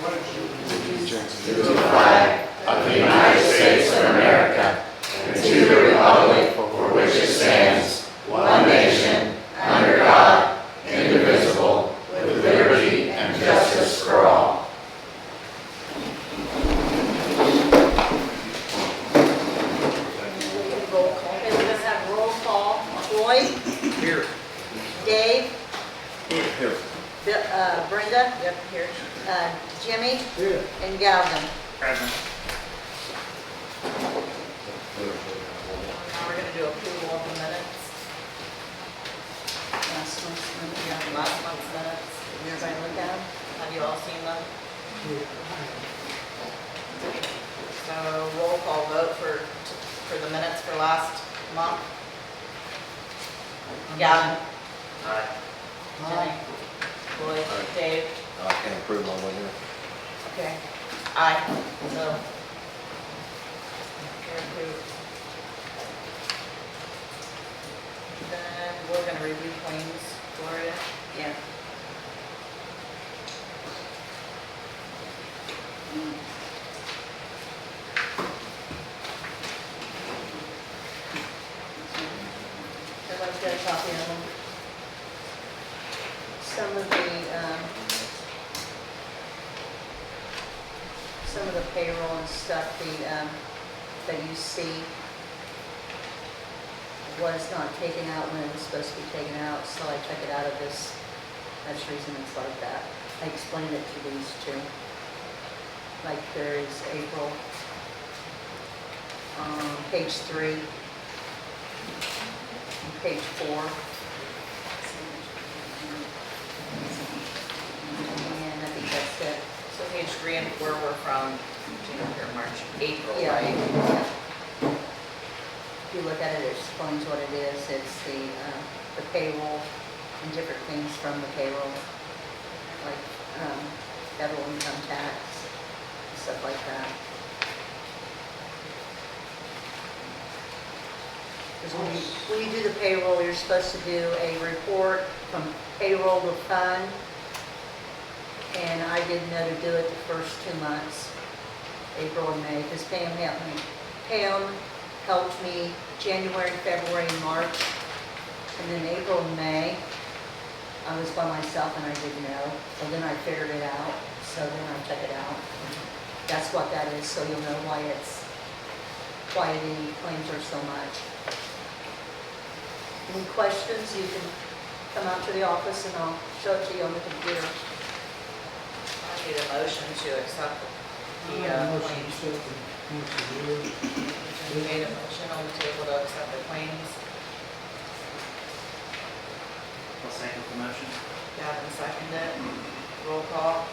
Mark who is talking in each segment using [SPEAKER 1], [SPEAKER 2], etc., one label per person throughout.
[SPEAKER 1] to the flag of the United States of America and to the republic for which it stands, one nation, under God, indivisible, with liberty and justice for all.
[SPEAKER 2] Okay, we're going to have roll call. Floyd?
[SPEAKER 3] Here.
[SPEAKER 2] Dave?
[SPEAKER 3] Here.
[SPEAKER 2] Brenda? Yep, here. Jimmy?
[SPEAKER 3] Here.
[SPEAKER 2] And Galvin.
[SPEAKER 3] Present.
[SPEAKER 2] Now we're going to do approval of the minutes. Last month's minutes. Did everybody look at them? Have you all seen them? So roll call vote for the minutes for last month. Galvin?
[SPEAKER 3] Aye.
[SPEAKER 2] Jimmy? Floyd?
[SPEAKER 3] Aye.
[SPEAKER 2] Dave?
[SPEAKER 3] I can't approve my one here.
[SPEAKER 2] Okay. Aye. So. You're approved. Then we're gonna review claims, Gloria. Yeah. Everybody's got a copy of them. Some of the payroll and stuff, that you see was not taken out when it was supposed to be taken out, so I took it out of this. That's the reason it's like that. I explained it to these two. Like there is April, page 3, and page 4. And I think that's it.
[SPEAKER 4] So page 3 and 4 were from January, March, April,
[SPEAKER 2] Yeah.
[SPEAKER 4] right?
[SPEAKER 2] If you look at it, it explains what it is. It's the payroll and different things from the payroll, like federal income tax, stuff like that. Because when you do the payroll, you're supposed to do a report from payroll to fund. And I didn't know to do it the first 2 months, April and May, because Pam helped me. Pam helped me January, February, and March. And then April and May, I was by myself and I didn't know. So then I figured it out, so then I took it out. That's what that is, so you'll know why the claims are so much. Any questions, you can come out to the office and I'll show it to you on the computer.
[SPEAKER 4] I need a motion to accept the claims. You made a motion on the table to accept the claims.
[SPEAKER 5] I'll second the motion.
[SPEAKER 4] Gavin seconded it. Roll call.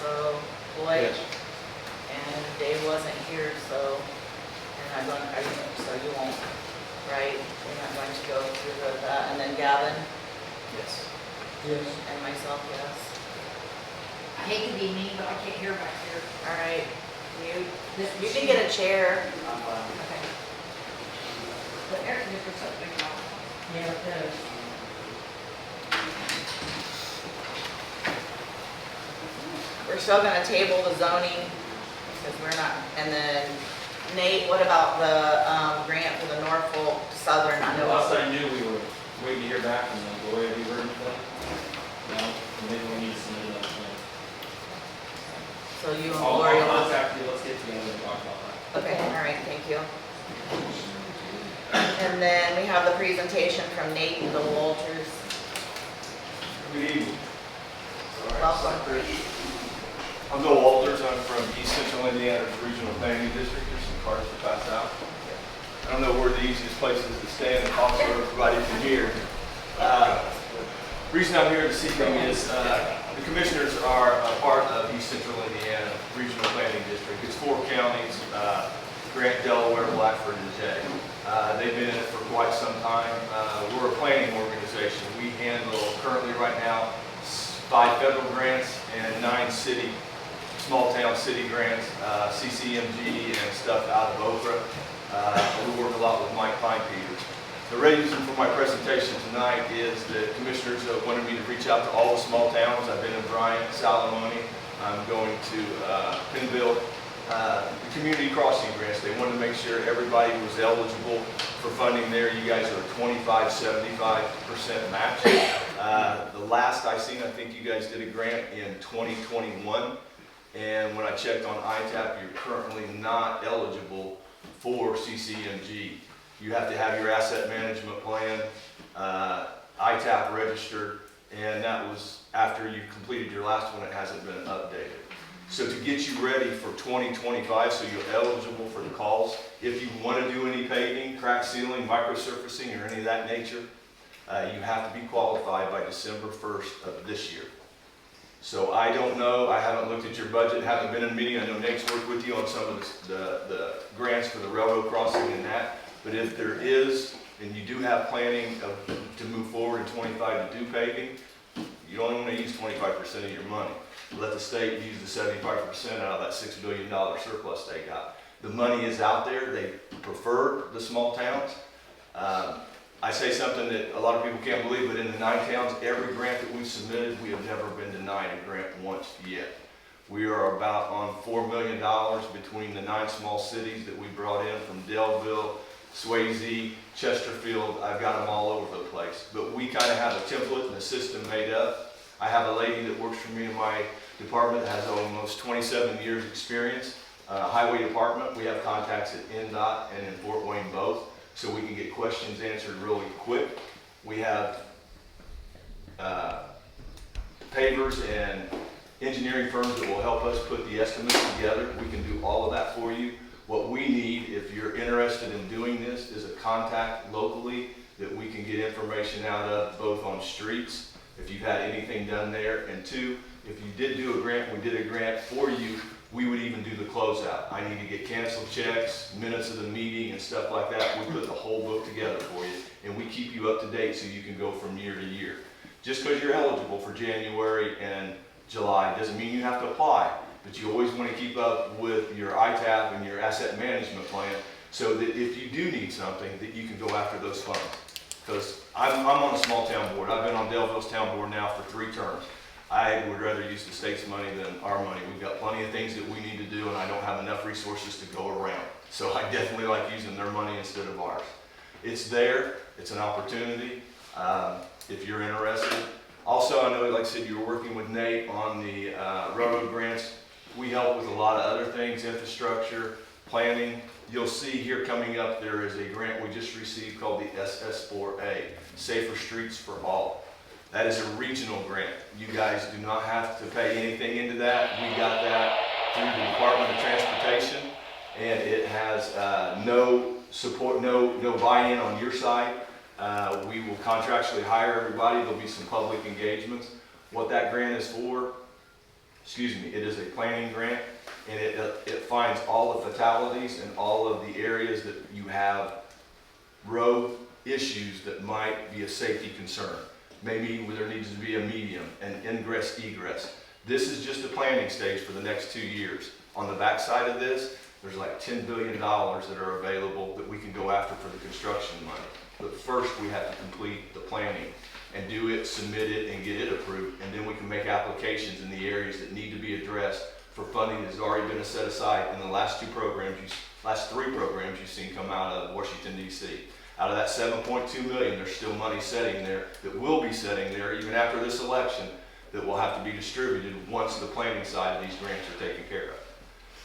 [SPEAKER 4] So Floyd.
[SPEAKER 3] Yes.
[SPEAKER 4] And Dave wasn't here, so so you won't, right? You're not going to go through that. And then Gavin
[SPEAKER 5] Yes.
[SPEAKER 3] Yes.
[SPEAKER 4] and myself, yes.
[SPEAKER 6] I hate to be mean, but I can't hear back here.
[SPEAKER 4] All right. You can get a chair.
[SPEAKER 5] I'm fine.
[SPEAKER 4] Okay.
[SPEAKER 6] The air conditioner's so big now.
[SPEAKER 2] Yeah, it does.
[SPEAKER 4] We're still gonna table the zoning, because we're not, and then Nate, what about the, grant for the Norfolk Southern? I know
[SPEAKER 7] Last I knew, we were waiting to hear back from them. Gloria, have you heard anything? No? Maybe we need to submit another plan.
[SPEAKER 4] So you and
[SPEAKER 7] I'll
[SPEAKER 4] Gloria.
[SPEAKER 7] contact you, let's get together and talk about that.
[SPEAKER 4] Okay, all right, thank you. And then we have the presentation from Nate and the Walters.
[SPEAKER 8] Good evening.
[SPEAKER 4] Welcome.
[SPEAKER 8] I'm Bill Walters. I'm from East Central Indiana's Regional Planning District. There's some cards to pass out. I don't know where the easiest place is to stand and talk so everybody can hear. The reason I'm here this evening is the commissioners are a part of East Central Indiana Regional Planning District. It's 4 counties, Grant, Delaware, Blackford, and Jay. They've been in it for quite some time. We're a planning organization. We handle currently right now 5 federal grants and 9 small town city grants, CCMG and stuff out of Okra. We work a lot with Mike Pine Peters. The reason for my presentation tonight is that commissioners wanted me to reach out to all the small towns. I've been in Bryant, Salamone. I'm going to Pennville. The community crossing grants, they wanted to make sure everybody was eligible for funding there. You guys are 25-75% match. The last I seen, I think you guys did a grant in 2021. And when I checked on ITAP, you're currently not eligible for CCMG. You have to have your asset management plan, ITAP registered, and that was after you completed your last one. It hasn't been updated. So to get you ready for 2025, so you're eligible for the calls, if you want to do any paving, crack sealing, microsurfacing, or any of that nature, you have to be qualified by December 1st of this year. So I don't know, I haven't looked at your budget, haven't been in a meeting. I know Nate's worked with you on some of the grants for the railroad crossing and that. But if there is, and you do have planning to move forward in 25 to do paving, you don't want to use 25% of your money. Let the state use the 75% out of that $6 billion surplus they got. The money is out there. They prefer the small towns. I say something that a lot of people can't believe, but in the 9 towns, every grant that we've submitted, we have never been denied a grant once yet. We are about on $4 million between the 9 small cities that we brought in from Delville, Swayze, Chesterfield. I've got them all over the place. But we kind of have a template and a system made up. I have a lady that works for me in my department that has almost 27 years experience. Highway department, we have contacts at NDOT and in Fort Wayne both, so we can get questions answered really quick. We have pavers and engineering firms that will help us put the estimates together. We can do all of that for you. What we need, if you're interested in doing this, is a contact locally that we can get information out of, both on streets, if you've had anything done there, and 2, if you did do a grant, we did a grant for you, we would even do the closeout. I need to get canceled checks, minutes of the meeting, and stuff like that. We put the whole book together for you, and we keep you up to date so you can go from year to year. Just because you're eligible for January and July doesn't mean you have to apply, but you always want to keep up with your ITAP and your asset management plan so that if you do need something, that you can go after those funds. Because I'm on a small town board. I've been on Delville's town board now for 3 terms. I would rather use the state's money than our money. We've got plenty of things that we need to do, and I don't have enough resources to go around. So I definitely like using their money instead of ours. It's there. It's an opportunity if you're interested. Also, I know, like I said, you were working with Nate on the railroad grants. We help with a lot of other things, infrastructure, planning. You'll see here coming up, there is a grant we just received called the SS4A, Safer Streets for All. That is a regional grant. You guys do not have to pay anything into that. We got that through the Department of Transportation, and it has no support, no buy-in on your side. We will contractually hire everybody. There'll be some public engagements. What that grant is for, it is a planning grant, and it finds all the fatalities and all of the areas that you have road issues that might be a safety concern. Maybe where there needs to be a medium, an ingress, egress. This is just the planning stage for the next 2 years. On the back side of this, there's like $10 billion that are available that we can go after for the construction money. But first we have to complete the planning and do it, submit it, and get it approved, and then we can make applications in the areas that need to be addressed for funding that's already been set aside in the last 3 programs you've seen come out of Washington, D.C. Out of that $7.2 million, there's still money sitting there that will be sitting there even after this election that will have to be distributed once the planning side of these grants are taken care of.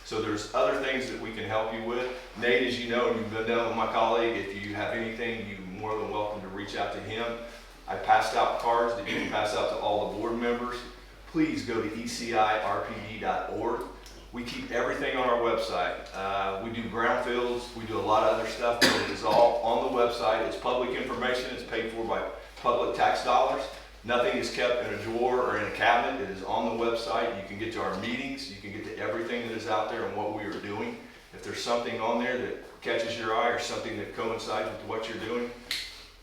[SPEAKER 8] So there's other things that we can help you with. Nate, as you know, and you've been down with my colleague, if you have anything, you're more than welcome to reach out to him. I passed out cards that you can pass out to all the board members. Please go to ecirpd.org. We keep everything on our website. We do brownfields, we do a lot of other stuff, but it is all on the website. It's public information, it's paid for by public tax dollars. Nothing is kept in a drawer or in a cabinet. It is on the website. You can get to our meetings, you can get to everything that is out there and what we are doing. If there's something on there that catches your eye or something that coincides with what you're doing,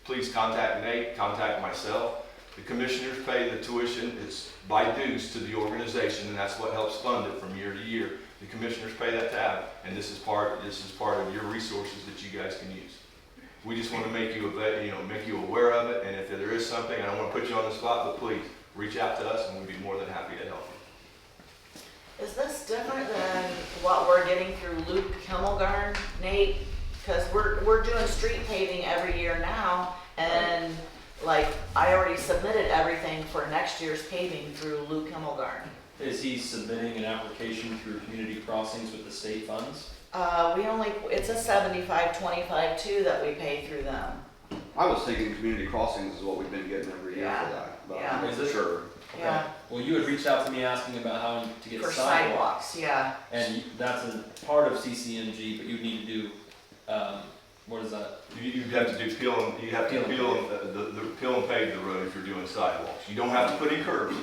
[SPEAKER 8] please contact Nate, contact myself. The commissioners pay the tuition. It's by dues to the organization, and that's what helps fund it from year to year. The commissioners pay that tab, and this is part of your resources that you guys can use. We just want to make you aware of it, and if there is something, I don't want to put you on the spot, but please, reach out to us and we'd be more than happy to help you.
[SPEAKER 4] Is this different than what we're getting through Luke Himmelgarn, Nate? Because we're doing street paving every year now, and like, I already submitted everything for next year's paving through Luke Himmelgarn.
[SPEAKER 7] Is he submitting an application through community crossings with the state funds?
[SPEAKER 4] It's a 75-25 too that we pay through them.
[SPEAKER 9] I was thinking community crossings is what we've been getting every year
[SPEAKER 4] Yeah,
[SPEAKER 9] for that. But
[SPEAKER 4] yeah.
[SPEAKER 9] I'm not sure.
[SPEAKER 4] Yeah,
[SPEAKER 7] Well, you had reached out to me asking about how to get
[SPEAKER 4] for
[SPEAKER 7] sidewalks.
[SPEAKER 4] sidewalks, yeah.
[SPEAKER 7] And that's a part of CCNG, but you need to do, what is that?
[SPEAKER 8] You have to do peel and peel and pave the road if you're doing sidewalks. You don't have to put in curbs.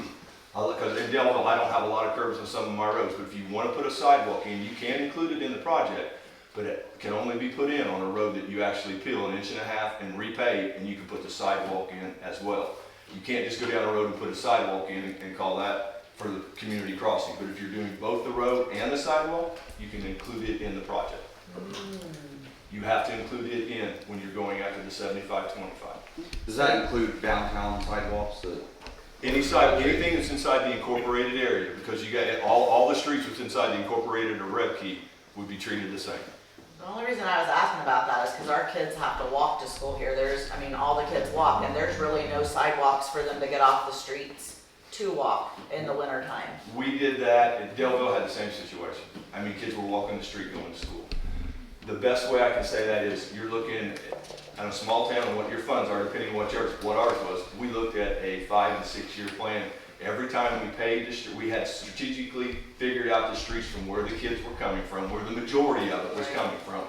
[SPEAKER 8] Because in Delville, I don't have a lot of curbs on some of my roads, but if you want to put a sidewalk in, you can include it in the project, but it can only be put in on a road that you actually peel 1.5 inches and repave, and you can put the sidewalk in as well. You can't just go down a road and put a sidewalk in and call that for the community crossing, but if you're doing both the road and the sidewalk, you can include it in the project. You have to include it in when you're going after the 75-25.
[SPEAKER 9] Does that include downtown sidewalks that?
[SPEAKER 8] Anything that's inside the incorporated area, because you got all the streets that's inside the incorporated or Redkey would be treated the same.
[SPEAKER 4] The only reason I was asking about that is because our kids have to walk to school here. All the kids walk, and there's really no sidewalks for them to get off the streets to walk in the wintertime.
[SPEAKER 8] We did that, and Delville had the same situation. Kids were walking the street going to school. The best way I can say that is you're looking at a small town and what your funds are, depending on what ours was. We looked at a 5 and 6 year plan. Every time we paved the street, we had strategically figured out the streets from where the kids were coming from, where the majority of it was coming from.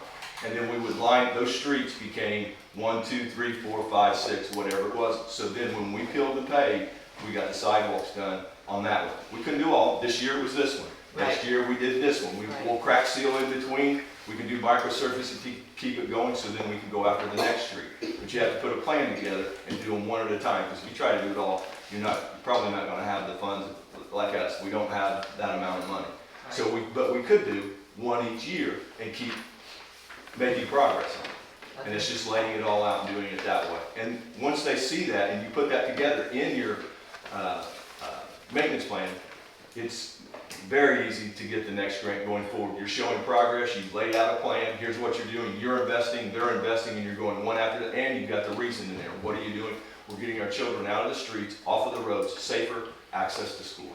[SPEAKER 8] And then we would line, those streets became 1, 2, 3, 4, 5, 6, whatever it was. So then when we peeled and paved, we got the sidewalks done on that one. We couldn't do all, this year was this one. Next year we did this one. We'll crack seal in between. We can do microsurface and keep it going, so then we can go after the next street. But you have to put a plan together and do them one at a time, because if you try to do it all, you're probably not going to have the funds like us. We don't have that amount of money. But we could do one each year and keep making progress on it. And it's just laying it all out and doing it that way. And once they see that and you put that together in your maintenance plan, it's very easy to get the next grant going forward. You're showing progress, you've laid out a plan, here's what you're doing, you're investing, they're investing, and you're going one after the other, and you've got the reason in there. What are you doing? We're getting our children out of the streets, off of the roads, safer, access to school.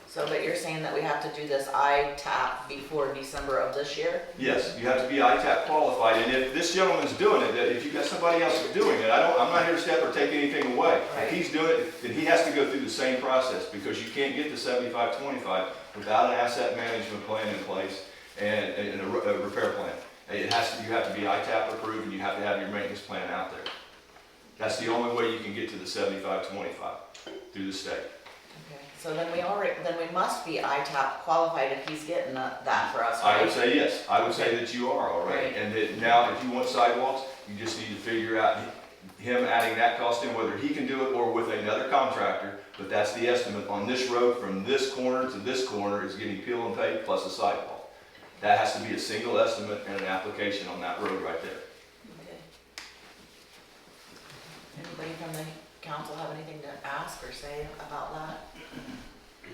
[SPEAKER 4] So, but you're saying that we have to do this ITAP before December of this year?
[SPEAKER 8] Yes, you have to be ITAP qualified, and if this gentleman's doing it, if you've got somebody else doing it, I'm not here to step or take anything away.
[SPEAKER 4] Right.
[SPEAKER 8] If he's doing it, then he has to go through the same process, because you can't get to 75-25 without an asset management plan in place and a repair plan. You have to be ITAP approved, and you have to have your maintenance plan out there. That's the only way you can get to the 75-25 through the state.
[SPEAKER 4] Okay, so then we must be ITAP qualified if he's getting that for us, right?
[SPEAKER 8] I would say yes. I would say that you are already.
[SPEAKER 4] Right.
[SPEAKER 8] And that now, if you want sidewalks, you just need to figure out him adding that cost in, whether he can do it or with another contractor. But that's the estimate on this road from this corner to this corner is getting peel and paved plus a sidewalk. That has to be a single estimate and an application on that road right there.
[SPEAKER 4] Okay. Anybody from the council have anything to ask or say about that?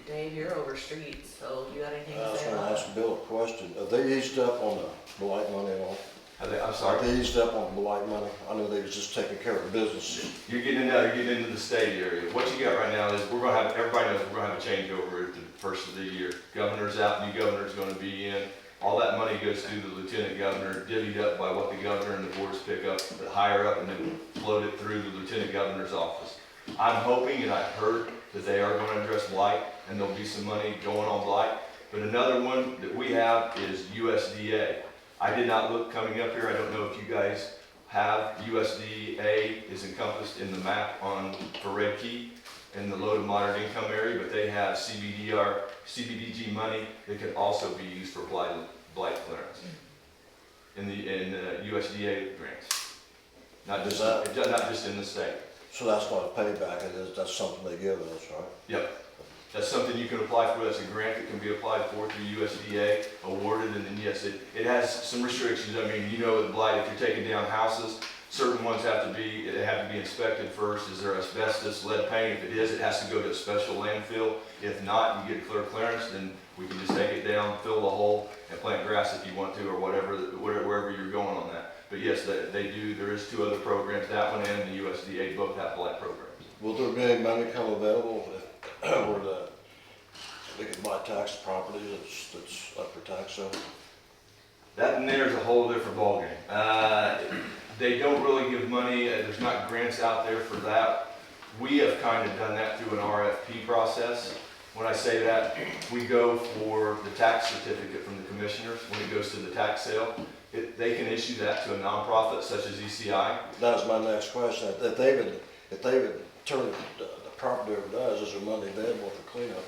[SPEAKER 4] Dave, you're over streets, so you got anything
[SPEAKER 3] I
[SPEAKER 4] to
[SPEAKER 3] was
[SPEAKER 4] say
[SPEAKER 3] going to
[SPEAKER 4] about
[SPEAKER 3] ask Bill a question. Have they eased up on the blight money at all?
[SPEAKER 8] I'm
[SPEAKER 3] Have
[SPEAKER 8] sorry.
[SPEAKER 3] they eased up on the blight money? I know they was just taking care of business.
[SPEAKER 8] You're getting into the state area. What you got right now is everybody knows we're going to have a changeover at the first of the year. Governor's out, new governor's going to be in. All that money goes to the lieutenant governor, divvied up by what the governor and the boards pick up, but higher up, and then float it through the lieutenant governor's office. I'm hoping, and I've heard, that they are going to address blight, and there'll be some money going on blight. But another one that we have is USDA. I did not look coming up here. I don't know if you guys have. USDA is encompassed in the map for Redkey in the low to moderate income area, but they have CBDG money that can also be used for blight clearance in USDA grants. Not just in the state.
[SPEAKER 3] So that's not a payback, that's something they give us, right?
[SPEAKER 8] Yep. That's something you can apply for, that's a grant that can be applied for through USDA, awarded, and then yes, it has some restrictions. I mean, you know, with blight, if you're taking down houses, certain ones have to be inspected first. Is there asbestos, lead paint? If it is, it has to go to a special landfill. If not, you get clear clearance, then we can just take it down, fill the hole, and plant grass if you want to, or wherever you're going on that. But yes, they do, there is 2 other programs, that one and the USDA both have blight programs.
[SPEAKER 3] Will there be any money come available if we could buy tax property that's up for tax sale?
[SPEAKER 8] That and there's a whole different ballgame. They don't really give money, there's not grants out there for that. We have kind of done that through an RFP process. When I say that, we go for the tax certificate from the commissioners when it goes to the tax sale. They can issue that to a nonprofit such as ECI.
[SPEAKER 3] That was my next question. If they would turn the property over to us, is there money available for cleanup?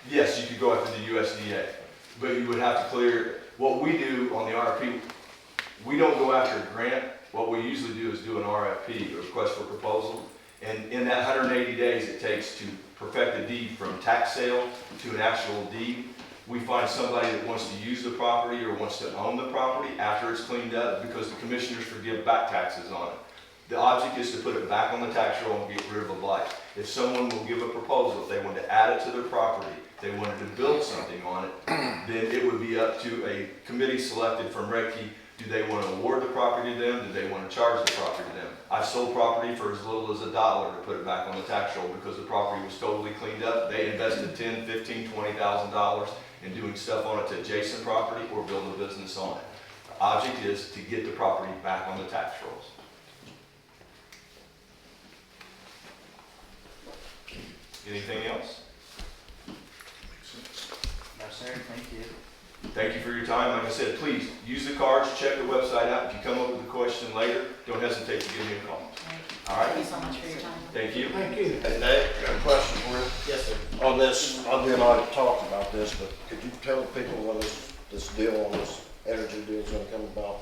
[SPEAKER 8] Yes, you could go after the USDA, but you would have to clear. What we do on the RFP, we don't go after a grant. What we usually do is do an RFP, a request for proposal. And in that 180 days it takes to perfect a deed from tax sale to an actual deed, we find somebody that wants to use the property or wants to own the property after it's cleaned up, because the commissioners forgive back taxes on it. The object is to put it back on the tax roll and get rid of the blight. If someone will give a proposal, if they want to add it to their property, they wanted to build something on it, then it would be up to a committee selected from Redkey. Do they want to award the property to them? Do they want to charge the property to them? I've sold property for as little as $1 to put it back on the tax roll because the property was totally cleaned up. They invested $10,000, $15,000, $20,000 in doing stuff on it to adjacent property or build a business on it. The object is to get the property back on the tax rolls. Anything else?
[SPEAKER 5] No, sir, thank you.
[SPEAKER 8] Thank you for your time. Like I said, please use the cards, check the website out. If you come up with a question later, don't hesitate to give me a call. All right?
[SPEAKER 4] Thank you so much for your time.
[SPEAKER 8] Thank you.
[SPEAKER 3] Thank you. Hey, Nate, I got a question for you.
[SPEAKER 5] Yes, sir.
[SPEAKER 3] On this, I did already talk about this, but could you tell people what this deal on this energy deal is gonna come about?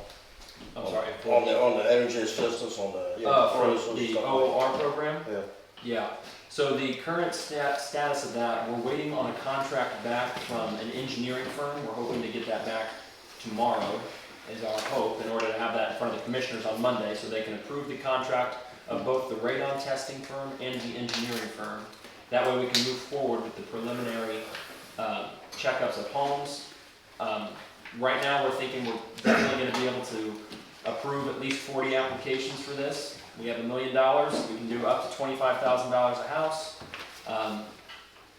[SPEAKER 7] I'm sorry.
[SPEAKER 3] On the energy assistance, on the,
[SPEAKER 7] For
[SPEAKER 3] furnaces and
[SPEAKER 7] the
[SPEAKER 3] stuff like
[SPEAKER 7] OOR program?
[SPEAKER 3] that? Yeah.
[SPEAKER 7] Yeah, so the current status of that, we're waiting on a contract back from an engineering firm. We're hoping to get that back tomorrow, is our hope, in order to have that in front of the commissioners on Monday, so they can approve the contract of both the radon testing firm and the engineering firm. That way we can move forward with the preliminary checkups of homes. Right now, we're thinking we're definitely gonna be able to approve at least 40 applications for this. We have $1 million, we can do up to $25,000 a house.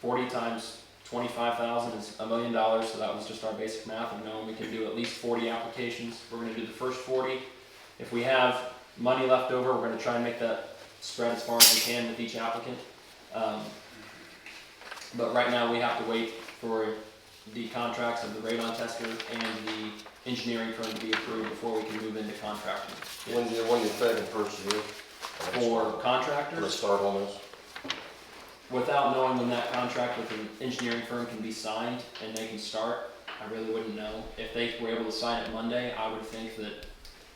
[SPEAKER 7] 40 times 25,000 is $1 million, so that was just our basic math of knowing we can do at least 40 applications. We're gonna do the first 40. If we have money left over, we're gonna try and make that spread as far as we can with each applicant. But right now, we have to wait for the contracts of the radon tester and the engineering firm to be approved before we can move into contracting.
[SPEAKER 3] When you thinking first year?
[SPEAKER 7] For
[SPEAKER 3] Let's
[SPEAKER 7] contractors,
[SPEAKER 3] start on this.
[SPEAKER 7] without knowing when that contract with the engineering firm can be signed and they can start, I really wouldn't know. If they were able to sign it Monday, I would think that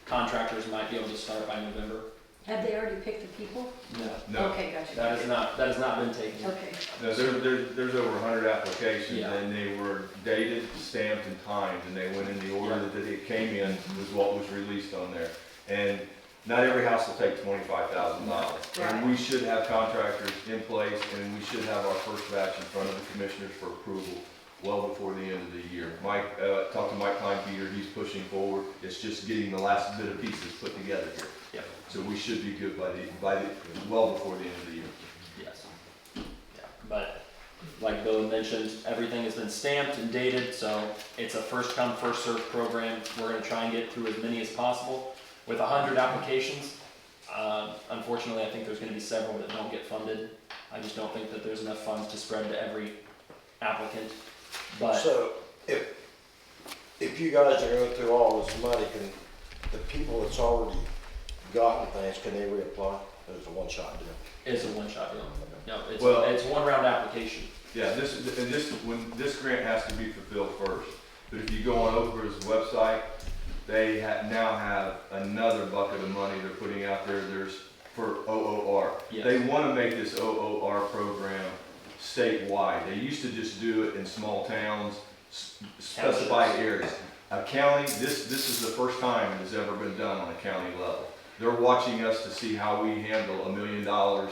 [SPEAKER 7] contractors might be able to start by November.
[SPEAKER 6] Have they already picked the people?
[SPEAKER 7] No,
[SPEAKER 8] No,
[SPEAKER 6] Okay, gotcha.
[SPEAKER 7] that has not been taken.
[SPEAKER 6] Okay.
[SPEAKER 8] no, there's over 100 applications,
[SPEAKER 7] Yeah.
[SPEAKER 8] and they were dated, stamped, and timed, and they went in the order that it came in was what was released on there. And not every house will take $25,000. And we should have contractors in place, and we should have our first batch in front of the commissioners for approval well before the end of the year. Mike, talked to Mike Kleinpeter, he's pushing forward. It's just getting the last bit of pieces put together here.
[SPEAKER 7] Yep.
[SPEAKER 8] So we should be good well before the end of the year.
[SPEAKER 7] Yes. Yeah, but like Bill had mentioned, everything has been stamped and dated, so it's a first come, first served program. We're gonna try and get through as many as possible. With 100 applications, unfortunately, I think there's gonna be several that don't get funded. I just don't think that there's enough funds to spread to every applicant, but.
[SPEAKER 3] So, if you guys are going through all this money, can the people that's already gotten things, can they reapply? It's a one-shot deal.
[SPEAKER 7] It's a one-shot deal. No,
[SPEAKER 8] Well-
[SPEAKER 7] it's one round application.
[SPEAKER 8] Yeah, this grant has to be fulfilled first. But if you go on Oprah's website, they now have another bucket of money they're putting out there. There's for OOR.
[SPEAKER 7] Yes.
[SPEAKER 8] They want to make this OOR program statewide. They used to just do it in small towns, specified areas. A county, this is the first time it has ever been done on a county level. They're watching us to see how we handle $1 million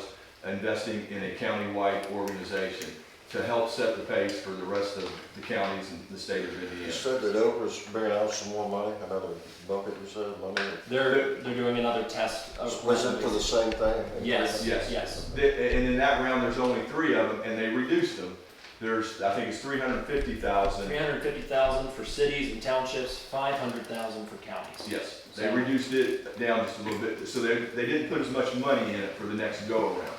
[SPEAKER 8] investing in a county-wide organization to help set the pace for the rest of the counties in the state of
[SPEAKER 3] You
[SPEAKER 8] Indiana.
[SPEAKER 3] said that Oprah's bringing out some more money, another bucket, you said, money?
[SPEAKER 7] They're doing another test of.
[SPEAKER 3] Was it for the same thing?
[SPEAKER 7] Yes,
[SPEAKER 8] Yes.
[SPEAKER 7] yes.
[SPEAKER 8] And in that round, there's only 3 of them, and they reduced them. There's, I think it's 350,000.
[SPEAKER 7] 350,000 for cities and townships, 500,000 for counties.
[SPEAKER 8] Yes, they
[SPEAKER 7] So-
[SPEAKER 8] reduced it down just a little bit, so they didn't put as much money in it for the next go-around.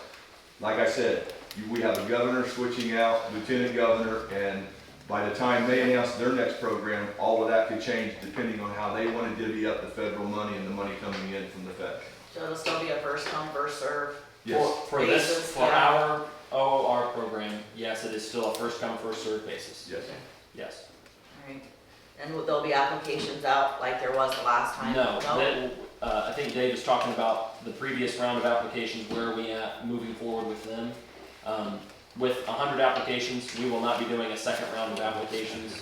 [SPEAKER 8] Like I said, we have a governor switching out, lieutenant governor, and by the time they announce their next program, all of that could change depending on how they want to divvy up the federal money and the money coming in from the Fed.
[SPEAKER 4] So it'll still be a first come, first serve.
[SPEAKER 8] Yes,
[SPEAKER 7] For this,
[SPEAKER 4] Basis,
[SPEAKER 7] for
[SPEAKER 4] yeah.
[SPEAKER 7] our OOR program, yes, it is still a first come, first served basis.
[SPEAKER 8] yes.
[SPEAKER 7] Yes.
[SPEAKER 4] Alright, and there'll be applications out like there was the last time?
[SPEAKER 7] No, I think Dave is talking about the previous round of applications, where are we at moving forward with them? With 100 applications, we will not be doing a second round of applications.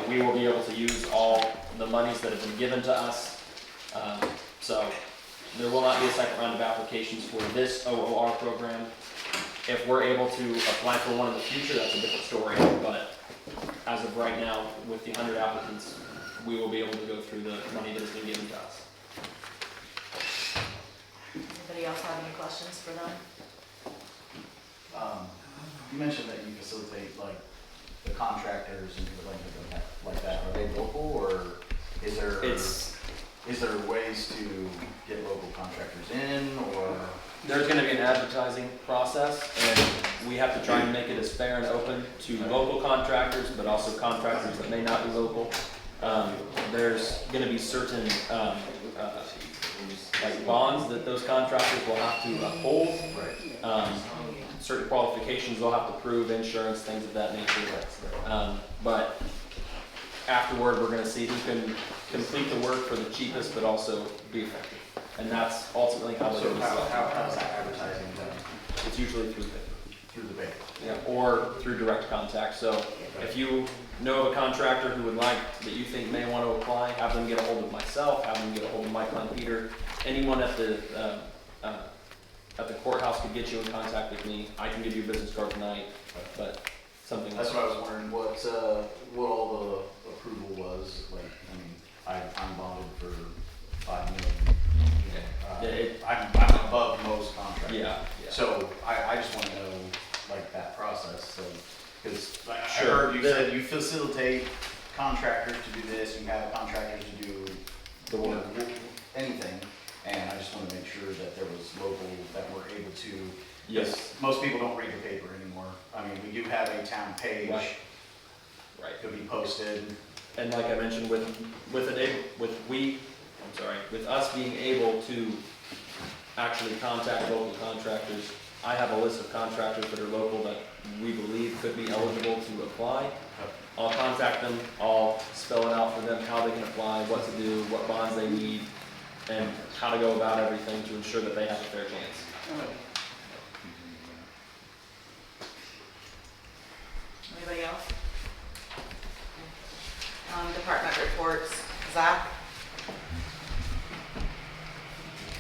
[SPEAKER 7] We will be able to use all the monies that have been given to us. So there will not be a second round of applications for this OOR program. If we're able to apply for one in the future, that's a different story, but as of right now, with the 100 applicants, we will be able to go through the money that has been given to us.
[SPEAKER 4] Anybody else have any questions for them?
[SPEAKER 5] You mentioned that you facilitate like the contractors and people like that. Are they local, or is there ways to get local contractors in, or?
[SPEAKER 7] There's going to be an advertising process, and we have to try and make it as fair and open to local contractors, but also contractors that may not be local. There's going to be certain like bonds that those contractors will have to uphold. Certain qualifications they'll have to prove, insurance, things of that nature. But afterward, we're going to see who can complete the work for the cheapest, but also be effective. And that's ultimately how
[SPEAKER 5] So
[SPEAKER 7] it is.
[SPEAKER 5] how is that advertising done?
[SPEAKER 7] It's usually through paper.
[SPEAKER 5] Through the paper?
[SPEAKER 7] Yeah, or through direct contact. So if you know of a contractor who would like, that you think may want to apply, have them get a hold of myself, have them get a hold of Michael and Peter. Anyone at the courthouse could get you in contact with me. I can give you a business card tonight, but something
[SPEAKER 5] That's
[SPEAKER 7] else.
[SPEAKER 5] what I was wondering, what all the approval was, like, I mean, I'm bonded for $5 million. I'm above most contractors.
[SPEAKER 7] Yeah.
[SPEAKER 5] So I just wanna know, like, that process, so, cause I
[SPEAKER 7] Sure.
[SPEAKER 5] heard you said you facilitate contractors to do this, you have contractors to do
[SPEAKER 7] The work.
[SPEAKER 5] anything, and I just wanna make sure that there was local, that we're able to.
[SPEAKER 7] Yes.
[SPEAKER 5] Most people don't read the paper anymore. I mean, we do have a town page.
[SPEAKER 7] Right.
[SPEAKER 5] Could be posted.
[SPEAKER 7] And like I mentioned, with us being able to actually contact local contractors, I have a list of contractors that are local that we believe could be eligible to apply. I'll contact them, I'll spell it out for them, how they can apply, what to do, what bonds they need, and how to go about everything to ensure that they have a fair chance.
[SPEAKER 4] Anybody else? Department reports, Zach?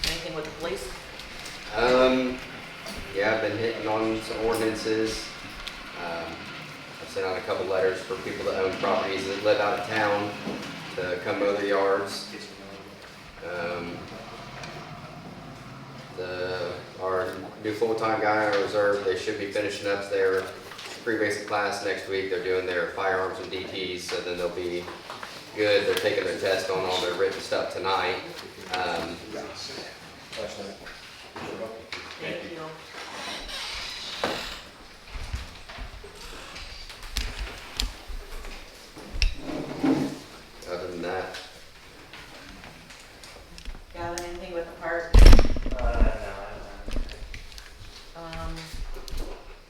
[SPEAKER 4] Anything with the police?
[SPEAKER 1] Yeah, I've been hitting on some ordinances. I've sent out a couple letters for people that own properties that live out of town to come mow their yards. Our new full-time guy on reserve, they should be finishing up their pre-basic class next week. They're doing their firearms and DTs, so then they'll be good. They're taking their test on all their written stuff tonight.
[SPEAKER 4] Thank you.
[SPEAKER 1] Other than that,
[SPEAKER 4] Gavin, anything with the park?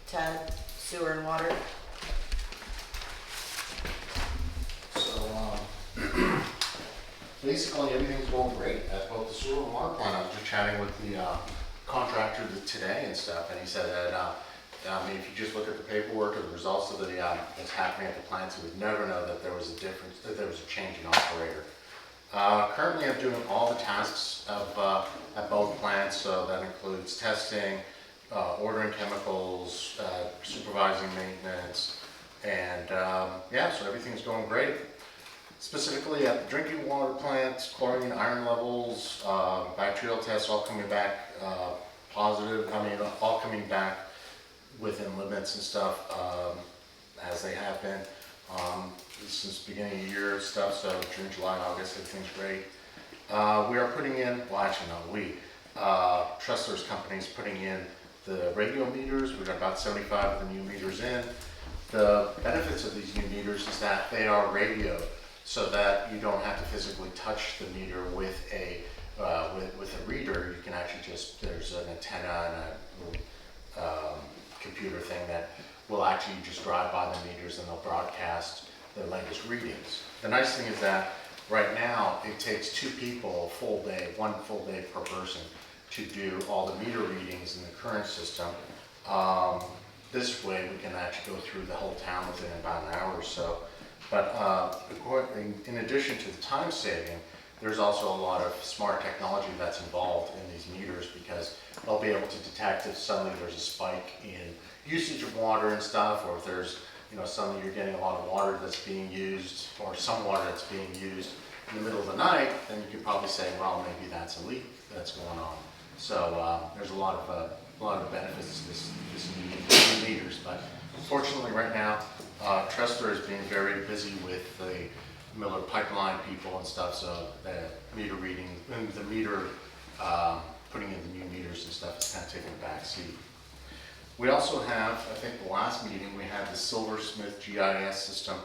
[SPEAKER 4] Ted, sewer and water?
[SPEAKER 10] So, basically everything's going great at both the sewer and water plant. I was just chatting with the
[SPEAKER 1] contractor today and stuff, and he said that, I mean, if you just look at the paperwork or the results of that's happening at the plants, you would never know that there was a difference, that there was a change in operator. Currently, I'm doing all the tasks of, at both plants, so that includes testing, ordering chemicals, supervising maintenance, and yeah, so everything's going great. Specifically at the drinking water plant, chlorine, iron levels, bacterial tests all coming back positive. I mean, all coming back within limits and stuff, as they have been since the beginning of the year and stuff. So June, July, August, everything's great. We are putting in, well, actually no, Trustler's company is putting in the radio meters. We've got about 75 of the new meters in. The benefits of these new meters is that they are radioed, so that you don't have to physically touch the meter with a reader. You can actually just, there's an antenna and a computer thing that will actually just drive by the meters and they'll broadcast the latest readings. The nice thing is that right now it takes 2 people a full day, 1 full day per person, to do all the meter readings in the current system. This way we can actually go through the whole town within about an hour or so. But in addition to the time saving, there's also a lot of smart technology that's involved in these meters, because they'll be able to detect if suddenly there's a spike in usage of water and stuff, or if there's, suddenly you're getting a lot of water that's being used, or some water that's being used in the middle of the night, then you could probably say, well, maybe that's a leak that's going on. So there's a lot of benefits to this new meters. But unfortunately, right now, Trustler is being very busy with the Miller pipeline people and stuff, so the meter reading, and the meter, putting in the new meters and stuff is kind of taking a back seat. We also have, I think the last meeting, we had the Silversmith GIS system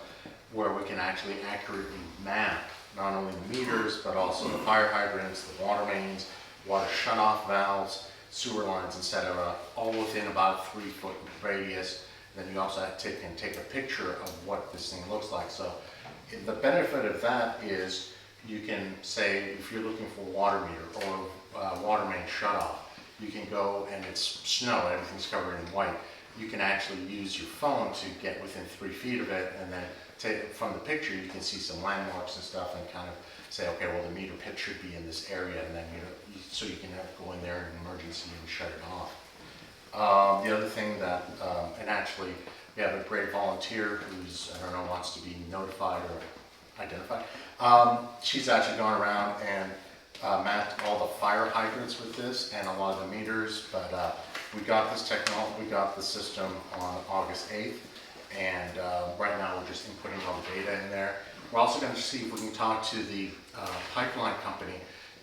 [SPEAKER 1] where we can actually accurately map not only the meters, but also the fire hydrants, the water mains, water shutoff valves, sewer lines, etc., all within about a 3-foot radius. Then you also have to take a picture of what this thing looks like. So the benefit of that is you can say, if you're looking for water meter or water main shutoff, you can go and it's snow, everything's covered in white. You can actually use your phone to get within 3 feet of it, and then from the picture you can see some landmarks and stuff and kind of say, okay, well, the meter pit should be in this area, and then so you can go in there in an emergency and shut it off. The other thing that, and actually we have a great volunteer who's, I don't know, wants to be notified or identified. She's actually gone around and mapped all the fire hydrants with this and a lot of the meters, but we got this technology, we got the system on August 8th, and right now we're just inputting all the data in there. We're also going to see if we can talk to the pipeline company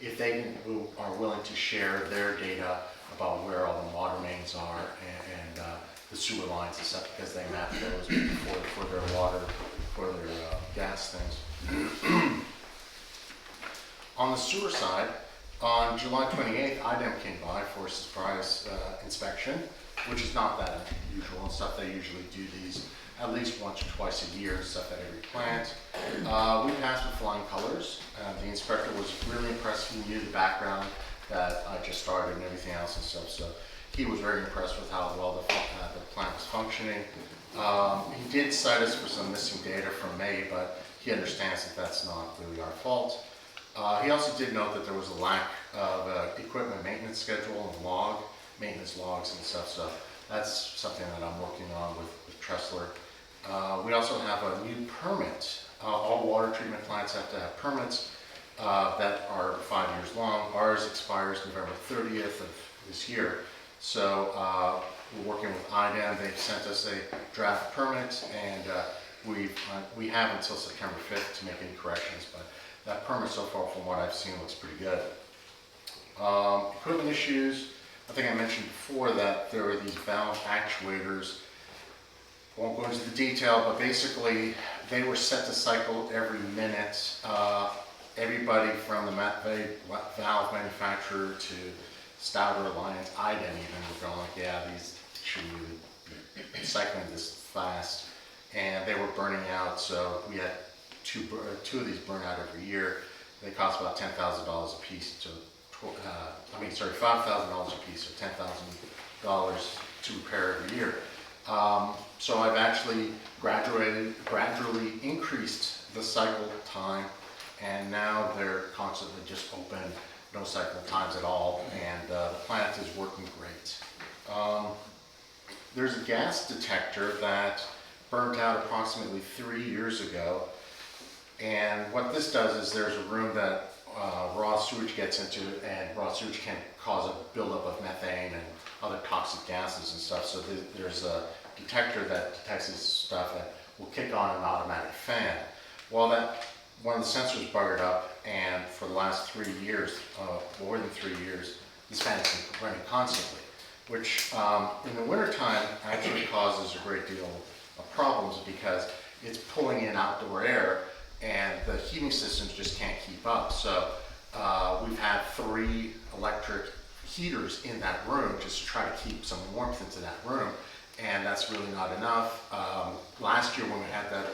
[SPEAKER 1] if they are willing to share their data about where all the water mains are and the sewer lines and stuff, because they map those for their water, for their gas things. On the sewer side, on July 28th, IDEM came by for a surprise inspection, which is not that unusual and stuff. They usually do these at least once or twice a year and stuff at every plant. We passed with flying colors. The inspector was really impressed. He knew the background that I just started and everything else and stuff, so he was very impressed with how well the plant was functioning. He did cite us for some missing data from May, but he understands that that's not really our fault. He also did note that there was a lack of equipment maintenance schedule and maintenance logs and stuff, so that's something that I'm working on with Trustler. We also have a new permit. All water treatment plants have to have permits that are 5 years long. Ours expires November 30th of this year. So we're working with IDEM. They've sent us a draft permit, and we have until September 5th to make any corrections, but that permit so far, from what I've seen, looks pretty good. Equipment issues, I think I mentioned before that there are these valve actuators. Won't go into the detail, but basically they were set to cycle every minute. Everybody from the valve manufacturer to Stouter, Alliance, IDEM even were going like, yeah, these shouldn't really be cycling this fast. And they were burning out, so we had two of these burn out every year. They cost about $10,000 a piece to $5,000 a piece, or $10,000 to repair every year. So I've actually gradually increased the cycle time, and now they're constantly just open, no cycle times at all, and the plant is working great. There's a gas detector that burnt out approximately 3 years ago, and what this does is there's a room that raw sewage gets into, and raw sewage can cause a buildup of methane and other toxic gases and stuff. So there's a detector that detects this stuff and will kick on an automatic fan. Well, one of the sensors buggered up, and for the last 3 years, more than 3 years, this fan has been running constantly, which in the wintertime actually causes a great deal of problems because it's pulling in outdoor air, and the heating systems just can't keep up. So we've had 3 electric heaters in that room just to try to keep some warmth into that room, and that's really not enough. Last year when we had that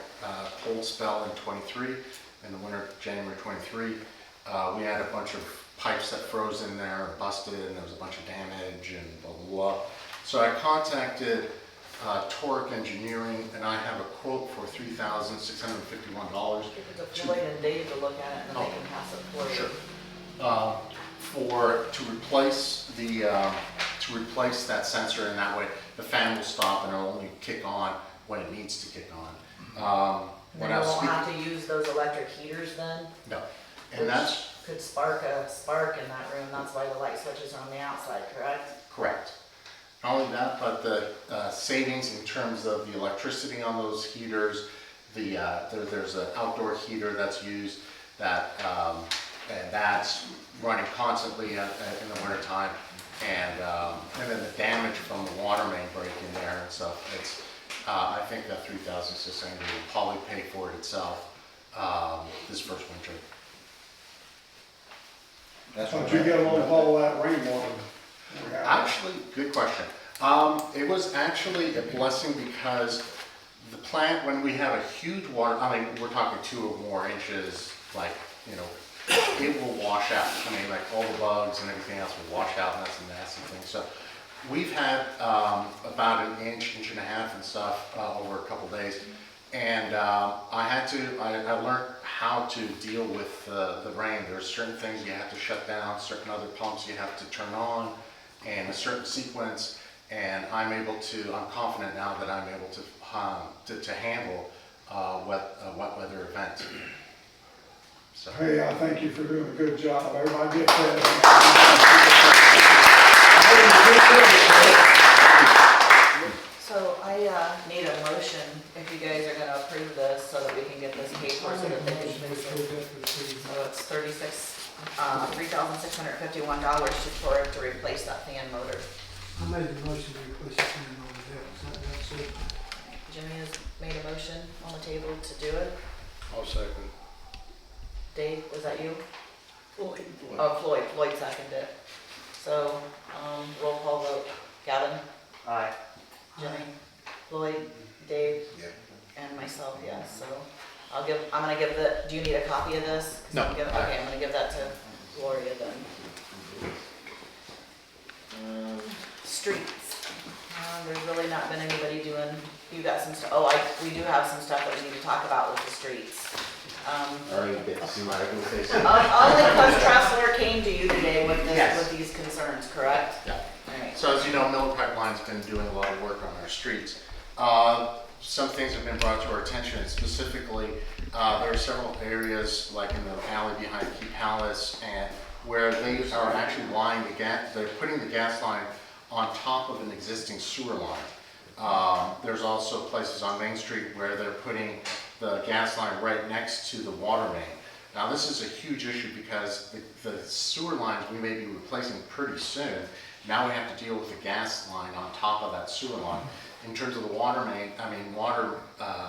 [SPEAKER 1] cold spell in 23, in the winter, January 23, we had a bunch of pipes that froze in there and busted, and there was a bunch of damage and blah, blah, blah. So I contacted Torque Engineering, and I have a quote for $3,651.
[SPEAKER 4] Give it to Floyd and Dave to look at it, and then they can pass it forward.
[SPEAKER 1] Sure. To replace that sensor, and that way the fan will stop and it'll only kick on when it needs to kick on.
[SPEAKER 4] Then you won't have to use those electric heaters then?
[SPEAKER 1] No, and that's
[SPEAKER 4] could spark a spark in that room. That's why the light switches are on the outside, correct?
[SPEAKER 1] correct. Not only that, but the savings in terms of the electricity on those heaters. There's an outdoor heater that's used and that's running constantly in the winter time, and then the damage from the water main break in there and stuff. It's I think that $3,600 will probably pay for it itself this first winter.
[SPEAKER 3] That's
[SPEAKER 10] How'd you get along with all that rainwater?
[SPEAKER 1] Actually, good question. It was actually a blessing because the plant, when we have a huge water, I mean, we're talking 2 or more inches, like, it will wash out. I mean, like all the bugs and everything else will wash out, and that's a nasty thing. So we've had about an inch and a half and stuff over a couple days. And I learned how to deal with the rain. There's certain things you have to shut down, certain other pumps you have to turn on, and a certain sequence. And I'm confident now that I'm able to handle wet weather events. So.
[SPEAKER 10] Hey, I thank you for doing a good job. Everybody get that.
[SPEAKER 4] So I need a motion if you guys are gonna approve this so that we can get this paid for so that they can fix it. So it's $3,651 to replace that fan motor.
[SPEAKER 11] I made the motion to replace the fan motor. That's it.
[SPEAKER 4] Jimmy has made a motion on the table to do it.
[SPEAKER 3] I'll second.
[SPEAKER 4] Dave, was that you?
[SPEAKER 11] Floyd.
[SPEAKER 4] Oh, Floyd seconded it. So, roll call vote. Gavin?
[SPEAKER 5] Aye.
[SPEAKER 4] Jimmy? Floyd? Dave?
[SPEAKER 3] Yep.
[SPEAKER 4] And myself, yes. So I'm gonna give do you need a copy of this? 'Cause
[SPEAKER 1] No.
[SPEAKER 4] I'm gonna give that to Gloria then. Streets. There's really not been anybody doing, you got some stuff, we do have some stuff that we need to talk about with the streets.
[SPEAKER 1] Only because
[SPEAKER 4] Tressler came to you today with
[SPEAKER 1] Yes.
[SPEAKER 4] with these concerns, correct?
[SPEAKER 1] Yeah.
[SPEAKER 4] Alright.
[SPEAKER 1] So as you know, Miller Pipeline's been doing a lot of work on our streets. Some things have been brought to our attention. Specifically, there are several areas like in the alley behind Key Palace and where they are actually they're putting the gas line on top of an existing sewer line. There's also places on Main Street where they're putting the gas line right next to the water main. Now this is a huge issue because the sewer lines we may be replacing pretty soon. Now we have to deal with the gas line on top of that sewer line. In terms of the water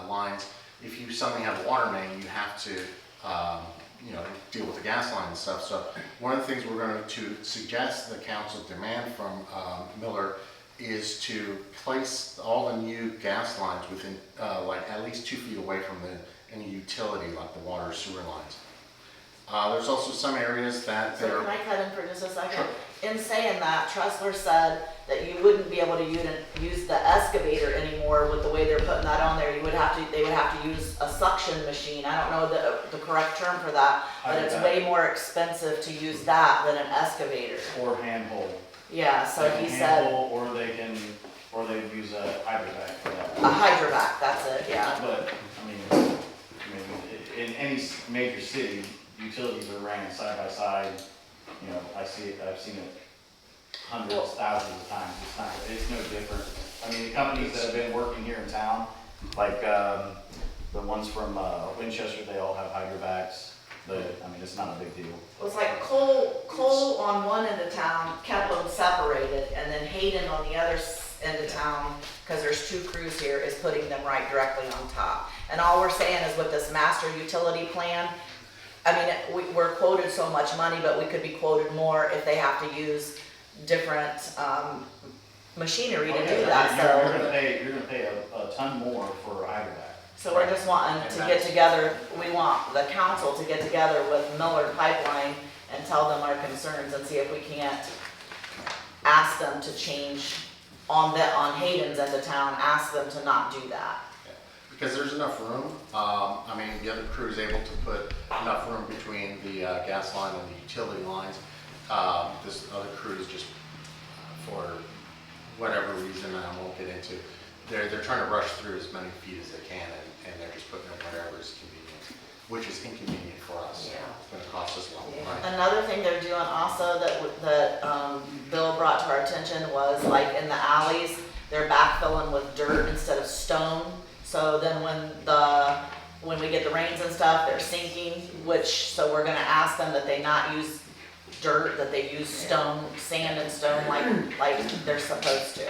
[SPEAKER 1] lines, if you suddenly have a water main, you have to deal with the gas line and stuff. So one of the things we're going to suggest the council demand from Miller is to place all the new gas lines within like at least 2 feet away from any utility like the water or sewer lines. There's also some areas that
[SPEAKER 4] So
[SPEAKER 1] they're,
[SPEAKER 4] can I cut in for just a second? In saying that, Tressler said that you wouldn't be able to use the excavator anymore with the way they're putting that on there. They would have to use a suction machine. I don't know the correct term for that, but it's way more expensive to use that than an excavator.
[SPEAKER 5] Or handhold.
[SPEAKER 4] Yeah, so
[SPEAKER 5] They can
[SPEAKER 4] he said,
[SPEAKER 5] handhold, or they use a hydrovac for that.
[SPEAKER 4] a hydrovac, that's it, yeah.
[SPEAKER 5] But, I mean, in any major city, utilities are ran side by side. You know, I've seen it hundreds, thousands of times. It's no different. I mean, the companies that have been working here in town, like, the ones from, Winchester, they all have hydrovacs. It's not a big deal.
[SPEAKER 4] It was like Cole on one end of town kept them separated, and then Hayden on the other end of town, because there's two crews here, is putting them right directly on top. And all we're saying is with this master utility plan, I mean, we're quoted so much money, but we could be quoted more if they have to use different machinery to do that.
[SPEAKER 5] You're gonna pay a ton more for a hydrovac.
[SPEAKER 4] So we're just wanting to get together, we want the council to get together with Miller Pipeline and tell them our concerns and see if we can't ask them to change on Hayden's end of town, ask them to not do that.
[SPEAKER 1] because there's enough room. The other crew is able to put enough room between the gas line and the utility lines. This other crew is just, for whatever reason I won't get into, they're trying to rush through as many feet as they can, and they're just putting in whatever is convenient, which is inconvenient for us.
[SPEAKER 4] Yeah.
[SPEAKER 1] It's going to cost us a lot of money.
[SPEAKER 4] Another thing they're doing also that Bill brought to our attention was like in the alleys, they're backfilling with dirt instead of stone. So then when we get the rains and stuff, they're sinking, so we're gonna ask them that they not use dirt, that they use stone, sand and stone like they're supposed to.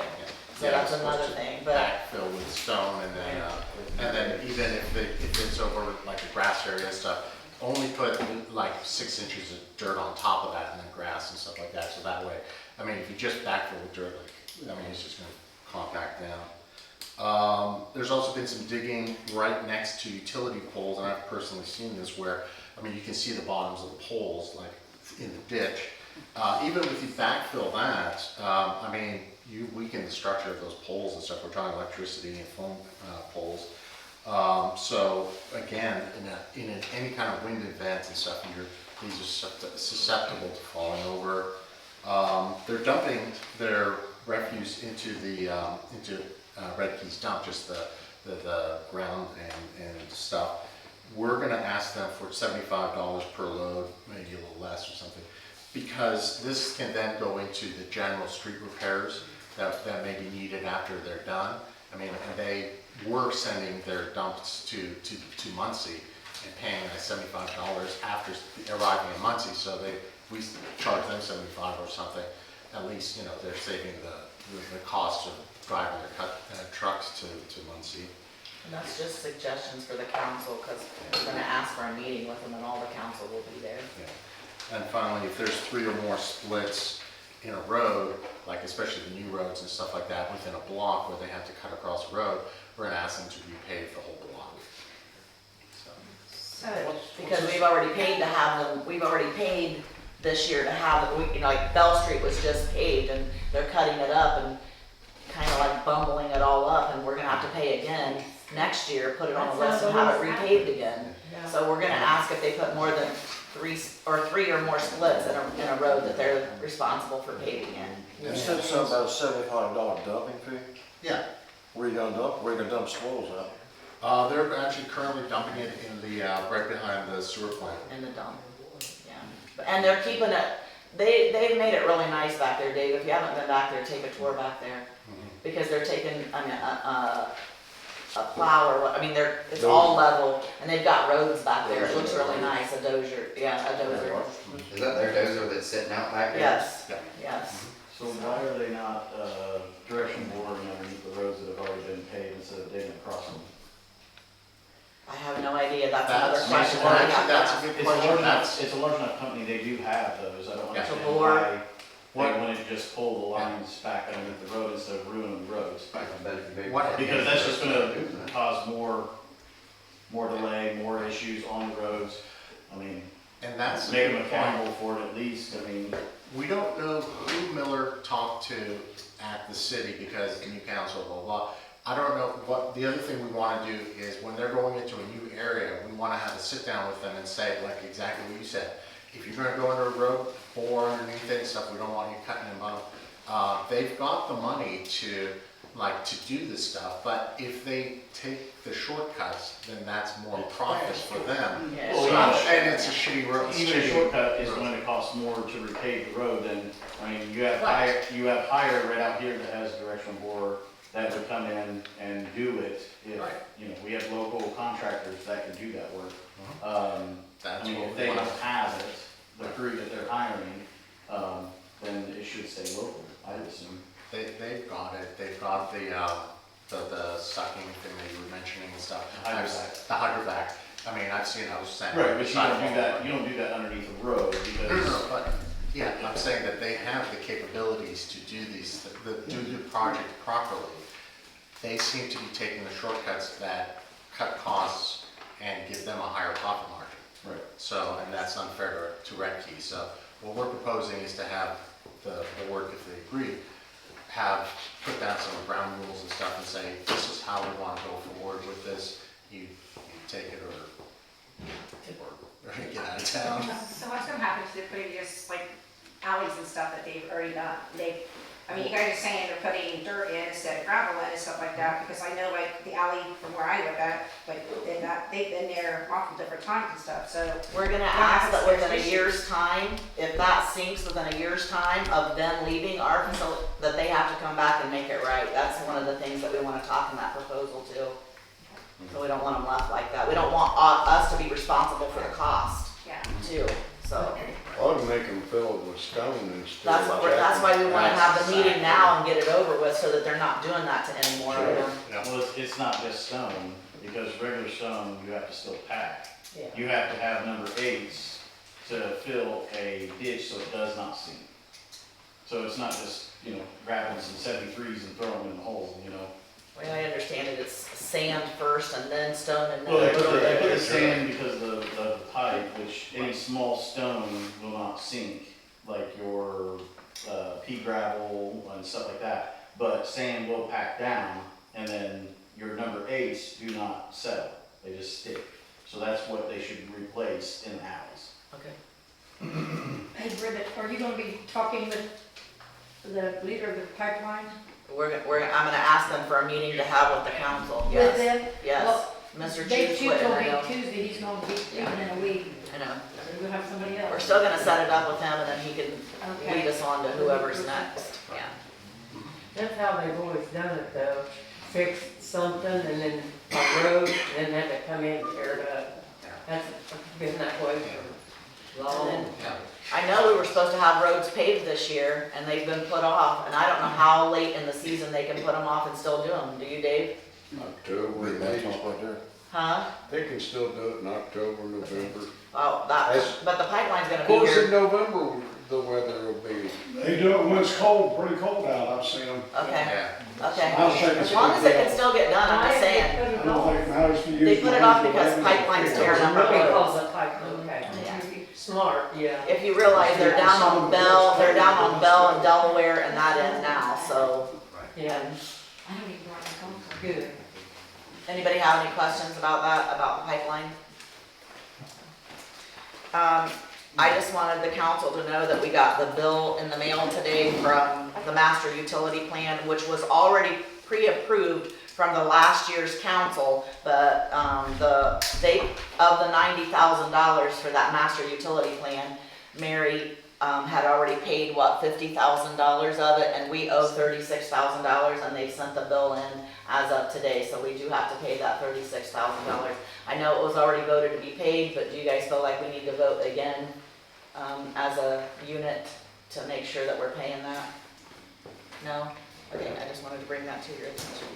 [SPEAKER 4] So
[SPEAKER 1] Yeah,
[SPEAKER 4] that's
[SPEAKER 1] it's
[SPEAKER 4] another
[SPEAKER 1] supposed to
[SPEAKER 4] thing, but
[SPEAKER 1] backfill with stone, and then even if it's over like a grass area and stuff, only put like 6 inches of dirt on top of that, and then grass and stuff like that. So that way, if you just backfill with dirt, it's just gonna compact down. There's also been some digging right next to utility poles, and I've personally seen this where, you can see the bottoms of the poles like in the ditch. Even if you backfill that, you weaken the structure of those poles and stuff. We're talking electricity and phone poles. So again, in any kind of wind event and stuff, these are susceptible to falling over. They're dumping their refuse into Redkey's dump, just the ground and stuff. We're going to ask them for $75 per load, maybe a little less or something, because this can then go into the general street repairs that may be needed after they're done. And they were sending their dumps to Muncie and paying that $75 after arriving in Muncie, so we charge them $75 or something. At least, they're saving the cost of driving their trucks to Muncie.
[SPEAKER 4] and that's just suggestions for the council, because we're gonna ask for a meeting with them and all the council will be there.
[SPEAKER 1] Yeah. And finally, if there's 3 or more splits in a road, like especially the new roads and stuff like that, within a block where they have to cut across a road, we're gonna ask them to repave the whole block. So.
[SPEAKER 4] Because we've already paid this year to have it, like Bell Street was just paved and they're cutting it up and kind of like bumbling it all up, and we're gonna have to pay again next year, put it on the list and have it repaved again. So we're gonna ask if they put more than 3 or more splits in a road that they're responsible for paving in.
[SPEAKER 3] You said something about a $75 dumping fee?
[SPEAKER 1] Yeah.
[SPEAKER 3] Where you gonna dump? Where you gonna dump spoils at?
[SPEAKER 1] They're actually currently dumping it in the right behind the sewer plant.
[SPEAKER 4] In the dump, yeah. And they're keeping it, they've made it really nice back there, Dave. If you haven't been back there, take a tour back there. Because they're taking, a plow or what, it's all level, and they've got roads back there. It looks really nice, a dozer, yeah, a dozer.
[SPEAKER 12] Is that their dozer that's sitting out back there?
[SPEAKER 4] Yes,
[SPEAKER 1] Yeah.
[SPEAKER 4] yes.
[SPEAKER 5] So why are they not direction boring underneath the roads that have already been paved instead of digging across them?
[SPEAKER 4] I have no idea, that's another question.
[SPEAKER 1] Well,
[SPEAKER 4] that I
[SPEAKER 1] actually,
[SPEAKER 4] have to
[SPEAKER 1] that's
[SPEAKER 4] ask.
[SPEAKER 1] a good
[SPEAKER 5] It's a
[SPEAKER 1] question.
[SPEAKER 5] large enough company, they do have those. I don't
[SPEAKER 1] Yeah.
[SPEAKER 5] understand
[SPEAKER 4] To bore.
[SPEAKER 5] why they wouldn't just pull the lines back underneath the road instead of ruining the roads.
[SPEAKER 1] What-
[SPEAKER 5] Because that's just gonna cause more delay, more issues on the roads.
[SPEAKER 1] And that's
[SPEAKER 5] make them accountable for it at least, I mean.
[SPEAKER 1] We don't know who Miller talked to at the city because the new council, blah, blah. I don't know what, the other thing we want to do is when they're going into a new area, we want to have a sit down with them and say, like exactly what you said. If you're going to go under a road, bore underneath it and stuff, we don't want you cutting them up. They've got the money to do this stuff, but if they take the shortcuts, then that's more profit for them.
[SPEAKER 4] Yeah.
[SPEAKER 1] So, and it's a shitty road.
[SPEAKER 5] Even a shortcut is going to cost more to repave the road than, I mean, you have higher right out here that has a directional borer that would come in and do it if,
[SPEAKER 1] Right.
[SPEAKER 5] you know, we have local contractors that can do that work.
[SPEAKER 1] That's
[SPEAKER 5] I mean,
[SPEAKER 1] what
[SPEAKER 5] if
[SPEAKER 1] we
[SPEAKER 5] they
[SPEAKER 1] want.
[SPEAKER 5] don't have it, the crew that they're hiring, then it should stay local, I would assume.
[SPEAKER 1] They've got it. They've got the sucking thing that you were mentioning and stuff.
[SPEAKER 5] Hydrovac.
[SPEAKER 1] The hydrovac. I mean, I've seen those sent.
[SPEAKER 5] Right, but you don't do that underneath the road because.
[SPEAKER 1] No, but, yeah, I'm saying that they have the capabilities to do do the project properly. They seem to be taking the shortcuts that cut costs and give them a higher profit margin.
[SPEAKER 5] Right.
[SPEAKER 1] So, and that's unfair to Redkey. So what we're proposing is to have the board, if they agree, put down some ground rules and stuff and say, this is how we want to go forward with this. You take it or get out of town.
[SPEAKER 6] So what's gonna happen to the previous, like, alleys and stuff that they've already done? I mean, you guys are saying they're putting dirt in instead of gravel in and stuff like that, because I know, like, the alley from where I live at, like, they've been there multiple different times and stuff, so.
[SPEAKER 4] We're gonna ask that within a year's time, if that sinks within a year's time of them leaving our facility, that they have to come back and make it right. That's one of the things that we wanna talk in that proposal too. So we don't want them left like that. We don't want us to be responsible for the cost
[SPEAKER 6] Yeah.
[SPEAKER 4] too, so.
[SPEAKER 3] Ought to make them fill it with stone instead of.
[SPEAKER 4] That's why we wanna have the meeting now and get it over with, so that they're not doing that to anymore.
[SPEAKER 1] Yeah.
[SPEAKER 5] Well, it's not just stone, because regular stone, you have to still pack.
[SPEAKER 4] Yeah.
[SPEAKER 5] You have to have number 8s to fill a ditch so it does not sink. So it's not just, you know, grabbing some 73s and throwing them in the hole, you know.
[SPEAKER 4] Well, I understand it, it's sand first and then stone and then.
[SPEAKER 5] Well, they put the sand because of the pipe, which any small stone will not sink, like your pea gravel and stuff like that. But sand will pack down, and then your number 8s do not settle, they just stick. So that's what they should replace in the alleys.
[SPEAKER 4] Okay.
[SPEAKER 6] Hey, Britta, are you gonna be talking with the leader of the pipeline?
[SPEAKER 4] I'm gonna ask them for a meeting to have with the council,
[SPEAKER 6] With
[SPEAKER 4] yes,
[SPEAKER 6] them?
[SPEAKER 4] yes.
[SPEAKER 6] Well,
[SPEAKER 4] Mr.
[SPEAKER 6] They
[SPEAKER 4] Chief,
[SPEAKER 6] told
[SPEAKER 4] I
[SPEAKER 6] me
[SPEAKER 4] know.
[SPEAKER 6] Tuesday he's gonna be leaving in a week,
[SPEAKER 4] I know.
[SPEAKER 6] so we'll have somebody else.
[SPEAKER 4] We're still gonna set it up with him and then he can
[SPEAKER 6] Okay.
[SPEAKER 4] lead us on to whoever's next, yeah.
[SPEAKER 13] That's how they've always done it though, fix something and then a road, and then have to come in and tear it up. That's been that way for long.
[SPEAKER 1] Yeah.
[SPEAKER 4] I know we were supposed to have roads paved this year and they've been put off, and I don't know how late in the season they can put them off and still do them. Do you, Dave?
[SPEAKER 3] October, maybe.
[SPEAKER 4] Huh?
[SPEAKER 3] They can still do it in October, November.
[SPEAKER 4] Oh, but the pipeline's gonna
[SPEAKER 3] Of
[SPEAKER 4] be
[SPEAKER 3] course, in
[SPEAKER 4] here.
[SPEAKER 3] November, the weather will be.
[SPEAKER 10] They do it when it's cold, pretty cold out, I've seen them.
[SPEAKER 4] Okay,
[SPEAKER 1] Yeah.
[SPEAKER 4] okay.
[SPEAKER 10] I'll say it's
[SPEAKER 4] As long as it can still get done, I'm just saying.
[SPEAKER 10] I don't think it matters to you.
[SPEAKER 4] They put it off because pipeline's tearing up our
[SPEAKER 13] Because
[SPEAKER 4] roads.
[SPEAKER 13] of pipe, okay.
[SPEAKER 4] Yeah.
[SPEAKER 13] Smart, yeah.
[SPEAKER 4] If you realize they're down on Bell and Delaware and that end now, so.
[SPEAKER 13] Yeah,
[SPEAKER 6] I don't even know where I'm going from.
[SPEAKER 13] good.
[SPEAKER 4] Anybody have any questions about that, about the pipeline? I just wanted the council to know that we got the bill in the mail today from the master utility plan, which was already pre-approved from the last year's council, but of the $90,000 for that master utility plan, Mary had already paid, what, $50,000 of it, and we owe $36,000, and they sent the bill in as of today, so we do have to pay that $36,000. I know it was already voted to be paid, but do you guys feel like we need to vote again as a unit to make sure that we're paying that? No? Okay, I just wanted to bring that to your attention.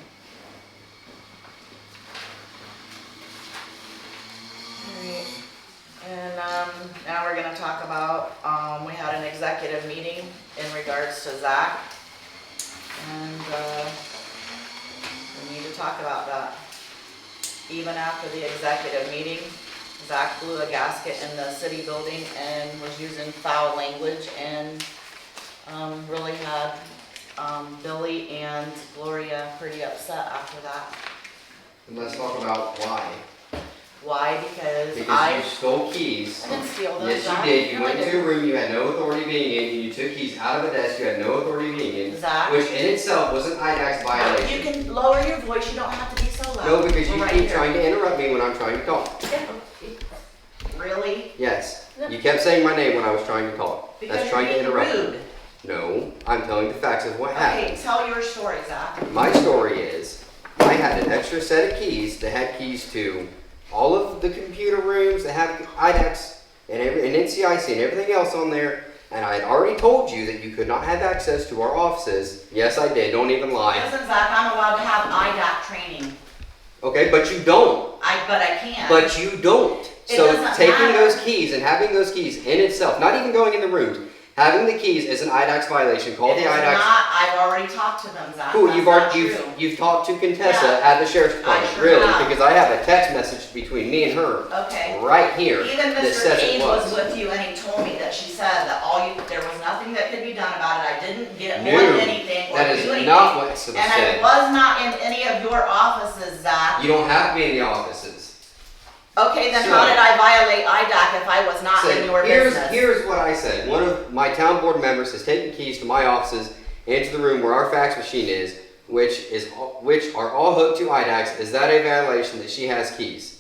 [SPEAKER 4] Alright, and now we're gonna talk about, we had an executive meeting in regards to Zach, and we need to talk about that. Even after the executive meeting, Zach blew a gasket in the city building and was using foul language and, really had, Billy and Gloria pretty upset after that.
[SPEAKER 12] And let's talk about why.
[SPEAKER 4] Why? Because
[SPEAKER 12] Because you stole keys.
[SPEAKER 4] I didn't steal them,
[SPEAKER 12] Yes,
[SPEAKER 4] Zach.
[SPEAKER 12] you did. You
[SPEAKER 4] No, I
[SPEAKER 12] went into
[SPEAKER 4] didn't.
[SPEAKER 12] a room you had no authority being in, and you took keys out of a desk you had no authority being in,
[SPEAKER 4] Zach,
[SPEAKER 12] which in itself was an IDAX
[SPEAKER 4] you
[SPEAKER 12] violation.
[SPEAKER 4] can lower your voice, you don't have to be so loud.
[SPEAKER 12] No, because
[SPEAKER 4] We're
[SPEAKER 12] you
[SPEAKER 4] right
[SPEAKER 12] keep
[SPEAKER 4] here.
[SPEAKER 12] trying to interrupt me when I'm trying to talk.
[SPEAKER 4] Really?
[SPEAKER 12] Yes. You kept saying my name when I was trying to talk.
[SPEAKER 4] Because
[SPEAKER 12] That's
[SPEAKER 4] you're
[SPEAKER 12] trying to
[SPEAKER 4] being
[SPEAKER 12] interrupt me.
[SPEAKER 4] rude.
[SPEAKER 12] No, I'm telling the facts of what
[SPEAKER 4] Okay,
[SPEAKER 12] happened.
[SPEAKER 4] tell your story, Zach.
[SPEAKER 12] My story is, I had an extra set of keys that had keys to all of the computer rooms that have IDAX and NCIC and everything else on there. And I had already told you that you could not have access to our offices. Yes, I did. Don't even lie.
[SPEAKER 4] Listen, Zach, I'm allowed to have IDAC training.
[SPEAKER 12] Okay, but you don't.
[SPEAKER 4] But I can.
[SPEAKER 12] But you don't.
[SPEAKER 4] It
[SPEAKER 12] So
[SPEAKER 4] doesn't
[SPEAKER 12] taking
[SPEAKER 4] matter.
[SPEAKER 12] those keys and having those keys in itself, not even going in the rooms, having the keys is an IDAX violation. Call
[SPEAKER 4] It
[SPEAKER 12] the
[SPEAKER 4] is
[SPEAKER 12] IDAX.
[SPEAKER 4] not, I've already talked to them, Zach.
[SPEAKER 12] Cool,
[SPEAKER 4] That's
[SPEAKER 12] you've
[SPEAKER 4] not
[SPEAKER 12] already
[SPEAKER 4] true.
[SPEAKER 12] you've talked to Contessa
[SPEAKER 4] Yeah.
[SPEAKER 12] at the sheriff's department,
[SPEAKER 4] sure
[SPEAKER 12] really?
[SPEAKER 4] have.
[SPEAKER 12] Because I have a text message between me and her
[SPEAKER 4] Okay.
[SPEAKER 12] right here
[SPEAKER 4] Even
[SPEAKER 12] that
[SPEAKER 4] Mr.
[SPEAKER 12] says it
[SPEAKER 4] Kane was
[SPEAKER 12] was.
[SPEAKER 4] with you and he told me that she said that there was nothing that could be done about it. I didn't get
[SPEAKER 12] No,
[SPEAKER 4] on anything or
[SPEAKER 12] That
[SPEAKER 4] do
[SPEAKER 12] is
[SPEAKER 4] anything.
[SPEAKER 12] not what was
[SPEAKER 4] And I
[SPEAKER 12] said.
[SPEAKER 4] was not in any of your offices, Zach.
[SPEAKER 12] You don't have to be in the offices.
[SPEAKER 4] Okay, then
[SPEAKER 12] So-
[SPEAKER 4] how did I violate IDAC if I was not
[SPEAKER 12] So
[SPEAKER 4] in your
[SPEAKER 12] here's
[SPEAKER 4] business?
[SPEAKER 12] here's what I said. One of my town board members has taken keys to my offices into the room where our fax machine is, which are all hooked to IDAX. Is that a violation that she has keys?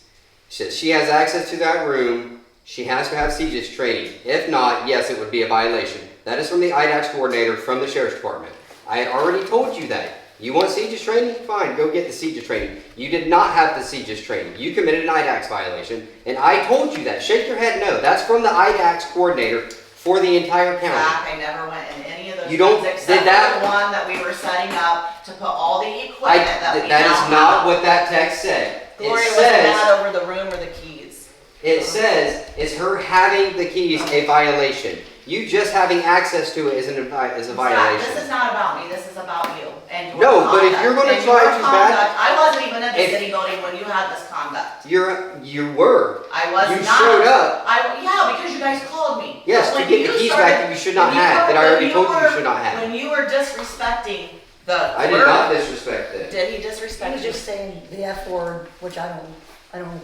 [SPEAKER 12] She says she has access to that room. She has to have CJIS training. If not, yes, it would be a violation. That is from the IDAX coordinator from the sheriff's department. I had already told you that. You want CJIS training? Fine, go get the CJIS training. You did not have the CJIS training. You committed an IDAX violation, and I told you that. Shake your head no. That's from the IDAX coordinator for the entire county.
[SPEAKER 4] Zach, I never went in any of those
[SPEAKER 12] You don't-
[SPEAKER 4] rooms except
[SPEAKER 12] did that-
[SPEAKER 4] for the one that we were setting up to put all the equipment that we now
[SPEAKER 12] That is
[SPEAKER 4] have.
[SPEAKER 12] not what that text said.
[SPEAKER 4] Gloria
[SPEAKER 12] It
[SPEAKER 4] was mad
[SPEAKER 12] says,
[SPEAKER 4] over the room or the keys.
[SPEAKER 12] it says, is her having the keys a violation? You just having access to it is a
[SPEAKER 4] Zach, this is
[SPEAKER 12] violation.
[SPEAKER 4] not about me, this is about you and your
[SPEAKER 12] No, but if
[SPEAKER 4] conduct.
[SPEAKER 12] you're gonna
[SPEAKER 4] And
[SPEAKER 12] try
[SPEAKER 4] your
[SPEAKER 12] to
[SPEAKER 4] conduct- I wasn't even in the
[SPEAKER 12] if-
[SPEAKER 4] city building when you had this conduct.
[SPEAKER 12] You were.
[SPEAKER 4] I was
[SPEAKER 12] You
[SPEAKER 4] not.
[SPEAKER 12] showed up.
[SPEAKER 4] Yeah, because you guys called me.
[SPEAKER 12] Yes,
[SPEAKER 4] But
[SPEAKER 12] to
[SPEAKER 4] when
[SPEAKER 12] get
[SPEAKER 4] you
[SPEAKER 12] the keys
[SPEAKER 4] started-
[SPEAKER 12] back that you should not
[SPEAKER 4] when you
[SPEAKER 12] have,
[SPEAKER 4] were-
[SPEAKER 12] that I already
[SPEAKER 4] when
[SPEAKER 12] told you
[SPEAKER 4] were-
[SPEAKER 12] you should not have.
[SPEAKER 4] When you were disrespecting the
[SPEAKER 12] I did
[SPEAKER 4] clerk-
[SPEAKER 12] not disrespect them.
[SPEAKER 4] Did he
[SPEAKER 2] He
[SPEAKER 4] disrespect
[SPEAKER 2] was
[SPEAKER 4] you?
[SPEAKER 2] just saying the F word, which I don't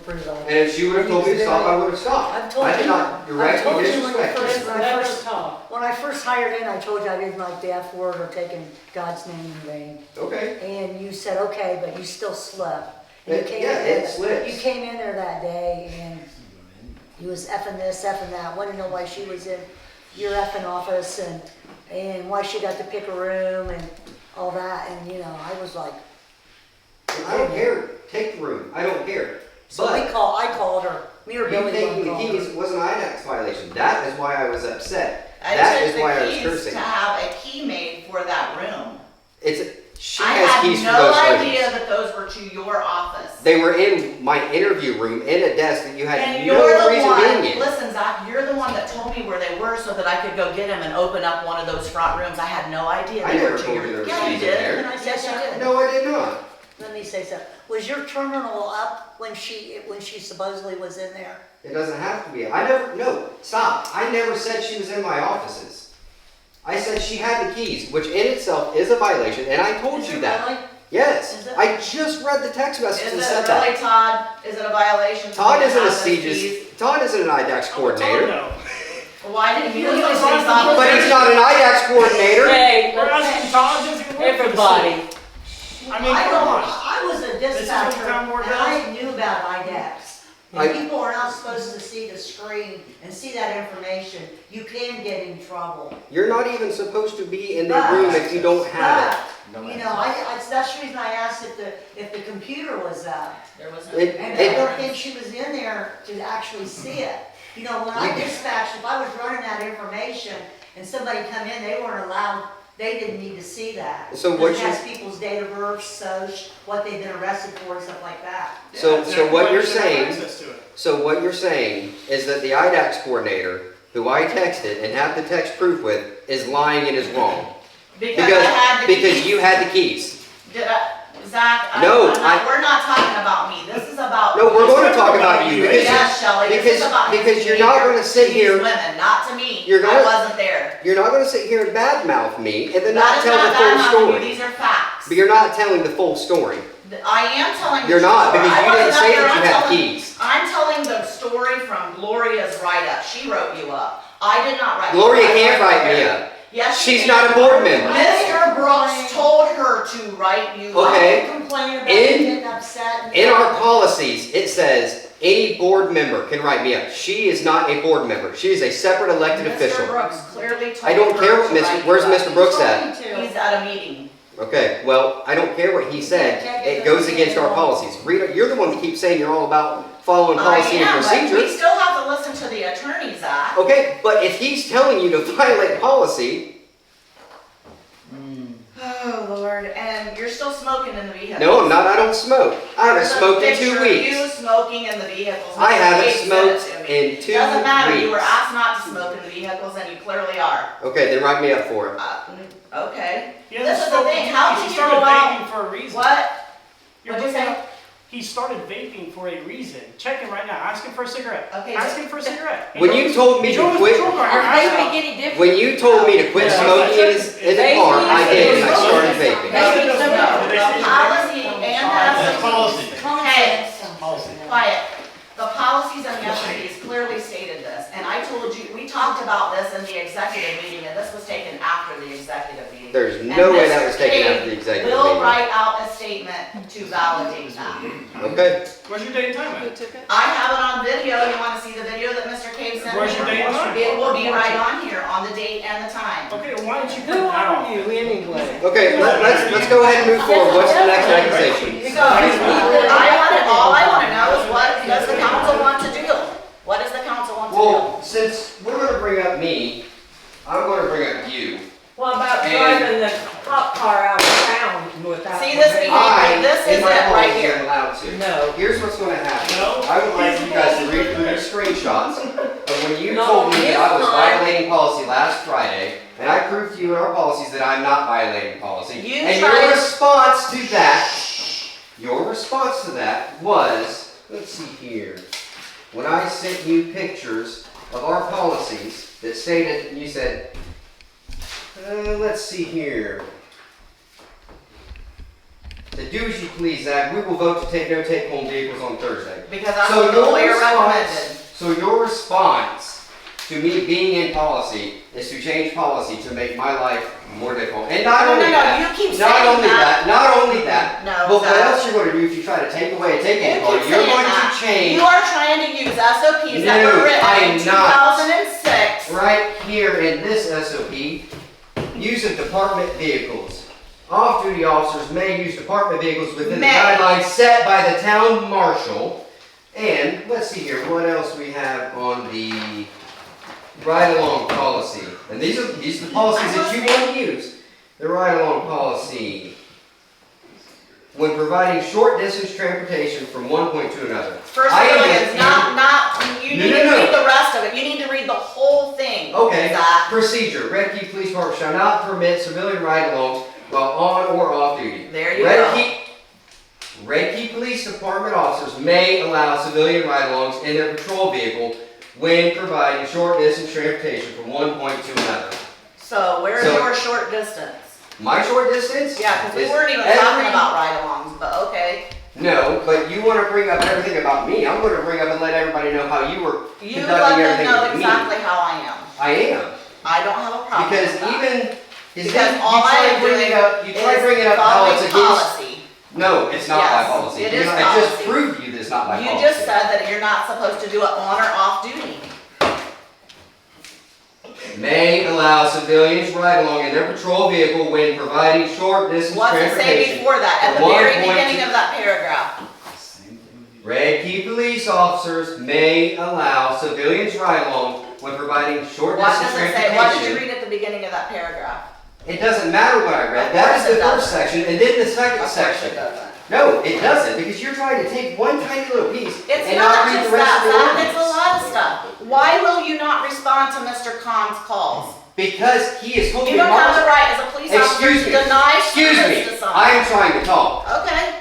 [SPEAKER 2] approve of.
[SPEAKER 12] And if she would have told me to stop, I would have stopped.
[SPEAKER 2] I've told
[SPEAKER 12] I did
[SPEAKER 2] you.
[SPEAKER 12] not
[SPEAKER 2] I've
[SPEAKER 12] directly
[SPEAKER 2] told you when you
[SPEAKER 12] disrespect
[SPEAKER 2] first-
[SPEAKER 12] you.
[SPEAKER 2] when I
[SPEAKER 13] Never
[SPEAKER 2] first-
[SPEAKER 13] talk.
[SPEAKER 2] When I first hired in, I told you I didn't like the F word or taking God's name in vain.
[SPEAKER 12] Okay.
[SPEAKER 2] And you said, okay, but you still slept. And you came
[SPEAKER 12] Yeah,
[SPEAKER 2] in there
[SPEAKER 12] it slips.
[SPEAKER 2] You came in there that day and you was effing this, effing that. Wanted to know why she was in your effing office and why she got to pick a room and all that. And, you know, I was like,
[SPEAKER 12] I don't care. Take the room. I don't care.
[SPEAKER 2] so I called her. Me or
[SPEAKER 12] You
[SPEAKER 2] Billy
[SPEAKER 12] taking the
[SPEAKER 2] called
[SPEAKER 12] keys
[SPEAKER 2] her.
[SPEAKER 12] was an IDAX violation. That is why I was upset.
[SPEAKER 4] I
[SPEAKER 12] That
[SPEAKER 4] took
[SPEAKER 12] is
[SPEAKER 4] the
[SPEAKER 12] why I was
[SPEAKER 4] keys
[SPEAKER 12] cursing.
[SPEAKER 4] to have a key made for that room.
[SPEAKER 12] She
[SPEAKER 4] I
[SPEAKER 12] has keys
[SPEAKER 4] had
[SPEAKER 12] for
[SPEAKER 4] no
[SPEAKER 12] those
[SPEAKER 4] idea
[SPEAKER 12] rooms.
[SPEAKER 4] that those were to your office.
[SPEAKER 12] They were in my interview room in a desk that you had
[SPEAKER 4] And
[SPEAKER 12] no
[SPEAKER 4] you're the
[SPEAKER 12] reason
[SPEAKER 4] one,
[SPEAKER 12] being in.
[SPEAKER 4] listen, Zach, you're the one that told me where they were so that I could go get them and open up one of those front rooms. I had no idea
[SPEAKER 12] I
[SPEAKER 4] they
[SPEAKER 12] never
[SPEAKER 4] were to
[SPEAKER 12] told
[SPEAKER 4] your.
[SPEAKER 12] you there was
[SPEAKER 4] Yeah, you
[SPEAKER 12] keys in
[SPEAKER 4] did.
[SPEAKER 12] there.
[SPEAKER 2] Can I say
[SPEAKER 4] Yes, you
[SPEAKER 2] something?
[SPEAKER 4] did.
[SPEAKER 12] No, I did not.
[SPEAKER 2] Let me say something. Was your terminal up when she supposedly was in there?
[SPEAKER 12] It doesn't have to be. No, stop. I never said she was in my offices. I said she had the keys, which in itself is a violation, and I told
[SPEAKER 2] Is
[SPEAKER 12] you
[SPEAKER 2] it
[SPEAKER 12] that.
[SPEAKER 2] really?
[SPEAKER 12] Yes.
[SPEAKER 2] Is it?
[SPEAKER 12] I just read the text message
[SPEAKER 4] Is
[SPEAKER 12] and
[SPEAKER 4] it
[SPEAKER 12] said
[SPEAKER 4] really,
[SPEAKER 12] that.
[SPEAKER 4] Todd? Is it a violation? for
[SPEAKER 12] Todd
[SPEAKER 4] me to
[SPEAKER 12] isn't a
[SPEAKER 4] have those
[SPEAKER 12] CJIS.
[SPEAKER 4] keys?
[SPEAKER 12] Todd isn't an IDAX coordinator.
[SPEAKER 4] Why didn't you
[SPEAKER 2] He was
[SPEAKER 4] use
[SPEAKER 2] on
[SPEAKER 4] these
[SPEAKER 2] the-
[SPEAKER 4] officers?
[SPEAKER 12] But he's not an IDAX coordinator.
[SPEAKER 13] Hey,
[SPEAKER 11] We're asking Todd, does he work for the city?
[SPEAKER 13] everybody.
[SPEAKER 11] I mean, come on.
[SPEAKER 2] I was a
[SPEAKER 11] This is what
[SPEAKER 2] dispatcher
[SPEAKER 11] town board
[SPEAKER 2] and I knew about IDAX.
[SPEAKER 12] I-
[SPEAKER 2] And people are not supposed to see the screen and see that information. You can get in trouble.
[SPEAKER 12] You're not even supposed to be in the
[SPEAKER 2] But-
[SPEAKER 12] room if you don't have
[SPEAKER 2] But, you know, that's the reason I asked if the computer was up.
[SPEAKER 4] There was no.
[SPEAKER 12] It-
[SPEAKER 2] And I don't think she was in there to actually see it. You know, when I dispatched, if I was running that information and somebody come in, they weren't allowed, they didn't need to see that.
[SPEAKER 12] So what
[SPEAKER 2] It
[SPEAKER 12] you-
[SPEAKER 2] has people's date of birth, soc, what they've been arrested for, and stuff like that.
[SPEAKER 11] Yeah,
[SPEAKER 12] So
[SPEAKER 11] exactly
[SPEAKER 12] what
[SPEAKER 11] why
[SPEAKER 12] you're
[SPEAKER 11] you should have
[SPEAKER 12] saying-
[SPEAKER 11] access to it.
[SPEAKER 12] So what you're saying is that the IDAX coordinator, who I texted and have the text proof with, is lying and is wrong.
[SPEAKER 4] Because I had the
[SPEAKER 12] Because
[SPEAKER 4] keys.
[SPEAKER 12] you had the keys.
[SPEAKER 4] Did I, Zach,
[SPEAKER 12] No,
[SPEAKER 4] we're not talking about me. This is about.
[SPEAKER 12] No, we're going to talk about you because
[SPEAKER 4] Yes, Shelley, this is about his
[SPEAKER 12] because you're not
[SPEAKER 4] behavior
[SPEAKER 12] going to sit
[SPEAKER 4] to
[SPEAKER 12] here.
[SPEAKER 4] these women, not to me.
[SPEAKER 12] You're
[SPEAKER 4] I
[SPEAKER 12] gonna-
[SPEAKER 4] wasn't there.
[SPEAKER 12] You're not going to sit here and badmouth me and then
[SPEAKER 4] That
[SPEAKER 12] not
[SPEAKER 4] is
[SPEAKER 12] tell
[SPEAKER 4] not
[SPEAKER 12] the full
[SPEAKER 4] bad-mouthing you.
[SPEAKER 12] story.
[SPEAKER 4] These are facts.
[SPEAKER 12] But you're not telling the full story.
[SPEAKER 4] I am telling
[SPEAKER 12] You're
[SPEAKER 4] the
[SPEAKER 12] not
[SPEAKER 4] story.
[SPEAKER 12] because
[SPEAKER 4] I
[SPEAKER 12] you didn't
[SPEAKER 4] wasn't
[SPEAKER 12] say
[SPEAKER 4] up there.
[SPEAKER 12] that you
[SPEAKER 4] I'm
[SPEAKER 12] had
[SPEAKER 4] telling-
[SPEAKER 12] keys.
[SPEAKER 4] I'm telling the story from Gloria's write-up. She wrote you up. I did not write.
[SPEAKER 12] Gloria
[SPEAKER 4] I
[SPEAKER 12] can't
[SPEAKER 4] wasn't
[SPEAKER 12] write me
[SPEAKER 4] there.
[SPEAKER 12] up.
[SPEAKER 4] Yes, she
[SPEAKER 12] She's
[SPEAKER 4] can.
[SPEAKER 12] not a board member.
[SPEAKER 4] Mr. Brooks told her to write you up.
[SPEAKER 12] Okay.
[SPEAKER 2] Complain about
[SPEAKER 12] In-
[SPEAKER 2] getting upset.
[SPEAKER 12] In our policies, it says any board member can write me up. She is not a board member. She is a separate elected official.
[SPEAKER 4] Mr. Brooks clearly told
[SPEAKER 12] I don't
[SPEAKER 4] her
[SPEAKER 12] care
[SPEAKER 4] to
[SPEAKER 12] what
[SPEAKER 4] write
[SPEAKER 12] Mr.
[SPEAKER 4] you
[SPEAKER 12] Where's
[SPEAKER 4] up.
[SPEAKER 12] Mr. Brooks at?
[SPEAKER 4] He's at a meeting.
[SPEAKER 12] Okay, well, I don't care what he said. It goes against our policies. Rita, you're the one that keeps saying you're all about following policy and
[SPEAKER 4] I am, but we
[SPEAKER 12] procedure.
[SPEAKER 4] still have to listen to the attorney, Zach.
[SPEAKER 12] Okay, but if he's telling you to violate policy,
[SPEAKER 4] Oh, Lord, and you're still smoking in the vehicle.
[SPEAKER 12] no, I'm not. I don't smoke. I haven't
[SPEAKER 4] There's a
[SPEAKER 12] smoked in
[SPEAKER 4] picture
[SPEAKER 12] 2
[SPEAKER 4] of
[SPEAKER 12] weeks.
[SPEAKER 4] You smoking in the vehicles.
[SPEAKER 12] I
[SPEAKER 4] Mr.
[SPEAKER 12] haven't
[SPEAKER 4] Gates sent it
[SPEAKER 12] smoked
[SPEAKER 4] to me.
[SPEAKER 12] in 2
[SPEAKER 4] Doesn't matter, you were
[SPEAKER 12] weeks.
[SPEAKER 4] asked not to smoke in the vehicles and you clearly are.
[SPEAKER 12] Okay, then write me up for it.
[SPEAKER 4] Okay.
[SPEAKER 1] He
[SPEAKER 4] This
[SPEAKER 1] hasn't
[SPEAKER 4] is the
[SPEAKER 1] smoked
[SPEAKER 4] thing,
[SPEAKER 1] in
[SPEAKER 4] how
[SPEAKER 1] years.
[SPEAKER 4] did
[SPEAKER 1] He
[SPEAKER 4] you
[SPEAKER 1] started
[SPEAKER 4] go out?
[SPEAKER 1] vaping for a reason.
[SPEAKER 4] What?
[SPEAKER 1] You're
[SPEAKER 4] What'd you
[SPEAKER 1] bringing
[SPEAKER 4] say?
[SPEAKER 1] up- He started vaping for a reason. Check him right now. Ask him for a cigarette.
[SPEAKER 4] Okay,
[SPEAKER 1] Ask him for a cigarette.
[SPEAKER 12] When you told me
[SPEAKER 1] He
[SPEAKER 12] to
[SPEAKER 1] drove his
[SPEAKER 12] quit,
[SPEAKER 1] patrol car here.
[SPEAKER 13] Are they
[SPEAKER 1] Ask him.
[SPEAKER 13] make any difference?
[SPEAKER 12] when you told me to quit
[SPEAKER 1] Yeah.
[SPEAKER 12] smoking in the car, I did, and I started vaping.
[SPEAKER 4] No, the policy and
[SPEAKER 1] That's
[SPEAKER 4] the
[SPEAKER 1] policy.
[SPEAKER 4] Hey,
[SPEAKER 1] Policy.
[SPEAKER 4] quiet. The policies and the SOPs clearly stated this, and I told you, we talked about this in the executive meeting, and this was taken after the executive meeting.
[SPEAKER 12] There's no way that was taken
[SPEAKER 4] And
[SPEAKER 12] after the
[SPEAKER 4] Mr.
[SPEAKER 12] executive
[SPEAKER 4] Cade will
[SPEAKER 12] meeting.
[SPEAKER 4] write out a statement to validate that.
[SPEAKER 12] Okay,
[SPEAKER 1] Where's your date and time at?
[SPEAKER 4] I have it on video, you wanna see the video that Mr. Cade sent me?
[SPEAKER 1] Where's your date and time?
[SPEAKER 4] It will be right on here, on the date and the time.
[SPEAKER 1] Okay, well, why don't you
[SPEAKER 13] Who
[SPEAKER 1] print that
[SPEAKER 13] are
[SPEAKER 1] off?
[SPEAKER 13] you anyway?
[SPEAKER 12] okay, let's go ahead and move forward. What's the next accusation?
[SPEAKER 4] So, all I wanna know is what does the council want to do? What does the council want to do?
[SPEAKER 12] Well, since we're gonna bring up me, I'm gonna bring up you.
[SPEAKER 13] What about
[SPEAKER 12] And-
[SPEAKER 13] driving the cop car out of town without?
[SPEAKER 4] See this
[SPEAKER 13] permission?
[SPEAKER 4] behavior? This
[SPEAKER 12] in
[SPEAKER 4] is
[SPEAKER 12] my
[SPEAKER 4] it right
[SPEAKER 12] policy,
[SPEAKER 4] here.
[SPEAKER 12] am allowed to.
[SPEAKER 13] No.
[SPEAKER 12] Here's what's gonna happen.
[SPEAKER 1] No.
[SPEAKER 12] I would like you guys to read through the screenshots of when you
[SPEAKER 13] No,
[SPEAKER 12] told me that I was
[SPEAKER 13] it's not.
[SPEAKER 12] violating policy last Friday, and I proved to you in our policies that I'm not violating policy.
[SPEAKER 4] You
[SPEAKER 12] And
[SPEAKER 4] tried-
[SPEAKER 12] your response to that was, let's see here, when I sent you pictures of our policies that stated, you said, let's see here. To do as you please, Zach, we will vote to take no take-home vehicles on Thursday.
[SPEAKER 4] Because that's what the lawyer recommended.
[SPEAKER 12] So your response to me being in policy is to change policy to make my life more difficult. And not
[SPEAKER 4] No,
[SPEAKER 12] only
[SPEAKER 4] no,
[SPEAKER 12] that,
[SPEAKER 4] you keep
[SPEAKER 12] not
[SPEAKER 4] saying
[SPEAKER 12] only
[SPEAKER 4] that.
[SPEAKER 12] not only that,
[SPEAKER 4] No,
[SPEAKER 12] but what
[SPEAKER 4] Zach.
[SPEAKER 12] else you're going to do if you try to take away a
[SPEAKER 4] You
[SPEAKER 12] take-home car?
[SPEAKER 4] keep
[SPEAKER 12] You're
[SPEAKER 4] saying
[SPEAKER 12] going
[SPEAKER 4] that.
[SPEAKER 12] to change
[SPEAKER 4] You are trying to use SOPs that
[SPEAKER 12] No,
[SPEAKER 4] were written
[SPEAKER 12] I'm
[SPEAKER 4] in
[SPEAKER 12] not.
[SPEAKER 4] 2006.
[SPEAKER 12] right here in this SOP, use of department vehicles. Off-duty officers may use department vehicles within the
[SPEAKER 4] May.
[SPEAKER 12] guidelines set by the town marshal. And let's see here, what else we have on the ride-along policy. And these are the policies that you want to use. The ride-along policy. When providing short-distance transportation from one point to another.
[SPEAKER 4] For
[SPEAKER 12] I
[SPEAKER 4] civilians,
[SPEAKER 12] am-
[SPEAKER 4] you
[SPEAKER 12] No,
[SPEAKER 4] need
[SPEAKER 12] no,
[SPEAKER 4] to
[SPEAKER 12] no.
[SPEAKER 4] read the rest of it. You need to read the whole thing.
[SPEAKER 12] Okay,
[SPEAKER 4] Zach.
[SPEAKER 12] procedure. Redkey Police Department shall not permit civilian ride-alongs while on or off duty.
[SPEAKER 4] There you go.
[SPEAKER 12] Redkey Police Department officers may allow civilian ride-alongs in their patrol vehicle when providing short-distance transportation from one point to another.
[SPEAKER 4] So where's
[SPEAKER 12] So-
[SPEAKER 4] your short distance?
[SPEAKER 12] My short distance?
[SPEAKER 4] Yeah, because we
[SPEAKER 12] is
[SPEAKER 4] weren't even
[SPEAKER 12] every-
[SPEAKER 4] talking about ride-alongs, but okay.
[SPEAKER 12] No, but you want to bring up everything about me. I'm going to bring up and let everybody know how you were
[SPEAKER 4] You
[SPEAKER 12] conducting
[SPEAKER 4] let them
[SPEAKER 12] everything
[SPEAKER 4] know
[SPEAKER 12] with me.
[SPEAKER 4] exactly how I am.
[SPEAKER 12] I am.
[SPEAKER 4] I don't have a problem
[SPEAKER 12] Because
[SPEAKER 4] with that.
[SPEAKER 12] even
[SPEAKER 4] Because
[SPEAKER 12] you
[SPEAKER 4] all I
[SPEAKER 12] try
[SPEAKER 4] am
[SPEAKER 12] bringing
[SPEAKER 4] doing
[SPEAKER 12] up, you try
[SPEAKER 4] is
[SPEAKER 12] bringing up how
[SPEAKER 4] following
[SPEAKER 12] it's against.
[SPEAKER 4] policy.
[SPEAKER 12] No, it's not
[SPEAKER 4] Yes,
[SPEAKER 12] by policy.
[SPEAKER 4] it
[SPEAKER 12] You
[SPEAKER 4] is
[SPEAKER 12] know, I just
[SPEAKER 4] policy.
[SPEAKER 12] proved to you that it's not by
[SPEAKER 4] You
[SPEAKER 12] policy.
[SPEAKER 4] just said that you're not supposed to do it on or off duty.
[SPEAKER 12] May allow civilians ride along in their patrol vehicle when providing short distance
[SPEAKER 4] What's it say
[SPEAKER 12] transportation.
[SPEAKER 4] before that, at the
[SPEAKER 12] From
[SPEAKER 4] very
[SPEAKER 12] 1.2
[SPEAKER 4] beginning of that paragraph?
[SPEAKER 12] Redkey police officers may allow civilians ride along when providing short
[SPEAKER 4] What
[SPEAKER 12] distance
[SPEAKER 4] does it say? What did you
[SPEAKER 12] transportation.
[SPEAKER 4] read at the beginning of that paragraph?
[SPEAKER 12] It doesn't matter what I read.
[SPEAKER 4] Of
[SPEAKER 12] That
[SPEAKER 4] course
[SPEAKER 12] is the
[SPEAKER 4] it
[SPEAKER 12] first
[SPEAKER 4] doesn't.
[SPEAKER 12] section, and then the second
[SPEAKER 4] Of course
[SPEAKER 12] section.
[SPEAKER 4] it doesn't.
[SPEAKER 12] No, it doesn't, because you're trying to take one tiny little piece
[SPEAKER 4] It's
[SPEAKER 12] and
[SPEAKER 4] not
[SPEAKER 12] read
[SPEAKER 4] just
[SPEAKER 12] the rest
[SPEAKER 4] that,
[SPEAKER 12] of the
[SPEAKER 4] Zach,
[SPEAKER 12] ordinance.
[SPEAKER 4] it's a lot of stuff. Why will you not respond to Mr. Khan's calls?
[SPEAKER 12] Because he is told to
[SPEAKER 4] You
[SPEAKER 12] be
[SPEAKER 4] don't have
[SPEAKER 12] marshal.
[SPEAKER 4] the right as a police officer
[SPEAKER 12] Excuse
[SPEAKER 4] to
[SPEAKER 12] me.
[SPEAKER 4] deny
[SPEAKER 12] Excuse
[SPEAKER 4] service
[SPEAKER 12] me.
[SPEAKER 4] to someone.
[SPEAKER 12] I am trying to talk.
[SPEAKER 4] Okay.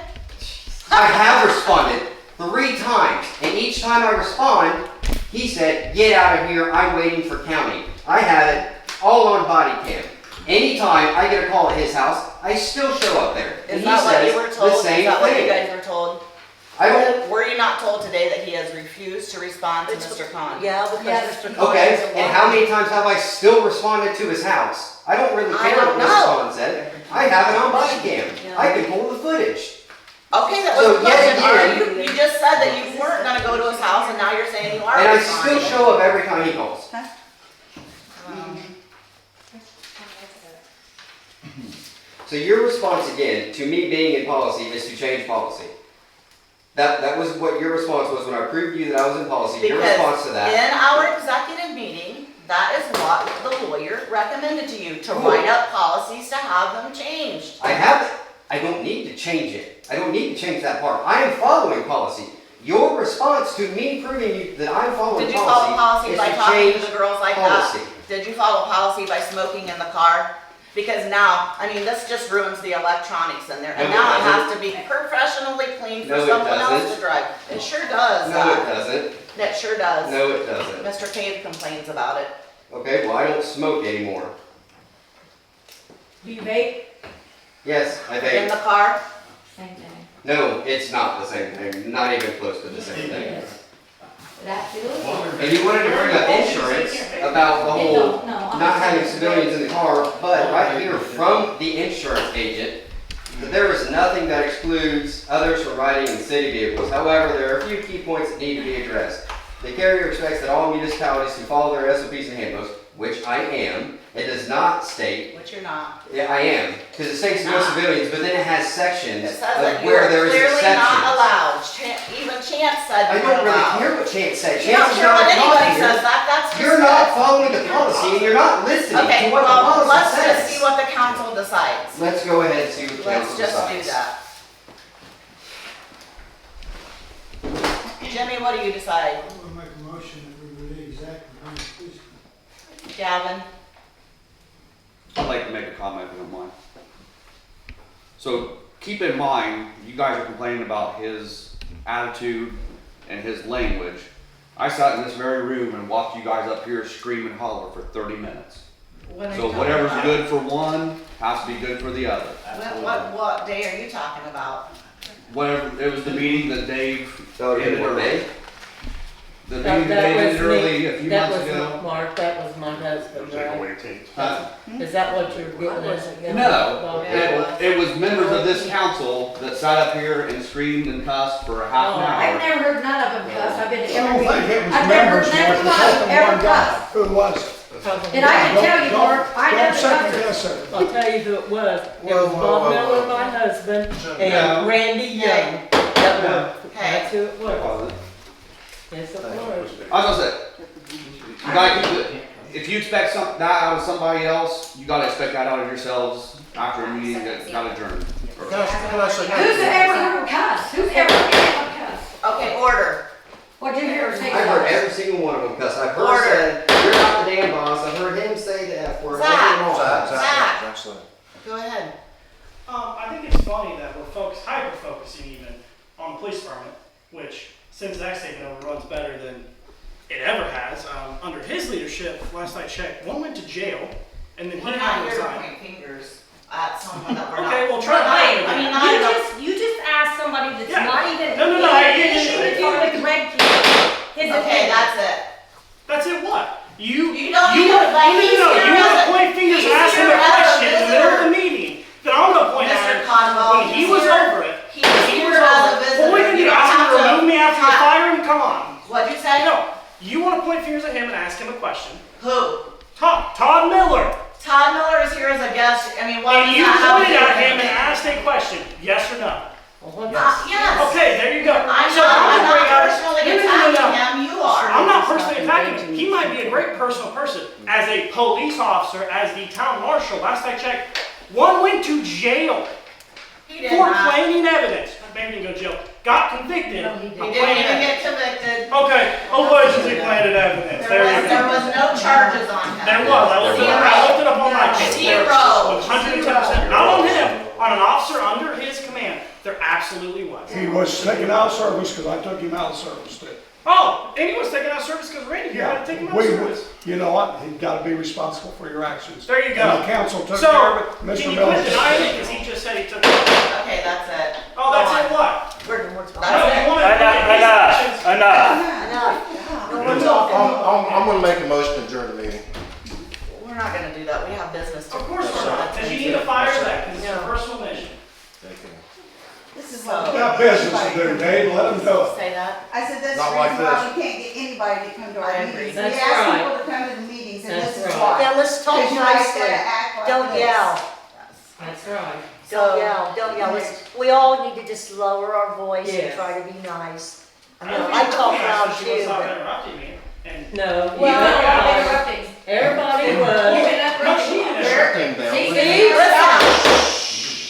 [SPEAKER 12] I have responded 3 times, and each time I respond, he said, "Get out of here, I'm waiting for county." I have it all on body cam. Anytime I get a call at his house, I still show up there.
[SPEAKER 4] Is
[SPEAKER 12] And
[SPEAKER 4] that
[SPEAKER 12] he
[SPEAKER 4] what you
[SPEAKER 12] says
[SPEAKER 4] were told?
[SPEAKER 12] the
[SPEAKER 4] Is
[SPEAKER 12] same
[SPEAKER 4] that what you
[SPEAKER 12] thing.
[SPEAKER 4] guys were told?
[SPEAKER 12] I don't.
[SPEAKER 4] Were you not told today that he has refused to respond to Mr. Khan?
[SPEAKER 2] Yeah, because
[SPEAKER 6] Yes.
[SPEAKER 2] Mr. Khan
[SPEAKER 12] Okay,
[SPEAKER 2] is a
[SPEAKER 12] and how
[SPEAKER 2] lawyer.
[SPEAKER 12] many times have I still responded to his house? I don't really
[SPEAKER 4] I
[SPEAKER 12] care
[SPEAKER 4] don't
[SPEAKER 12] what Mr.
[SPEAKER 4] know.
[SPEAKER 12] Khan said. I have it on body cam. I can pull the footage.
[SPEAKER 4] Okay, that was
[SPEAKER 12] So
[SPEAKER 4] the question.
[SPEAKER 12] yet
[SPEAKER 4] Are
[SPEAKER 12] again-
[SPEAKER 4] you just said that you weren't gonna go to his house and now you're saying you are
[SPEAKER 12] And I
[SPEAKER 4] responding.
[SPEAKER 12] still show up every time he calls. So your response again to me being in policy is to change policy. That was what your response was when I proved you that I was in policy. Your response to that.
[SPEAKER 4] In our executive meeting, that is what the lawyer recommended to you, to write up policies to have them changed.
[SPEAKER 12] I have it. I don't need to change it. I don't need to change that part. I am following policy. Your response to me proving you that I'm following
[SPEAKER 4] Did you follow policy
[SPEAKER 12] is
[SPEAKER 4] by
[SPEAKER 12] to
[SPEAKER 4] talking
[SPEAKER 12] change
[SPEAKER 4] to the girls like
[SPEAKER 12] policy.
[SPEAKER 4] that? Did you follow policy by smoking in the car? Because now, I mean, this just ruins the electronics in there, and
[SPEAKER 12] No, it
[SPEAKER 4] now it has
[SPEAKER 12] doesn't.
[SPEAKER 4] to be professionally cleaned for
[SPEAKER 12] No, it
[SPEAKER 4] someone else
[SPEAKER 12] doesn't.
[SPEAKER 4] to drive. It sure does.
[SPEAKER 12] No, it doesn't.
[SPEAKER 4] It sure does.
[SPEAKER 12] No, it doesn't.
[SPEAKER 4] Mr. Cave complains about it.
[SPEAKER 12] Okay, well, I don't smoke anymore.
[SPEAKER 13] Do you vape?
[SPEAKER 12] Yes, I
[SPEAKER 4] In
[SPEAKER 12] vape.
[SPEAKER 4] the car,
[SPEAKER 13] Same thing.
[SPEAKER 12] No, it's not the same thing. Not even close to the same thing.
[SPEAKER 13] That too?
[SPEAKER 12] And you wanted to bring up insurance about the whole not having civilians in the car, but right here from the insurance agent, that there is nothing that excludes others from riding in city vehicles. However, there are a few key points that need to be addressed. The carrier expects that all municipalities can follow their SOPs and handbooks, which I am. It does not state,
[SPEAKER 4] which you're not.
[SPEAKER 12] yeah, I am, because it states no civilians, but then it has sections
[SPEAKER 4] It says that
[SPEAKER 12] of
[SPEAKER 4] you
[SPEAKER 12] where
[SPEAKER 4] are
[SPEAKER 12] there is
[SPEAKER 4] clearly not
[SPEAKER 12] exceptions.
[SPEAKER 4] allowed. Even Chance said
[SPEAKER 12] I
[SPEAKER 4] you're
[SPEAKER 12] don't really
[SPEAKER 4] allowed.
[SPEAKER 12] care what Chance said.
[SPEAKER 4] You don't
[SPEAKER 12] Chance is
[SPEAKER 4] care
[SPEAKER 12] not
[SPEAKER 4] what
[SPEAKER 12] a
[SPEAKER 4] anybody
[SPEAKER 12] cop here.
[SPEAKER 4] says, that's just
[SPEAKER 12] You're
[SPEAKER 4] it.
[SPEAKER 12] not following the policy and you're not listening
[SPEAKER 4] Okay,
[SPEAKER 12] to what the
[SPEAKER 4] well,
[SPEAKER 12] policy
[SPEAKER 4] let's
[SPEAKER 12] says.
[SPEAKER 4] just see what the council decides.
[SPEAKER 12] Let's go ahead and see what the
[SPEAKER 4] Let's
[SPEAKER 12] council
[SPEAKER 4] just
[SPEAKER 12] decides.
[SPEAKER 4] do that. Jimmy, what do you decide?
[SPEAKER 11] I'm gonna make a motion that we relieve Zach from being a policeman.
[SPEAKER 4] Gavin?
[SPEAKER 9] I'd like to make a comment if you don't mind. So keep in mind, you guys are complaining about his attitude and his language. I sat in this very room and watched you guys up here scream and holler for 30 minutes.
[SPEAKER 4] When are you
[SPEAKER 9] So
[SPEAKER 4] talking
[SPEAKER 9] whatever's
[SPEAKER 4] about?
[SPEAKER 9] good for one has to be good for the other.
[SPEAKER 4] What day are you talking about?
[SPEAKER 9] Whatever, it was the meeting that Dave
[SPEAKER 12] So it
[SPEAKER 9] ended
[SPEAKER 12] would
[SPEAKER 9] early.
[SPEAKER 12] be.
[SPEAKER 9] The meeting that ended early a few
[SPEAKER 13] That
[SPEAKER 9] months
[SPEAKER 13] was
[SPEAKER 9] ago.
[SPEAKER 13] Mark, that was my husband, right?
[SPEAKER 9] Huh?
[SPEAKER 13] Is that what you're getting at?
[SPEAKER 9] No,
[SPEAKER 4] Yeah.
[SPEAKER 9] it was members of this council that sat up here and screamed and cussed for a half an
[SPEAKER 6] I've
[SPEAKER 9] hour.
[SPEAKER 6] never heard none of them cuss, I've been to
[SPEAKER 10] I don't
[SPEAKER 6] every
[SPEAKER 10] think
[SPEAKER 6] meeting.
[SPEAKER 10] it was
[SPEAKER 6] I've never
[SPEAKER 10] members,
[SPEAKER 6] heard
[SPEAKER 10] Mark,
[SPEAKER 6] never
[SPEAKER 10] it's
[SPEAKER 6] one
[SPEAKER 10] just
[SPEAKER 6] ever
[SPEAKER 10] one guy.
[SPEAKER 6] cuss.
[SPEAKER 10] Who was it?
[SPEAKER 6] And I can tell you, Mark, I
[SPEAKER 10] Don't
[SPEAKER 6] never
[SPEAKER 10] second
[SPEAKER 6] cussed.
[SPEAKER 10] guess it.
[SPEAKER 13] I'll tell you who it was. It
[SPEAKER 3] Whoa,
[SPEAKER 13] was
[SPEAKER 3] whoa,
[SPEAKER 13] Bob
[SPEAKER 3] whoa,
[SPEAKER 13] Miller,
[SPEAKER 3] whoa.
[SPEAKER 13] my husband,
[SPEAKER 9] No.
[SPEAKER 13] and Randy Young. That
[SPEAKER 9] No.
[SPEAKER 13] was, that's who it was.
[SPEAKER 9] I
[SPEAKER 13] Yes, it was.
[SPEAKER 9] was gonna say, you gotta keep it, if you expect that out of somebody else, you gotta expect that out of yourselves after a meeting that got adjourned.
[SPEAKER 3] Can I say
[SPEAKER 6] Who's ever heard cuss? Who's ever heard cuss?
[SPEAKER 4] Okay, order.
[SPEAKER 6] What'd you hear her say?
[SPEAKER 12] I've heard every single one of them cuss. I've heard
[SPEAKER 4] Order.
[SPEAKER 12] said, "You're not the damn boss." I've heard him say the F word.
[SPEAKER 4] Zach.
[SPEAKER 12] I've heard them all.
[SPEAKER 4] Zach. Go ahead.
[SPEAKER 14] I think it's funny that we're hyper-focusing even on the police department, which, since Zach's taken over, runs better than it ever has. Under his leadership, last I checked, one went to jail, and then he
[SPEAKER 4] We're
[SPEAKER 14] had
[SPEAKER 4] not
[SPEAKER 14] to
[SPEAKER 4] here to
[SPEAKER 14] resign.
[SPEAKER 4] point fingers at someone that we're not.
[SPEAKER 14] Okay, well, try
[SPEAKER 6] Wait,
[SPEAKER 14] not
[SPEAKER 6] I mean,
[SPEAKER 14] to.
[SPEAKER 6] you just asked somebody that's
[SPEAKER 14] Yeah.
[SPEAKER 6] not even,
[SPEAKER 14] No, no, no, I-
[SPEAKER 6] anything to do with Redkey, his
[SPEAKER 4] Okay,
[SPEAKER 6] opinion.
[SPEAKER 4] that's it.
[SPEAKER 14] That's it, what?
[SPEAKER 4] You don't
[SPEAKER 14] you
[SPEAKER 4] need
[SPEAKER 14] want
[SPEAKER 4] to, like,
[SPEAKER 14] no,
[SPEAKER 4] he's
[SPEAKER 14] no,
[SPEAKER 4] here
[SPEAKER 14] you want
[SPEAKER 4] as
[SPEAKER 14] to
[SPEAKER 4] a-
[SPEAKER 14] point fingers
[SPEAKER 4] he's
[SPEAKER 14] and ask him
[SPEAKER 4] here
[SPEAKER 14] a
[SPEAKER 4] as a
[SPEAKER 14] question in the middle of
[SPEAKER 4] visitor.
[SPEAKER 14] the meeting. Then I'm gonna point
[SPEAKER 4] Mr.
[SPEAKER 14] at
[SPEAKER 4] Conwell,
[SPEAKER 14] when he
[SPEAKER 4] he's
[SPEAKER 14] was
[SPEAKER 4] here-
[SPEAKER 14] over it.
[SPEAKER 4] He's here as a visitor.
[SPEAKER 14] Pointing,
[SPEAKER 4] You
[SPEAKER 14] you
[SPEAKER 4] don't
[SPEAKER 14] ask him
[SPEAKER 4] have
[SPEAKER 14] to
[SPEAKER 4] to-
[SPEAKER 14] remove me after you fire him? Come on.
[SPEAKER 4] What'd you say?
[SPEAKER 14] No, you want to point fingers at him and ask him a question.
[SPEAKER 4] Who?
[SPEAKER 14] Todd Miller.
[SPEAKER 4] Todd Miller is here as a guest. I mean, what
[SPEAKER 14] And
[SPEAKER 4] does
[SPEAKER 14] you
[SPEAKER 4] that have to
[SPEAKER 14] pointed
[SPEAKER 4] do
[SPEAKER 14] at
[SPEAKER 4] with
[SPEAKER 14] him and
[SPEAKER 4] anything?
[SPEAKER 14] asked a question, yes or no?
[SPEAKER 4] Yes.
[SPEAKER 14] Okay, there you go.
[SPEAKER 4] I'm
[SPEAKER 14] So
[SPEAKER 4] not
[SPEAKER 14] bring out-
[SPEAKER 4] personally
[SPEAKER 14] No, no, no,
[SPEAKER 4] attacking
[SPEAKER 14] no.
[SPEAKER 4] him, you are.
[SPEAKER 14] I'm not personally attacking him. He might be a great personal person. As a police officer, as the town marshal, last I checked, one went to jail
[SPEAKER 4] He did
[SPEAKER 14] for
[SPEAKER 4] not.
[SPEAKER 14] planting evidence. Maybe he didn't go to jail. got convicted.
[SPEAKER 2] No, he
[SPEAKER 14] of
[SPEAKER 2] didn't.
[SPEAKER 4] He didn't even
[SPEAKER 14] planting-
[SPEAKER 4] get convicted.
[SPEAKER 14] Okay, allegedly planted evidence.
[SPEAKER 4] There
[SPEAKER 14] There you
[SPEAKER 4] there
[SPEAKER 14] go.
[SPEAKER 4] was no charges on him.
[SPEAKER 14] There was. I looked it up on my
[SPEAKER 4] Zero.
[SPEAKER 14] 110%. Not on him, on an officer under his command. There absolutely was.
[SPEAKER 10] He was taken out of service because I took him out of service too.
[SPEAKER 14] Oh, and he was taken out of service because Randy here had to take him out of service.
[SPEAKER 10] You know what? You've got to be responsible for your actions.
[SPEAKER 14] There you go.
[SPEAKER 10] And the council took
[SPEAKER 14] So,
[SPEAKER 10] care of it.
[SPEAKER 14] can
[SPEAKER 10] Mr.
[SPEAKER 14] you
[SPEAKER 10] Miller.
[SPEAKER 14] quit denying it because he just said he took it?
[SPEAKER 4] Okay, that's it.
[SPEAKER 14] Oh, that's it, what?
[SPEAKER 2] We're more talking.
[SPEAKER 14] No, you wanna-
[SPEAKER 1] Enough.
[SPEAKER 2] Enough. No more talking.
[SPEAKER 3] I'm gonna make a motion to adjourn the meeting.
[SPEAKER 4] We're not gonna do that. We have business to.
[SPEAKER 14] Of course we're not, because you need to fire that, because it's a personal mission.
[SPEAKER 3] Thank you.
[SPEAKER 2] This is
[SPEAKER 4] So-
[SPEAKER 2] what.
[SPEAKER 10] Got business to do, Dave. Let them do it.
[SPEAKER 4] Say that.
[SPEAKER 15] I said that's the
[SPEAKER 3] Not like
[SPEAKER 15] reason why we can't get anybody to come to
[SPEAKER 4] I
[SPEAKER 15] our
[SPEAKER 4] agree.
[SPEAKER 15] meetings.
[SPEAKER 13] That's
[SPEAKER 15] We ask
[SPEAKER 13] right.
[SPEAKER 15] people to come to the meetings, and
[SPEAKER 13] That's
[SPEAKER 15] this is
[SPEAKER 13] right.
[SPEAKER 15] why.
[SPEAKER 2] Yeah, let's talk
[SPEAKER 15] Because you guys
[SPEAKER 2] nicely.
[SPEAKER 15] gotta act like
[SPEAKER 2] Don't
[SPEAKER 15] this.
[SPEAKER 2] yell.
[SPEAKER 13] That's right.
[SPEAKER 2] Don't yell. Don't yell. We all need to just lower our voice and
[SPEAKER 13] Yes.
[SPEAKER 2] try to be nice. I
[SPEAKER 14] don't
[SPEAKER 2] know,
[SPEAKER 14] think-
[SPEAKER 2] I talk
[SPEAKER 14] think
[SPEAKER 2] loud
[SPEAKER 14] that's because
[SPEAKER 2] too,
[SPEAKER 14] she was
[SPEAKER 2] but.
[SPEAKER 14] not interrupting me. And
[SPEAKER 13] No,
[SPEAKER 6] Well,
[SPEAKER 13] you
[SPEAKER 6] you're
[SPEAKER 13] were.
[SPEAKER 6] interrupting.
[SPEAKER 13] Everybody
[SPEAKER 6] You've
[SPEAKER 13] was.
[SPEAKER 6] been
[SPEAKER 14] no,
[SPEAKER 6] interrupting.
[SPEAKER 14] she didn't.
[SPEAKER 3] Shut them down.
[SPEAKER 6] See,
[SPEAKER 13] Steve,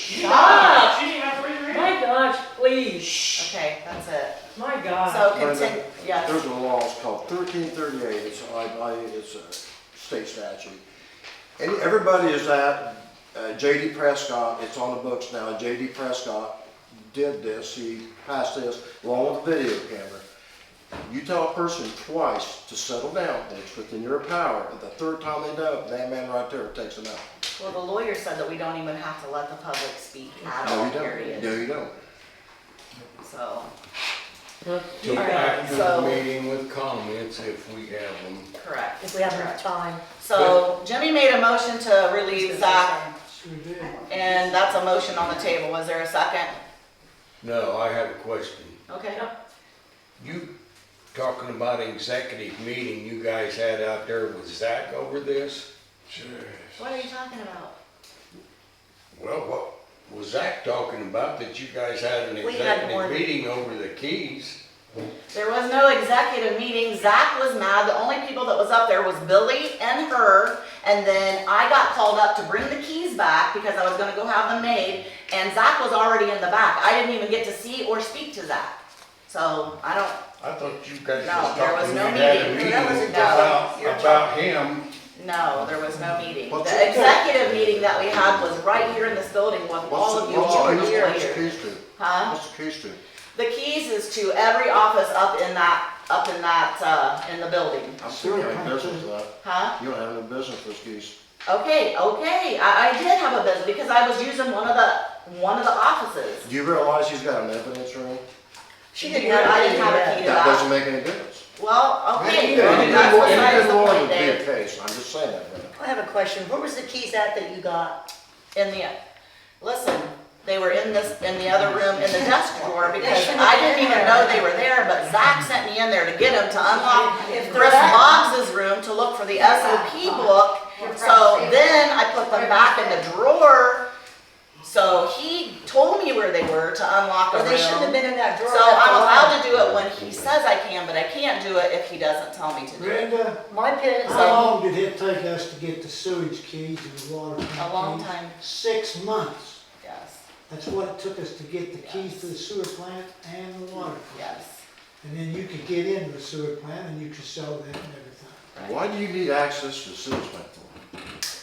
[SPEAKER 14] She
[SPEAKER 13] Stop.
[SPEAKER 14] didn't have to raise her hand.
[SPEAKER 13] My gosh, please.
[SPEAKER 4] Okay, that's it.
[SPEAKER 13] My God.
[SPEAKER 4] So
[SPEAKER 3] Brenda,
[SPEAKER 4] continue, yes.
[SPEAKER 3] There's a law, it's called 1338, it's a state statute. And everybody is at, J.D. Prescott, it's on the books now, J.D. Prescott did this, he passed this along with a video camera. You tell a person twice to settle down, and it's within your power, but the third time they don't, that man right there takes them out.
[SPEAKER 4] Well, the lawyer said that we don't even have to let the public speak at
[SPEAKER 3] No,
[SPEAKER 4] all,
[SPEAKER 3] you don't,
[SPEAKER 4] period.
[SPEAKER 3] no, you don't.
[SPEAKER 4] So,
[SPEAKER 13] Okay.
[SPEAKER 4] Alright, so-
[SPEAKER 1] meeting with comments if we have them.
[SPEAKER 4] correct.
[SPEAKER 2] If we have enough time.
[SPEAKER 4] So Jimmy made a motion to relieve Zach,
[SPEAKER 11] Sure did.
[SPEAKER 4] and that's a motion on the table. Was there a second?
[SPEAKER 1] No, I have a question.
[SPEAKER 4] Okay.
[SPEAKER 1] You talking about executive meeting you guys had out there with Zach over this?
[SPEAKER 4] What are you talking about?
[SPEAKER 1] Well, what was Zach talking about that you guys had an
[SPEAKER 2] We had
[SPEAKER 1] executive
[SPEAKER 2] one.
[SPEAKER 1] meeting over the keys?
[SPEAKER 4] There was no executive meeting. Zach was mad. The only people that was up there was Billy and her. And then I got called up to bring the keys back because I was gonna go have them made. And Zach was already in the back. I didn't even get to see or speak to Zach. So I don't,
[SPEAKER 1] I thought you guys
[SPEAKER 4] No,
[SPEAKER 1] was
[SPEAKER 4] there was
[SPEAKER 1] talking,
[SPEAKER 4] no
[SPEAKER 1] you had a
[SPEAKER 4] meeting.
[SPEAKER 1] meeting
[SPEAKER 2] That was a
[SPEAKER 1] about him.
[SPEAKER 4] no, there was no meeting.
[SPEAKER 3] What's
[SPEAKER 4] The executive meeting that we had was right here in this building with all of you
[SPEAKER 3] What's
[SPEAKER 4] George
[SPEAKER 3] the
[SPEAKER 4] lawyers.
[SPEAKER 3] keys to?
[SPEAKER 4] Huh?
[SPEAKER 3] What's the keys to?
[SPEAKER 4] The keys is to every office up in the building.
[SPEAKER 3] I'm sure you have no business with that.
[SPEAKER 4] Huh?
[SPEAKER 3] You don't have no business with keys.
[SPEAKER 4] Okay, I did have a business because I was using one of the offices.
[SPEAKER 3] Do you realize he's got an evidence room?
[SPEAKER 2] She
[SPEAKER 4] I
[SPEAKER 2] didn't have a
[SPEAKER 4] didn't have a key to
[SPEAKER 3] That doesn't
[SPEAKER 4] that.
[SPEAKER 3] make any difference.
[SPEAKER 4] Well, okay,
[SPEAKER 3] Anything
[SPEAKER 4] that's
[SPEAKER 3] more
[SPEAKER 4] besides the
[SPEAKER 3] would
[SPEAKER 4] point,
[SPEAKER 3] be a
[SPEAKER 4] Dave.
[SPEAKER 3] case, I'm just saying that, Brenda.
[SPEAKER 2] I have a question. Where was the keys at that you got?
[SPEAKER 4] Listen, they were in the other room in the desk drawer because
[SPEAKER 2] shouldn't
[SPEAKER 4] I
[SPEAKER 2] have
[SPEAKER 4] didn't
[SPEAKER 2] been
[SPEAKER 4] even
[SPEAKER 2] there.
[SPEAKER 4] know they were there, but Zach sent me in there to get them to unlock
[SPEAKER 2] If they're
[SPEAKER 4] Chris
[SPEAKER 2] at-
[SPEAKER 4] Boggs's room to look for the SOP book. So then I put them back in the drawer. So he told me where they were to unlock a
[SPEAKER 2] Or they shouldn't have
[SPEAKER 4] room.
[SPEAKER 2] been in that drawer.
[SPEAKER 4] So
[SPEAKER 2] left
[SPEAKER 4] I'm
[SPEAKER 2] alone.
[SPEAKER 4] allowed to do it when he says I can, but I can't do it if he doesn't tell me to do it.
[SPEAKER 11] Brenda,
[SPEAKER 2] My pin is
[SPEAKER 11] how
[SPEAKER 2] on.
[SPEAKER 11] long did it take us to get the sewage keys and the water tank keys?
[SPEAKER 4] A long time,
[SPEAKER 11] 6 months.
[SPEAKER 4] yes,
[SPEAKER 11] That's what it took us to get the keys to the sewer plant and the water plant.
[SPEAKER 4] yes.
[SPEAKER 11] And then you could get into the sewer plant and you could sell them and everything.
[SPEAKER 3] Why do you need access to the sewage plant for?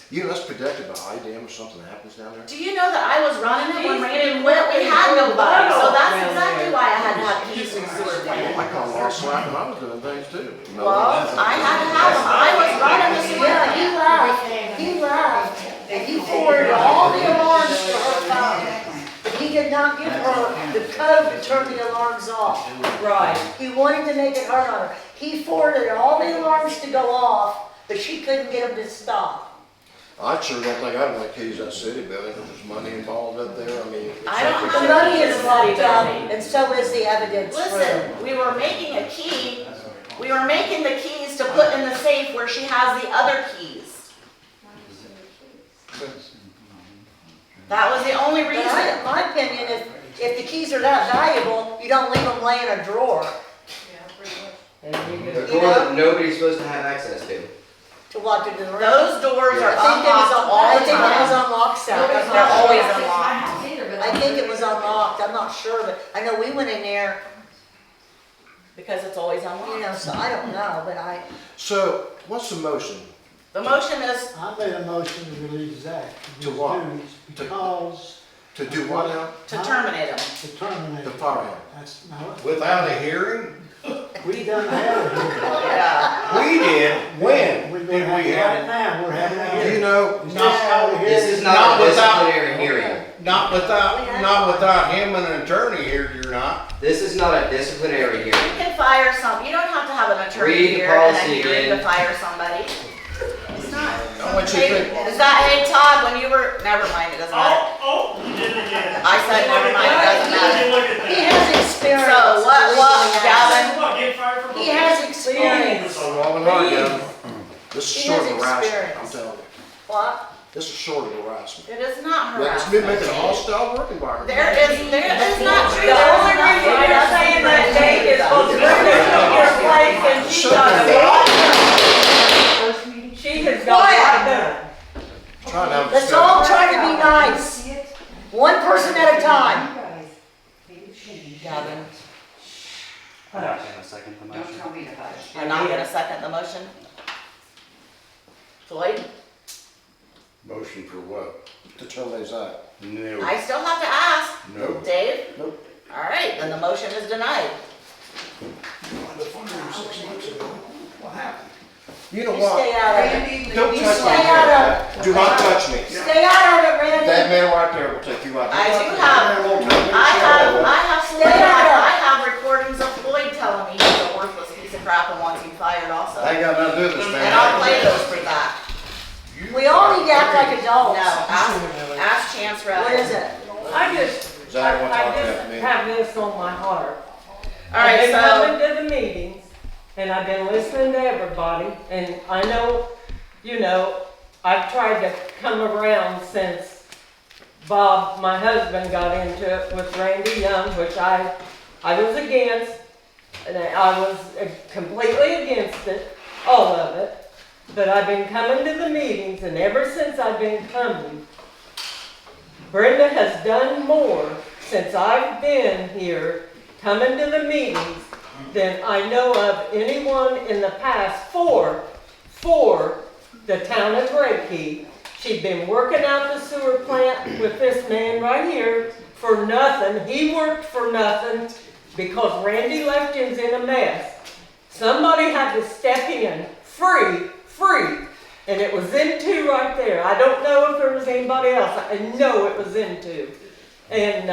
[SPEAKER 3] You know, that's protected by IDM if something happens down there.
[SPEAKER 4] Do you know that I was running it when
[SPEAKER 13] He's
[SPEAKER 4] Randy
[SPEAKER 13] been
[SPEAKER 4] quit? We
[SPEAKER 13] working
[SPEAKER 4] had
[SPEAKER 13] for a
[SPEAKER 4] nobody, so
[SPEAKER 13] while
[SPEAKER 4] that's
[SPEAKER 13] down
[SPEAKER 4] exactly
[SPEAKER 13] there.
[SPEAKER 4] why I had to have keys to the sewer plant.
[SPEAKER 3] I caught a lot of slack when I was doing things too.
[SPEAKER 4] Well, I had to have them. I was running the sewer
[SPEAKER 2] Yeah, he
[SPEAKER 4] plant.
[SPEAKER 2] left. He left. And he forwarded all the alarms to her phone. But he did not give her the code to turn the alarms off.
[SPEAKER 13] Right.
[SPEAKER 2] He wanted to make it hard on her. He forwarded all the alarms to go off, but she couldn't get them to stop.
[SPEAKER 3] I sure don't think I'd want keys to that city building because there's money involved up there. I mean. it's
[SPEAKER 4] I don't
[SPEAKER 3] like-
[SPEAKER 2] The
[SPEAKER 4] have-
[SPEAKER 2] money is locked up, and so is the evidence room.
[SPEAKER 4] Listen, we were making a key. We were making the keys to put in the safe where she has the other keys. That was the only
[SPEAKER 2] But
[SPEAKER 4] reason.
[SPEAKER 2] my opinion, if the keys are that valuable, you don't leave them lay in a drawer
[SPEAKER 13] And you
[SPEAKER 12] The
[SPEAKER 13] go.
[SPEAKER 12] door that nobody's supposed to have access to.
[SPEAKER 2] to walk into the room.
[SPEAKER 4] Those doors are
[SPEAKER 2] I think it was
[SPEAKER 4] unlocked all
[SPEAKER 2] I
[SPEAKER 4] the
[SPEAKER 2] think it was
[SPEAKER 4] time.
[SPEAKER 2] unlocked, Sal.
[SPEAKER 4] They're always unlocked.
[SPEAKER 2] I think it was unlocked. I'm not sure, but I know we went in there,
[SPEAKER 4] Because it's always
[SPEAKER 2] you
[SPEAKER 4] unlocked.
[SPEAKER 2] know, so I don't know, but
[SPEAKER 3] So, what's the motion?
[SPEAKER 4] The motion is,
[SPEAKER 11] I made a motion to release Zach.
[SPEAKER 3] To what?
[SPEAKER 11] Because.
[SPEAKER 3] To do what now?
[SPEAKER 4] to terminate him.
[SPEAKER 11] To terminate.
[SPEAKER 3] To fire him.
[SPEAKER 11] That's not,
[SPEAKER 10] Without a hearing?
[SPEAKER 11] we done had a hearing.
[SPEAKER 4] Yeah.
[SPEAKER 10] We did. When?
[SPEAKER 11] We're
[SPEAKER 10] Did
[SPEAKER 11] gonna have
[SPEAKER 10] we
[SPEAKER 11] it
[SPEAKER 10] have
[SPEAKER 11] right now, we're having a
[SPEAKER 3] Do you
[SPEAKER 11] hearing.
[SPEAKER 3] know,
[SPEAKER 11] It's just how the
[SPEAKER 12] This
[SPEAKER 11] hearing
[SPEAKER 12] is not a
[SPEAKER 10] without-
[SPEAKER 12] disciplinary hearing.
[SPEAKER 10] Not without him and an attorney here, you're not.
[SPEAKER 12] This is not a disciplinary
[SPEAKER 4] You
[SPEAKER 12] hearing.
[SPEAKER 4] can fire you don't have to have an attorney
[SPEAKER 12] Read the
[SPEAKER 4] here and a
[SPEAKER 12] policy
[SPEAKER 4] hearing to
[SPEAKER 12] again.
[SPEAKER 4] fire somebody. It's not.
[SPEAKER 3] I want you to think.
[SPEAKER 4] Is that, hey Todd, when you were, never mind, it doesn't matter.
[SPEAKER 14] Oh, you did it again.
[SPEAKER 4] I said never mind, it doesn't matter.
[SPEAKER 14] Look at
[SPEAKER 2] he
[SPEAKER 14] that.
[SPEAKER 2] has experience.
[SPEAKER 4] So what, Gavin?
[SPEAKER 14] What, get fired from
[SPEAKER 2] He has experience.
[SPEAKER 3] so wrong and hard, Gavin. This is
[SPEAKER 2] He
[SPEAKER 3] short
[SPEAKER 2] has
[SPEAKER 3] of harassment, I'm
[SPEAKER 2] experience.
[SPEAKER 3] telling you.
[SPEAKER 2] What?
[SPEAKER 3] This is short of harassment.
[SPEAKER 4] It is not
[SPEAKER 3] Let's
[SPEAKER 4] harassment.
[SPEAKER 3] make it a hostile work environment.
[SPEAKER 4] There is not true.
[SPEAKER 13] The only reason you're saying that, Dave, is because Brenda took your place and she got a lot done. She has got a lot done.
[SPEAKER 3] Try to have a
[SPEAKER 2] Let's
[SPEAKER 3] discussion.
[SPEAKER 2] all try to be nice. One person at a time.
[SPEAKER 4] Gavin,
[SPEAKER 9] I'm not gonna second the motion.
[SPEAKER 4] you're not gonna second the motion? Floyd,
[SPEAKER 10] Motion for what?
[SPEAKER 3] To terminate Zach.
[SPEAKER 10] No.
[SPEAKER 4] I still have to ask.
[SPEAKER 10] No.
[SPEAKER 4] Dave?
[SPEAKER 3] Nope.
[SPEAKER 4] All right, then the motion is denied.
[SPEAKER 3] You know
[SPEAKER 2] You
[SPEAKER 3] what?
[SPEAKER 2] stay out of it.
[SPEAKER 3] Don't
[SPEAKER 2] You
[SPEAKER 3] touch me.
[SPEAKER 2] stay out of it.
[SPEAKER 3] Do not touch me.
[SPEAKER 2] Stay out of it, Randy.
[SPEAKER 3] That man right there will take you out.
[SPEAKER 4] I do
[SPEAKER 3] That
[SPEAKER 4] have,
[SPEAKER 3] man won't take me.
[SPEAKER 4] I have
[SPEAKER 2] Stay out of it.
[SPEAKER 4] I have recordings of Floyd telling me he's a worthless piece of crap and wants him fired also.
[SPEAKER 3] I ain't got nothing to do with this man.
[SPEAKER 4] And I'll play those for that.
[SPEAKER 2] We all need to act like adults.
[SPEAKER 4] No, ask Chance Red.
[SPEAKER 2] What is it?
[SPEAKER 13] I just
[SPEAKER 3] Zach, won't talk to
[SPEAKER 13] just
[SPEAKER 3] me.
[SPEAKER 13] have this on my heart.
[SPEAKER 4] All right,
[SPEAKER 13] I've been
[SPEAKER 4] so,
[SPEAKER 13] coming to the meetings, and I've been listening to everybody, and I know, you know, I've tried to come around since Bob, my husband, got into it with Randy Young, which I was against, and I was completely against it, all of it. But I've been coming to the meetings, and ever since I've been coming, Brenda has done more since I've been here, coming to the meetings, than I know of anyone in the past for the town of Redkey. She'd been working out the sewer plant with this man right here for nothing. He worked for nothing because Randy left him in a mess. Somebody had to step in free, and it was them two right there. I don't know if there was anybody else. I know it was them two. And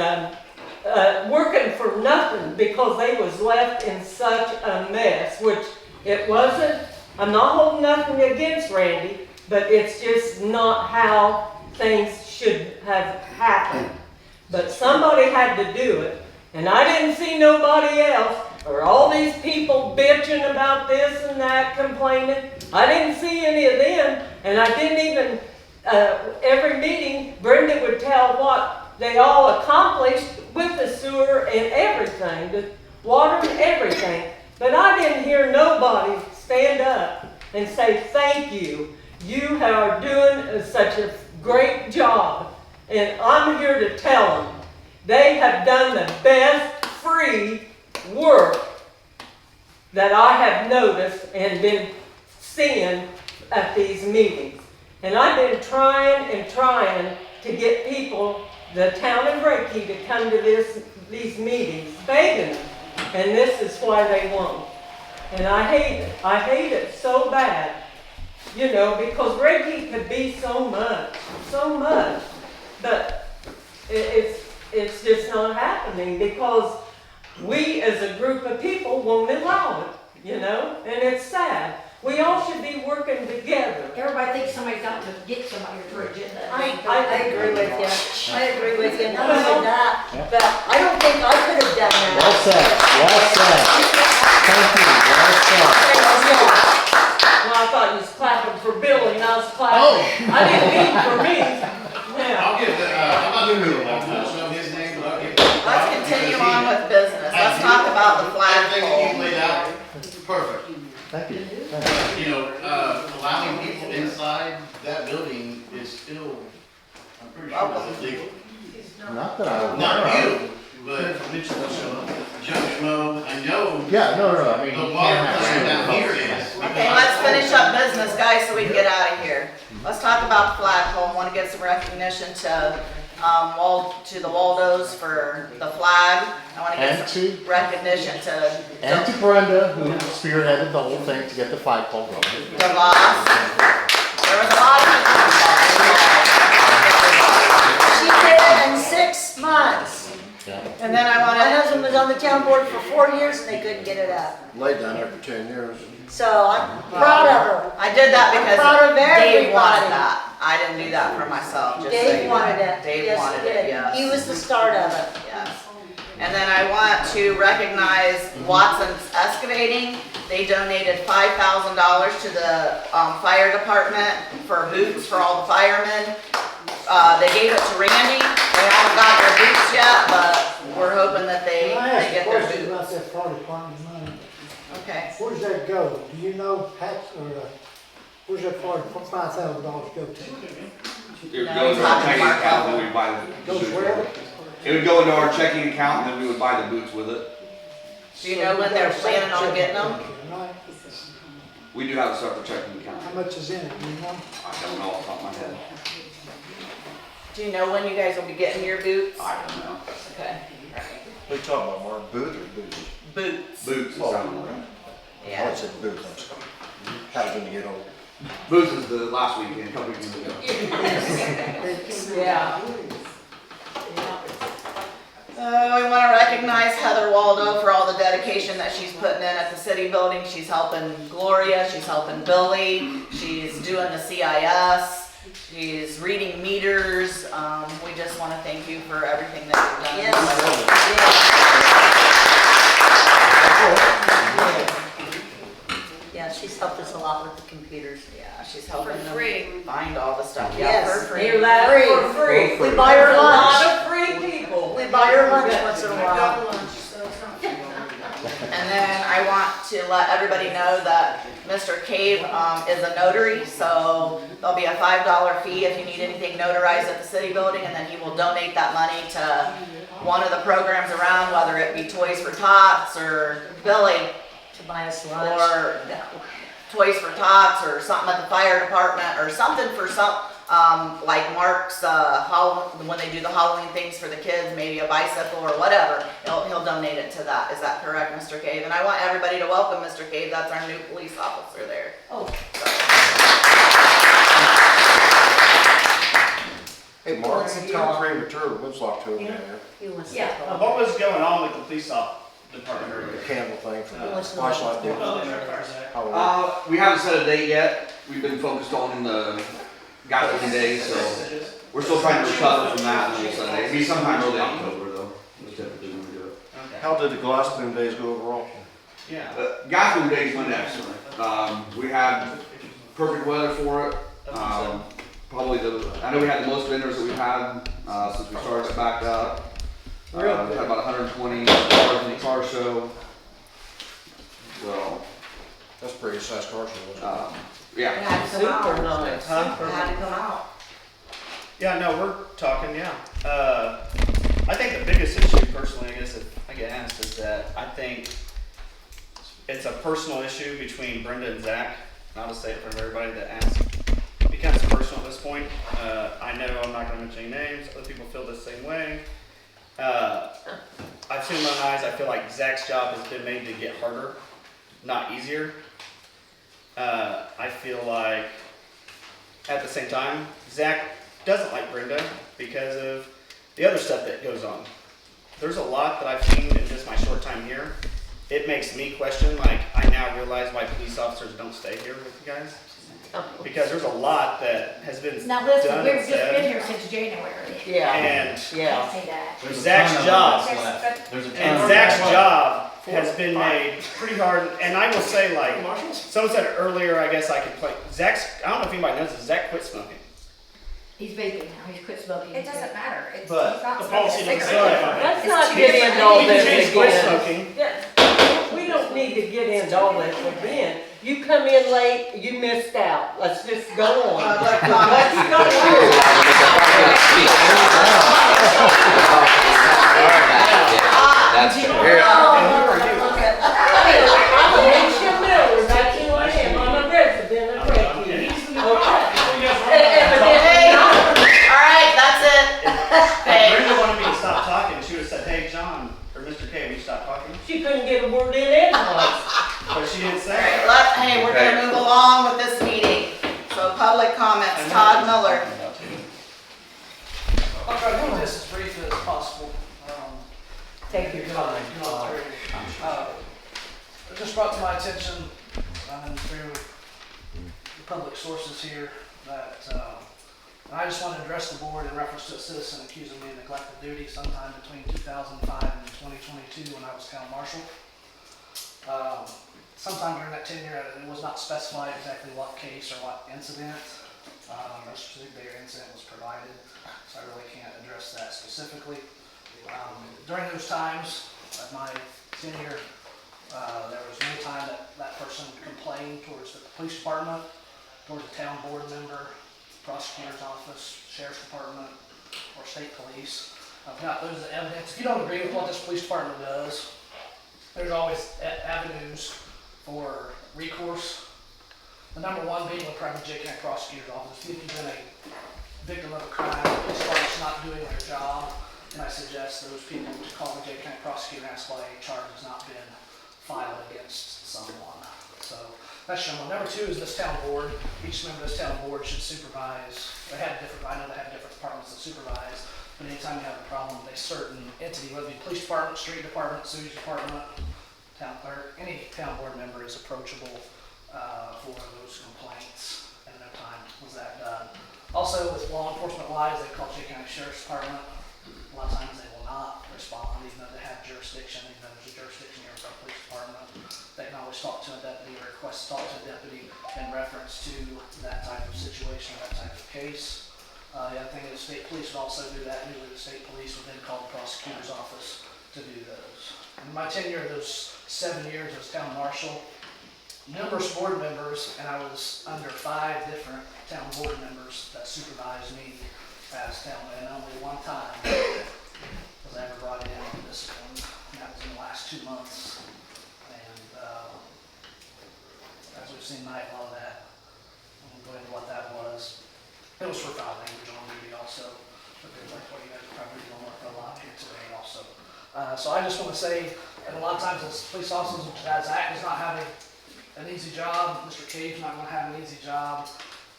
[SPEAKER 13] working for nothing because they was left in such a mess, which it wasn't. I'm not holding nothing against Randy, but it's just not how things should have happened. But somebody had to do it, and I didn't see nobody else, or all these people bitching about this and that, complaining. I didn't see any of them, and I didn't even, every meeting, Brenda would tell what they all accomplished with the sewer and everything, the water and everything. But I didn't hear nobody stand up and say, thank you. You are doing such a great job. And I'm here to tell them, they have done the best free work that I have noticed and been seeing at these meetings. And I've been trying to get people, the town of Redkey, to come to these meetings, begging them. And this is why they won't. And I hate it. I hate it so bad. You know, because Redkey could be so much. But it's just not happening because we as a group of people won't allow it, you know? And it's sad. We all should be working together.
[SPEAKER 6] Everybody thinks somebody's got to get somebody to agenda.
[SPEAKER 2] I agree with you. I agree with you. Not only that, but I don't think I could have done that.
[SPEAKER 1] Well said, well said. Thank you, well said.
[SPEAKER 13] Well, I thought you was clapping for Billy and I was clapping. I didn't mean for me. Yeah.
[SPEAKER 1] I'll give the, I'm not gonna do it, I don't know his name, but I'll give.
[SPEAKER 4] let's continue on with business. Let's talk about the
[SPEAKER 1] Everything that you
[SPEAKER 4] flagpole.
[SPEAKER 1] laid out, perfect.
[SPEAKER 3] Thank you.
[SPEAKER 1] You know, allowing people inside that building is still, I'm pretty sure it's illegal.
[SPEAKER 3] Not that I.
[SPEAKER 1] Not you,
[SPEAKER 10] but Joe Schmo, I know.
[SPEAKER 1] Yeah, no, I mean,
[SPEAKER 10] The
[SPEAKER 1] you
[SPEAKER 10] water
[SPEAKER 1] can't
[SPEAKER 10] plant down
[SPEAKER 1] have.
[SPEAKER 10] here is.
[SPEAKER 4] Okay, let's finish up business, guys, so we can get out of here. Let's talk about the flagpole. I want to give some recognition to, to the Waldos for the flag. I want to give
[SPEAKER 1] And
[SPEAKER 4] some recognition to
[SPEAKER 1] And to Brenda, who spearheaded the whole thing to get the flagpole going.
[SPEAKER 4] DeVos. There was a lot of
[SPEAKER 2] She did it in 6 months.
[SPEAKER 1] Yeah.
[SPEAKER 4] And then I want
[SPEAKER 2] My
[SPEAKER 4] to,
[SPEAKER 2] husband was on the town board for 4 years and they couldn't get it up.
[SPEAKER 3] Laid down there for 10 years.
[SPEAKER 2] So I'm proud of her.
[SPEAKER 4] I did that
[SPEAKER 2] I'm proud of
[SPEAKER 4] because Dave
[SPEAKER 2] everybody.
[SPEAKER 4] wanted that. I didn't do that for myself, just so you
[SPEAKER 2] Dave
[SPEAKER 4] know.
[SPEAKER 2] wanted it.
[SPEAKER 4] Dave
[SPEAKER 2] Yes,
[SPEAKER 4] wanted
[SPEAKER 2] he
[SPEAKER 4] it,
[SPEAKER 2] did.
[SPEAKER 4] yes.
[SPEAKER 2] He was the start of it.
[SPEAKER 4] Yes. And then I want to recognize Watson's Excavating. They donated $5,000 to the fire department for boots for all the firemen. They gave it to Randy. They haven't got their boots yet, but we're hoping that they
[SPEAKER 11] Can I ask
[SPEAKER 4] get
[SPEAKER 11] a
[SPEAKER 4] their
[SPEAKER 11] question
[SPEAKER 4] boots.
[SPEAKER 11] about that fire department money?
[SPEAKER 4] Okay.
[SPEAKER 11] Where's that go? Do you know, Pat, or, where's that $5,000 go to?
[SPEAKER 9] It would
[SPEAKER 4] No,
[SPEAKER 9] go
[SPEAKER 4] he's
[SPEAKER 9] into our
[SPEAKER 4] talking
[SPEAKER 9] checking
[SPEAKER 4] Mark
[SPEAKER 9] account,
[SPEAKER 4] Elder.
[SPEAKER 9] and we'd buy the
[SPEAKER 11] Goes
[SPEAKER 9] boots.
[SPEAKER 11] where?
[SPEAKER 9] It would go into our checking account, and then we would buy the boots with it.
[SPEAKER 4] Do you know when they're planning on getting them?
[SPEAKER 11] Right.
[SPEAKER 9] We do have a separate checking account.
[SPEAKER 11] How much is in it, do you know?
[SPEAKER 9] I don't know off the top of my head.
[SPEAKER 4] Do you know when you guys will be getting your boots?
[SPEAKER 9] I don't know.
[SPEAKER 4] Okay.
[SPEAKER 3] What are you talking about, Mark? Boots or boots?
[SPEAKER 4] Boots.
[SPEAKER 9] Boots is
[SPEAKER 3] Oh,
[SPEAKER 9] something.
[SPEAKER 3] I
[SPEAKER 4] Yeah.
[SPEAKER 3] would say boots, I'm sorry. How's when you get old?
[SPEAKER 9] Boots is the last weekend, a couple weekends ago.
[SPEAKER 13] Yeah.
[SPEAKER 4] We want to recognize Heather Waldo for all the dedication that she's putting in at the city building. She's helping Gloria, she's helping Billy, she's doing the CIS, she's reading meters. We just want to thank you for everything that you've done.
[SPEAKER 2] Yeah, she's helped us a lot with the computers.
[SPEAKER 4] Yeah, she's helping
[SPEAKER 2] For
[SPEAKER 4] them
[SPEAKER 2] free.
[SPEAKER 4] find all the stuff. Yeah,
[SPEAKER 2] Yes.
[SPEAKER 4] for free.
[SPEAKER 13] You laugh for free.
[SPEAKER 2] We buy her
[SPEAKER 13] There's a lot
[SPEAKER 2] lunch.
[SPEAKER 13] of free people.
[SPEAKER 2] We buy her lunch once in a while.
[SPEAKER 4] And then I want to let everybody know that Mr. Cave is a notary, so there'll be a $5 fee if you need anything notarized at the city building, and then he will donate that money to one of the programs around, whether it be Toys for Tots or Billy,
[SPEAKER 2] To buy us lunch.
[SPEAKER 4] or Toys for Tots or something at the fire department, or something for some, like Mark's Halloween, when they do the Halloween things for the kids, maybe a bicycle or whatever, he'll donate it to that. Is that correct, Mr. Cave? And I want everybody to welcome Mr. Cave. That's our new police officer there.
[SPEAKER 2] Oh.
[SPEAKER 3] Hey, Mark, you tell premature, what's October down there?
[SPEAKER 2] He wants to
[SPEAKER 6] Yeah.
[SPEAKER 2] talk.
[SPEAKER 8] What was going on with the police department?
[SPEAKER 3] The candle thing for
[SPEAKER 2] He wants
[SPEAKER 3] the
[SPEAKER 2] to know what
[SPEAKER 3] flashlight
[SPEAKER 2] he's
[SPEAKER 3] deal.
[SPEAKER 2] doing.
[SPEAKER 3] How
[SPEAKER 9] We haven't set a date yet. We've been focused on the gathering days, so we're still trying to recover from that, and we'll set a date. It'll be sometime early October, though. Is typically when we do it.
[SPEAKER 3] how did the glass boom days go overall?
[SPEAKER 8] Yeah.
[SPEAKER 9] Gathering days went excellent. We had perfect weather for it. Probably I know we had the most vendors that we've had since we started it back up. We had about 120 cars in the car show. So,
[SPEAKER 3] That's pretty size car show, wasn't it?
[SPEAKER 9] yeah.
[SPEAKER 4] It had to come out.
[SPEAKER 13] Super nice, huh?
[SPEAKER 4] It had to come out.
[SPEAKER 8] Yeah, no, we're talking, yeah. I think the biggest issue personally, I guess if I get asked, is that I think it's a personal issue between Brenda and Zach. And I'll just say it for everybody that asks. It becomes personal at this point. I know I'm not gonna mention any names, other people feel the same way. I've seen in my eyes, I feel like Zach's job has been made to get harder, not easier. I feel like at the same time, Zach doesn't like Brenda because of the other stuff that goes on. There's a lot that I've seen in just my short time here. It makes me question, like, I now realize why police officers don't stay here with you guys. Because there's a lot that has been
[SPEAKER 6] Now listen,
[SPEAKER 8] done
[SPEAKER 6] we've
[SPEAKER 8] and
[SPEAKER 6] just been
[SPEAKER 8] said.
[SPEAKER 6] here since January.
[SPEAKER 13] Yeah.
[SPEAKER 8] And
[SPEAKER 13] Yeah.
[SPEAKER 6] Say that.
[SPEAKER 5] There's a
[SPEAKER 8] Zach's
[SPEAKER 5] ton of
[SPEAKER 8] job.
[SPEAKER 5] us left. There's a ton
[SPEAKER 8] And
[SPEAKER 5] of
[SPEAKER 8] Zach's
[SPEAKER 5] us.
[SPEAKER 8] job has been made pretty hard, and I will say, like, someone said earlier, I guess I could play, I don't know if anybody knows this, Zach quit smoking.
[SPEAKER 6] He's vaping now, he's quit smoking.
[SPEAKER 15] It doesn't matter. It's
[SPEAKER 8] But
[SPEAKER 15] he's not
[SPEAKER 14] the
[SPEAKER 15] smoking
[SPEAKER 14] policy
[SPEAKER 15] a
[SPEAKER 14] doesn't
[SPEAKER 15] cigarette.
[SPEAKER 14] say that.
[SPEAKER 13] Let's
[SPEAKER 15] It's
[SPEAKER 13] not
[SPEAKER 15] two
[SPEAKER 13] get
[SPEAKER 15] different
[SPEAKER 13] into all
[SPEAKER 8] He
[SPEAKER 13] this
[SPEAKER 8] changed quit
[SPEAKER 13] again.
[SPEAKER 8] smoking.
[SPEAKER 13] Yeah, we don't need to get into all this again. You come in late, you missed out. Let's just go on.
[SPEAKER 4] Public comment.
[SPEAKER 13] Let's go on.
[SPEAKER 12] Yeah.
[SPEAKER 16] this as brief as possible.
[SPEAKER 13] Take your time.
[SPEAKER 16] It just brought to my attention, through the public sources here, that I just want to address the board in reference to a citizen accusing me of neglected duty sometime between 2005 and 2022 when I was town marshal. Sometime during that tenure, it was not specified exactly what case or what incident. A specific incident was provided, so I really can't address that specifically. During those times of my tenure, there was no time that that person complained towards the police department, towards the town board member, prosecutor's office, sheriff's department, or state police. I've got those as evidence. If you don't agree with what this police department does, there's always avenues for recourse. The number one being the private J County prosecutor's office. If you've been a victim of a crime, the police department's not doing their job, and I suggest those people to call the J County prosecutor and ask why a charge has not been filed against someone. So that's number one. Number two is this town board. Each member of this town board should supervise. I know they have different departments that supervise, but anytime you have a problem with a certain entity, whether it be police department, street department, sewage department, town clerk, any town board member is approachable for those complaints, and no time was that done. Also, with law enforcement wise, they call J County Sheriff's Department. A lot of times they will not respond, even though they have jurisdiction, even though there's a jurisdiction here for our police department. They can always talk to a deputy or request to talk to a deputy in reference to that type of situation, that type of case. The other thing is state police would also do that. Usually the state police would then call the prosecutor's office to do those. In my tenure of those 7 years as town marshal, numerous board members, and I was under 5 different town board members that supervised me as town, and only one time was I ever brought in on discipline, and that was in the last 2 months. And as we've seen tonight, a lot of that, I won't go into what that was. It was for foul language on duty also, but things like what you guys are probably going to work a lot here today also. So I just want to say, and a lot of times as police officers, Zach is not having an easy job. Mr. Cave's not going to have an easy job.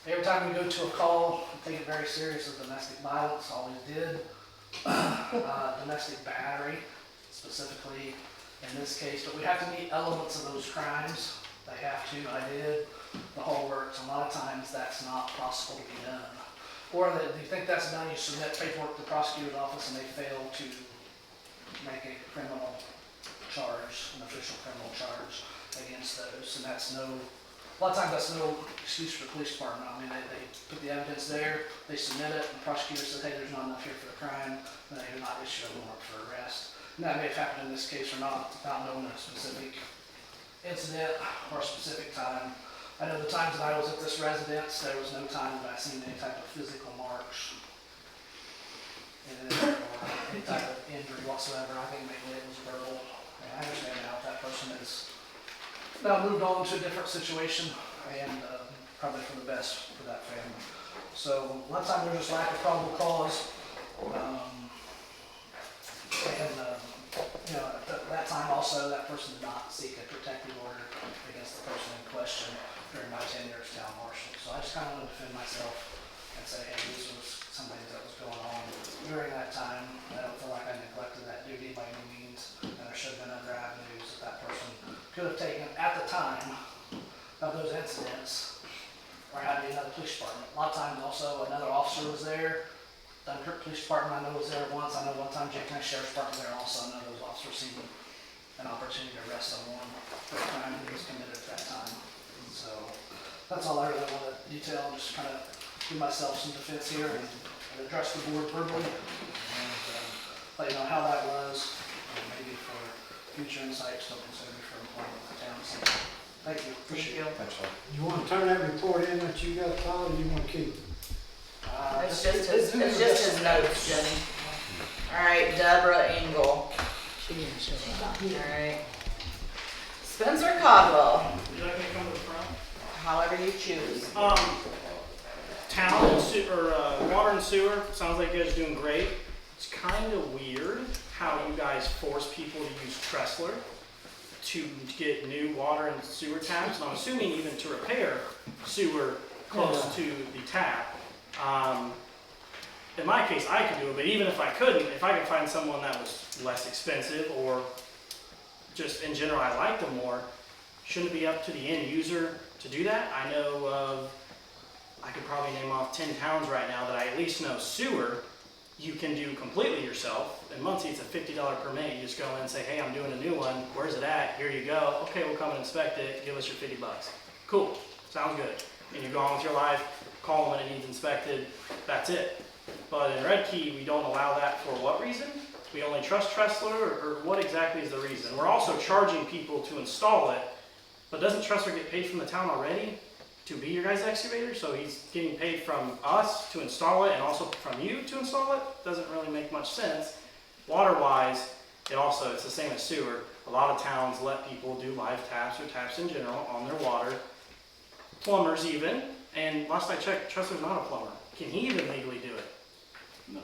[SPEAKER 16] Every time we go to a call, we take it very serious as domestic violence, always did. Domestic battery, specifically in this case, but we have to meet elements of those crimes. They have to, I did, the whole works. A lot of times that's not possible to be done. Or that you think that's done, you submit paperwork to the prosecutor's office and they fail to make a criminal charge, an official criminal charge against those, and that's a lot of times that's no excuse for the police department. I mean, they put the evidence there, they submit it, and the prosecutor says, hey, there's not enough here for the crime, and they do not issue a warrant for arrest. And that may have happened in this case or not, without knowing a specific incident or a specific time. I know the times that I was at this residence, there was no time that I seen any type of physical marks or any type of injury whatsoever. I think maybe it was verbal. And I understand now if that person is now moved on to a different situation, and probably for the best for that family. So a lot of times there's just lack of probable cause, at that time also that person did not seek a protective order against the person in question during my tenure as town marshal. So I just kind of want to defend myself and say, hey, this was something that was going on during that time. I don't feel like I neglected that duty by any means, and there should have been other avenues that that person could have taken at the time of those incidents, or had to be another police department. A lot of times also another officer was there. Dunkirk Police Department I know was there once. I know one time J County Sheriff's Department there also. None of those officers seen an opportunity to arrest someone for a crime that was committed at that time. So that's all I really want to detail. Just kind of give myself some defense here and address the board verbally and let you know how that was, and maybe for future insights, don't consider me for employment with the town. So, thank you. Appreciate it.
[SPEAKER 5] Thanks, Sean.
[SPEAKER 11] You wanna turn that report in that you got, Todd, or you wanna keep it?
[SPEAKER 4] It's just his notes, Jenny. All right, Deborah Engel. All right. Spencer Codwell,
[SPEAKER 14] Would you like me to come to the front?
[SPEAKER 4] however you choose.
[SPEAKER 14] Town and water and sewer, sounds like you guys are doing great. It's kind of weird how you guys force people to use Tressler to get new water and sewer taps, and I'm assuming even to repair sewer close to the tap. in my case, I could do it, but even if I couldn't, if I could find someone that was less expensive or just in general I liked them more, shouldn't it be up to the end user to do that? I know of, I could probably name off 10 towns right now that I at least know sewer, you can do completely yourself. In Muncie, it's a $50 permit. You just go in and say, hey, I'm doing a new one. Where's it at? Here you go. Okay, we'll come and inspect it. Give us your $50. Cool. Sounds good. And you go on with your life, call when it needs inspected. That's it. But in Redkey, we don't allow that for what reason? We only trust Tressler, or what exactly is the reason? We're also charging people to install it, but doesn't Tressler get paid from the town already to be your guys' excavator? So he's getting paid from us to install it and also from you to install it? Doesn't really make much sense. Water-wise, it's the same as sewer. A lot of towns let people do live taps or taps in general on their water. Plumbers even, and last I checked, Tressler's not a plumber. Can he even legally do it?
[SPEAKER 8] No.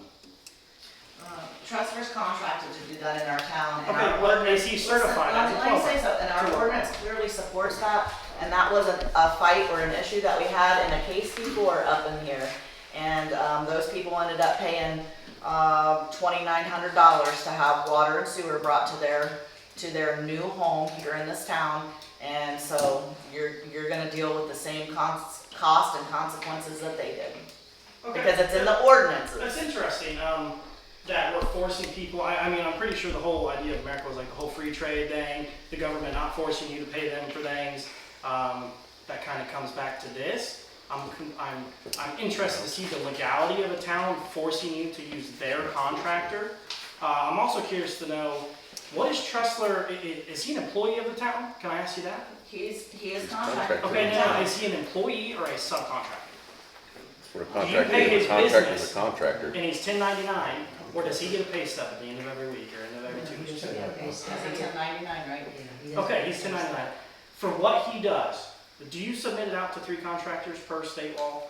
[SPEAKER 4] Tressler's contracted to do that in our town. And
[SPEAKER 14] Okay,
[SPEAKER 4] our
[SPEAKER 14] well,
[SPEAKER 4] ordinance-
[SPEAKER 14] is he certified as a
[SPEAKER 4] Let me say
[SPEAKER 14] plumber?
[SPEAKER 4] so, and our ordinance clearly supports that, and that was a fight or an issue that we had in a case before up in here. And those people ended up paying $2,900 to have water and sewer brought to their new home here in this town. And so you're gonna deal with the same cost and consequences that they did.
[SPEAKER 14] Okay.
[SPEAKER 4] Because it's in the ordinances.
[SPEAKER 14] That's interesting, that we're forcing people, I mean, I'm pretty sure the whole idea of America was like the whole free trade thing, the government not forcing you to pay them for things. That kind of comes back to this. I'm interested to see the legality of a town forcing you to use their contractor. I'm also curious to know, what is Tressler, is he an employee of the town? Can I ask you that?
[SPEAKER 4] He is contracted.
[SPEAKER 14] Okay, now, is he an employee or a subcontractor?
[SPEAKER 1] For a
[SPEAKER 14] Do you pay his
[SPEAKER 1] contractor's
[SPEAKER 14] business
[SPEAKER 1] a contractor.
[SPEAKER 14] and he's 1099, or does he get a pay stub at the end of every week or end of every 2 weeks?
[SPEAKER 4] He's $10.99, right?
[SPEAKER 14] Okay, he's 1099. For what he does, do you submit it out to 3 contractors per state law?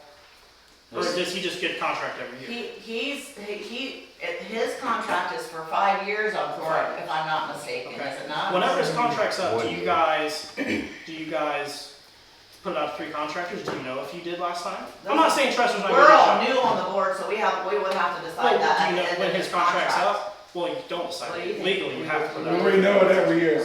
[SPEAKER 14] Or does he just get a contract every year?
[SPEAKER 4] His contract is for 5 years on court, if I'm not mistaken,
[SPEAKER 14] Okay.
[SPEAKER 4] is it not?
[SPEAKER 14] Whenever his contract's up, do you guys put it out to 3 contractors? Do you know if you did last time? I'm not saying Tressler's not good
[SPEAKER 4] We're
[SPEAKER 14] at
[SPEAKER 4] all
[SPEAKER 14] his job.
[SPEAKER 4] new on the board, so we would have to
[SPEAKER 14] Well,
[SPEAKER 4] decide that
[SPEAKER 14] do
[SPEAKER 4] at
[SPEAKER 14] you
[SPEAKER 4] the
[SPEAKER 14] know
[SPEAKER 4] end
[SPEAKER 14] when
[SPEAKER 4] of
[SPEAKER 14] his
[SPEAKER 4] his
[SPEAKER 14] contract's
[SPEAKER 4] contract.
[SPEAKER 14] up? Well, you don't decide.
[SPEAKER 4] What do you think?
[SPEAKER 14] Legally, you have to put it out.
[SPEAKER 10] We know it every year.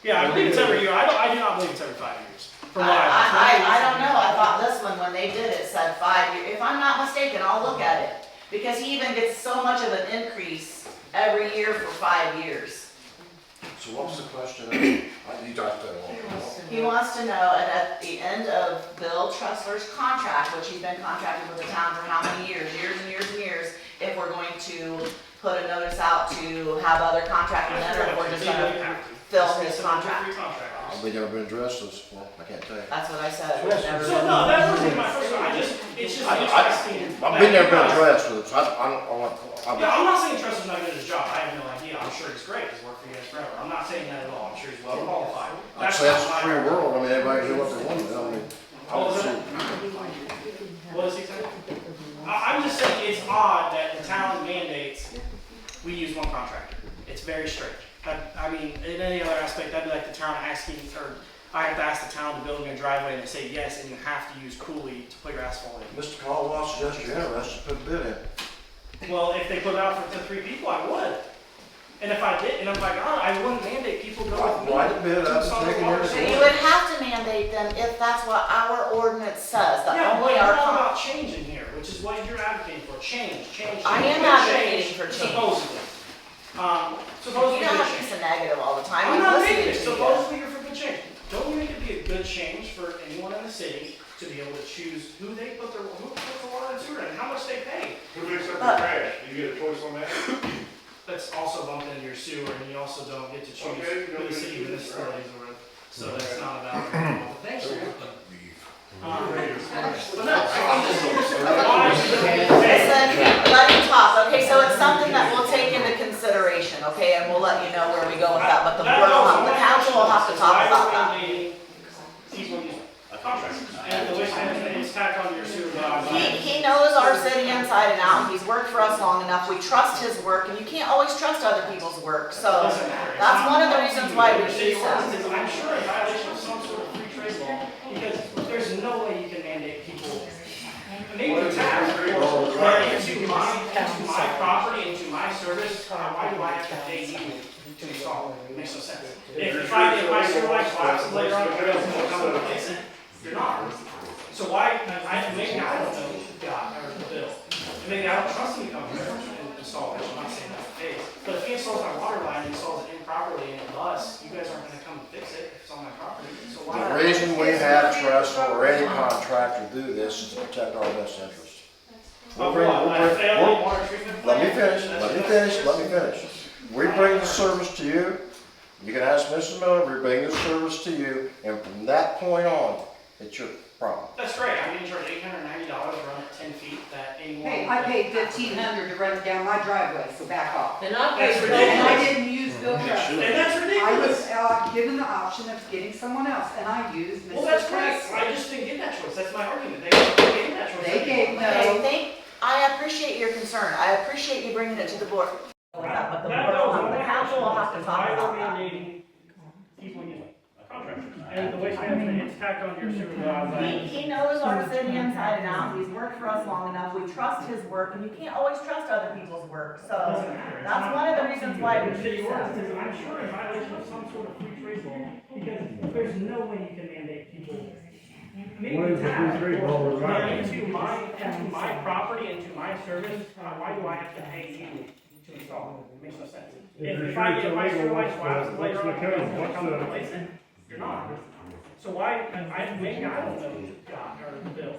[SPEAKER 14] Yeah, I believe it's every year. I do not believe it's every 5 years. From what
[SPEAKER 4] I don't know, I thought this one, when they did it, said 5 years. If I'm not mistaken, I'll look at it. Because he even gets so much of an increase every year for 5 years.
[SPEAKER 3] So what was the question? You talked to
[SPEAKER 4] He wants to know, and at the end of Bill Tressler's contract, which he's been contracted with the town for how many years and years, if we're going to put a notice out to have other contractors in, or if we're just gonna fill his contract.
[SPEAKER 3] I've never been addressed this, well, I can't tell you.
[SPEAKER 4] That's what I said. We've never
[SPEAKER 14] So
[SPEAKER 4] been-
[SPEAKER 14] no, that wasn't my first one. It's just interesting.
[SPEAKER 3] I've been there, been addressed with it, so
[SPEAKER 14] Yeah, I'm not saying Tressler's not good at his job. I have no idea. I'm sure he's great. He's worked for you guys forever. I'm not saying that at all. I'm sure he's well qualified.
[SPEAKER 3] I'd say that's a free world, I mean, everybody can do what they want to do, I mean. I
[SPEAKER 14] What
[SPEAKER 3] would
[SPEAKER 14] was
[SPEAKER 3] say-
[SPEAKER 14] it? What is he saying? I'm just saying it's odd that the town mandates we use one contractor. It's very strange. I mean, in any other aspect, that'd be like the town asking, or I have to ask the town to build me a driveway and they say yes, and you have to use Cooley to put your asphalt in.
[SPEAKER 3] Mr. Caldwell suggested you're interested, put a bid in.
[SPEAKER 14] Well, if they put it out to 3 people, I would. And if I did, and if I got it, I wouldn't mandate people go with me.
[SPEAKER 3] Write a bid up,
[SPEAKER 14] to
[SPEAKER 3] take it
[SPEAKER 14] install the
[SPEAKER 3] there.
[SPEAKER 4] You would have to mandate them if that's what our ordinance says, the
[SPEAKER 14] Yeah, but
[SPEAKER 4] only
[SPEAKER 14] you're
[SPEAKER 4] our.
[SPEAKER 14] all about change in here, which is what you're advocating for. Change.
[SPEAKER 4] I am
[SPEAKER 14] Good
[SPEAKER 4] advocating for change.
[SPEAKER 14] Supposedly.
[SPEAKER 4] You
[SPEAKER 14] Supposedly
[SPEAKER 4] don't
[SPEAKER 14] good
[SPEAKER 4] have to be
[SPEAKER 14] change.
[SPEAKER 4] so negative all the time.
[SPEAKER 14] I'm
[SPEAKER 4] I'm
[SPEAKER 14] not
[SPEAKER 4] listening
[SPEAKER 14] making it.
[SPEAKER 4] to you.
[SPEAKER 14] Supposedly you're for good change. Don't you make it be a good change for anyone in the city to be able to choose who puts the water and sewer in, and how much they pay?
[SPEAKER 8] Who picks up the trash? Do you get a choice on that?
[SPEAKER 14] That's also bumped into your sewer, and you also don't get to choose
[SPEAKER 8] Okay, you
[SPEAKER 14] who
[SPEAKER 8] don't
[SPEAKER 14] the
[SPEAKER 8] get to
[SPEAKER 14] city
[SPEAKER 8] choose.
[SPEAKER 14] municipalities are with. So that's not about the thanks. But no, I'm just curious.
[SPEAKER 4] Listen, let him talk, okay, so it's something that we'll take into consideration, okay, and we'll let you know where we go with that, but the board will have, the council will have to talk about that.
[SPEAKER 14] People use contractors, and the way it's tacked onto your sewer bill.
[SPEAKER 4] He knows our city inside and out, he's worked for us long enough, we trust his work, and you can't always trust other people's work, so that's one of the reasons why we use him.
[SPEAKER 14] I'm sure in violation of some sort of free trade law, because there's no way you can mandate people. maybe the tax into my property, into my service, why do I have to pay you to install it? It makes no sense. If my sewer line collapses later on, you're gonna come and replace it, you're not. So why, maybe I don't know God or the bill. Maybe I don't trust him to come here and install it, I'm not saying that's the case. But if he installs my water line and installs it improperly and it busts, you guys aren't gonna come and fix it if it's on my property. So why?
[SPEAKER 3] The reason we have trust or any contractor do this is to protect our best interest.
[SPEAKER 14] Let me
[SPEAKER 3] finish. We bring the service to you. You can ask Mrs. Miller, we bring the service to you, and from that point on, it's your problem.
[SPEAKER 14] That's great, I'm getting charged $890 to run it 10 feet, that anyone.
[SPEAKER 15] Hey, I paid $1,500 to run it down my driveway, so back off.
[SPEAKER 13] And I paid
[SPEAKER 14] That's
[SPEAKER 13] for
[SPEAKER 15] And I
[SPEAKER 14] ridiculous.
[SPEAKER 15] didn't use Bill Trust.
[SPEAKER 14] And that's
[SPEAKER 15] I
[SPEAKER 14] ridiculous.
[SPEAKER 15] was given the option of getting someone else, and I used Mr.
[SPEAKER 14] Well, that's great,
[SPEAKER 15] Trust.
[SPEAKER 14] I just didn't get that choice, that's my argument, they gave that choice.
[SPEAKER 15] They gave
[SPEAKER 4] Okay, I appreciate your concern. I appreciate you bringing it to the board. But the council will have to talk
[SPEAKER 14] Why
[SPEAKER 4] about
[SPEAKER 14] we're
[SPEAKER 4] that.
[SPEAKER 14] mandating people use contractors, and the waste management, it's tacked on your sewer.
[SPEAKER 4] He knows our city inside and out, he's worked for us long enough, we trust his work, and you can't always trust other people's work, so that's one of the reasons why we
[SPEAKER 14] City
[SPEAKER 4] do that.
[SPEAKER 14] ordinances, I'm sure in violation of some sort of free trade law, because there's no way you can mandate people. Maybe tax, into my property, into my service, why do I have to pay you to install it? It makes no sense. If I get my sewer line collapses later on, you guys wanna come and replace it, you're not. So why, maybe I don't know God or the bill,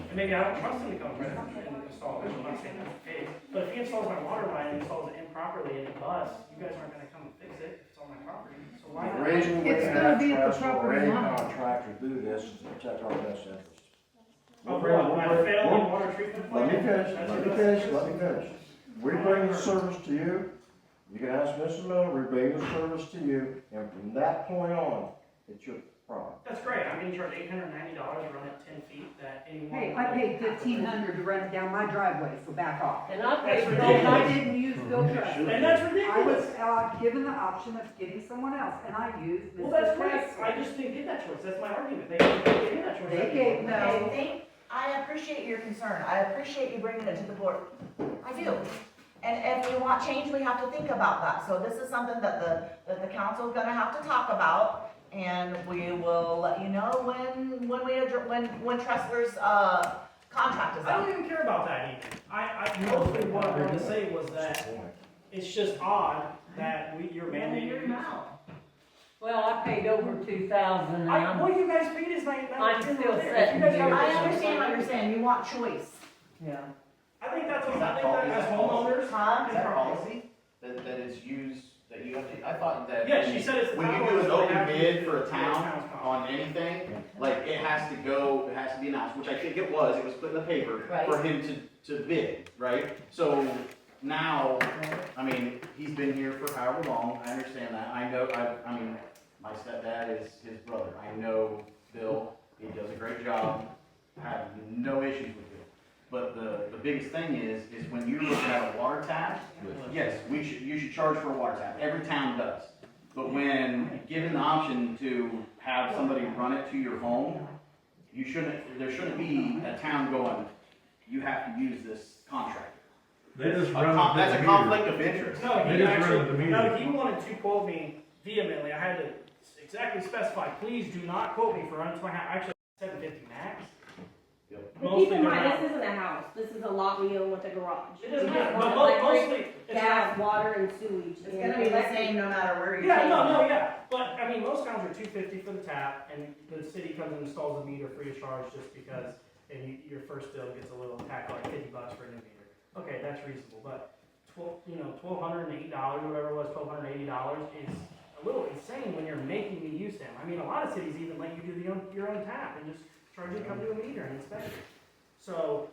[SPEAKER 14] and maybe I don't trust him to come and install it, I'm not saying that's the case. But if he installs my water line and installs it improperly and it busts, you guys aren't gonna come and fix it if it's on my property, so why?
[SPEAKER 3] The reason we
[SPEAKER 15] It's gonna
[SPEAKER 3] have
[SPEAKER 15] be at the
[SPEAKER 3] trust or
[SPEAKER 15] property
[SPEAKER 3] any
[SPEAKER 15] line.
[SPEAKER 3] contractor do this is to protect our best interest.
[SPEAKER 14] Overall, my failing water treatment
[SPEAKER 3] Let me
[SPEAKER 14] plant.
[SPEAKER 3] finish. We bring the service to you. You can ask Mr. Miller, we bring the service to you, and from that point on, it's your problem.
[SPEAKER 14] That's great, I'm getting charged $890 to run it 10 feet, that anyone.
[SPEAKER 15] Hey, I paid $1,500 to run it down my driveway, so back off.
[SPEAKER 13] And I paid for
[SPEAKER 15] And I
[SPEAKER 13] that.
[SPEAKER 15] didn't use Bill Trust.
[SPEAKER 14] And that's
[SPEAKER 15] I was
[SPEAKER 14] ridiculous.
[SPEAKER 15] given the option of getting someone else, and I used
[SPEAKER 14] Well,
[SPEAKER 15] Mr.
[SPEAKER 14] that's great,
[SPEAKER 15] Trust.
[SPEAKER 14] I just didn't get that choice, that's my argument, they gave me that choice.
[SPEAKER 15] They gave, no.
[SPEAKER 4] I appreciate your concern, I appreciate you bringing it to the board, I do. And if we want change, we have to think about that, so this is something that the council is gonna have to talk about, and we will let you know when Tressler's, contract is
[SPEAKER 14] I
[SPEAKER 4] up.
[SPEAKER 14] don't even care about that even. I mostly what I wanted to say was that it's just odd that you're mandating.
[SPEAKER 13] Well, I paid over 2,000 and
[SPEAKER 14] What you guys paid is like.
[SPEAKER 13] I'm still
[SPEAKER 14] You
[SPEAKER 13] sitting
[SPEAKER 14] guys
[SPEAKER 13] here.
[SPEAKER 14] are-
[SPEAKER 4] I understand what you're saying, you want choice.
[SPEAKER 13] Yeah.
[SPEAKER 14] I think that's what, I think that as homeowners.
[SPEAKER 4] Huh?
[SPEAKER 5] Is that a policy that is used, that you have to, I thought that.
[SPEAKER 14] Yeah, she said it's.
[SPEAKER 5] When you do an open bid for a town on anything, like it has to be announced, which I think it was put in the paper
[SPEAKER 4] Right.
[SPEAKER 5] for him to bid, right? So now, I mean, he's been here for however long, I understand that, I know, I mean, my stepdad is his brother, I know Bill, he does a great job, I have no issues with him. But the biggest thing is when you're looking at a water tap, yes, you should charge for a water tap, every town does. But when given the option to have somebody run it to your home, there shouldn't be a town going, you have to use this contractor.
[SPEAKER 8] They just
[SPEAKER 5] That's a conflict of interest.
[SPEAKER 14] No,
[SPEAKER 8] They
[SPEAKER 14] he
[SPEAKER 8] just run the
[SPEAKER 14] actually,
[SPEAKER 8] meter.
[SPEAKER 14] no, he wanted to quote me vehemently, I had to exactly specify, please do not quote me for running to my house, actually, $750 max.
[SPEAKER 17] But keep in mind, this isn't a house, this is a lot we own with a garage.
[SPEAKER 14] It doesn't
[SPEAKER 17] We
[SPEAKER 14] matter,
[SPEAKER 17] just
[SPEAKER 14] but
[SPEAKER 17] want
[SPEAKER 14] mostly,
[SPEAKER 17] electric,
[SPEAKER 14] it's
[SPEAKER 17] gas, water, and sewage.
[SPEAKER 4] It's gonna be the same no matter where you take
[SPEAKER 14] Yeah,
[SPEAKER 4] it.
[SPEAKER 14] no, yeah, but, I mean, most towns are $250 for the tap, and the city comes and installs a meter free of charge just because, and your first bill gets a little tacked like $50 for a new meter. Okay, that's reasonable, but $1,280, whatever it was, $1,280 is a little insane when you're making me use them. I mean, a lot of cities even let you do your own tap and just charge you to come do a meter and inspect it. So,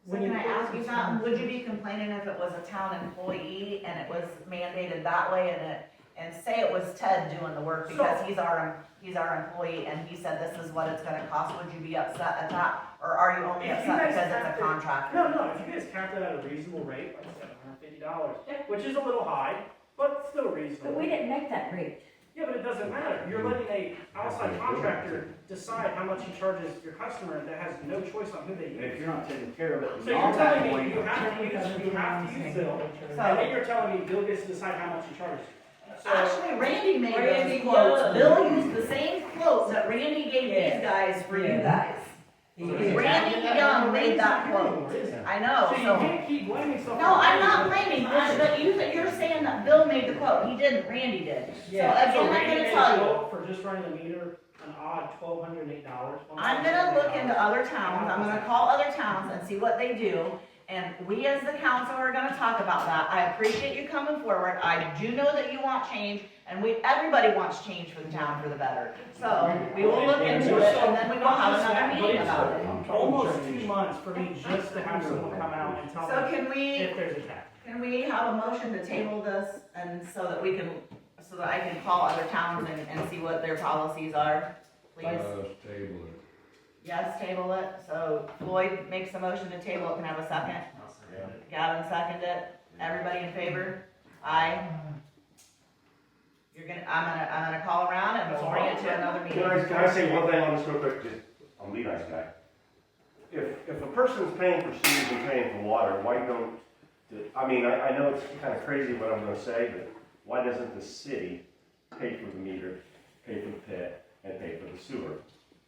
[SPEAKER 4] So can I ask you something, would you be complaining if it was a town employee and it was mandated that way and say it was Ted doing the work because he's our employee and he said this is what it's gonna cost, would you be upset at that? Or are you only
[SPEAKER 14] If you
[SPEAKER 4] upset
[SPEAKER 14] guys
[SPEAKER 4] because it's
[SPEAKER 14] capped
[SPEAKER 4] a
[SPEAKER 14] it-
[SPEAKER 4] contractor?
[SPEAKER 14] No, if you guys capped it at a reasonable rate, like $750, which is a little high, but still reasonable.
[SPEAKER 17] But we didn't make that rate.
[SPEAKER 14] Yeah, but it doesn't matter. You're letting a outside contractor decide how much he charges your customer that has no choice on who they use.
[SPEAKER 5] If you're not taking care of it,
[SPEAKER 14] So you're telling me you have to use Bill, and then you're telling me Bill gets to decide how much he charges you. So,
[SPEAKER 4] Actually, Randy made
[SPEAKER 13] Randy
[SPEAKER 4] those quotes.
[SPEAKER 13] does.
[SPEAKER 4] Bill used the same quotes that Randy gave these guys for you guys. Randy Young made that quote. I know,
[SPEAKER 14] so you
[SPEAKER 4] so.
[SPEAKER 14] can't keep blaming stuff.
[SPEAKER 4] No,
[SPEAKER 14] on
[SPEAKER 4] I'm
[SPEAKER 14] Randy.
[SPEAKER 4] not blaming, but you're saying that Bill made the quote. He didn't, Randy did. So again, I'm
[SPEAKER 14] Randy
[SPEAKER 4] gonna
[SPEAKER 14] made a
[SPEAKER 4] tell you.
[SPEAKER 14] quote for just running the meter, an odd $1,208.
[SPEAKER 4] I'm gonna look into other towns, I'm gonna call other towns and see what they do, and we as the council are gonna talk about that. I appreciate you coming forward, I do know that you want change, and everybody wants change for the town for the better. So, we will look into it, and then we will have another meeting about it.
[SPEAKER 14] Almost 2 months for me just to have someone come out and tell
[SPEAKER 4] So
[SPEAKER 14] me
[SPEAKER 4] can we,
[SPEAKER 14] if there's a tax.
[SPEAKER 4] can we have a motion to table this, and so that we can, so that I can call other towns and see what their policies are, please?
[SPEAKER 10] Table it.
[SPEAKER 4] Yes, table it. So Floyd makes a motion to table it. Can I have a second? Gavin seconded it. Everybody in favor? Aye. I'm gonna call around and we'll bring it to another meeting.
[SPEAKER 18] Can I say one thing on this real quick, just, I'll be nice guy. If a person's paying for sewage and paying for water, why don't, I mean, I know it's kind of crazy what I'm gonna say, but why doesn't the city pay for the meter, pay for the pit, and pay for the sewer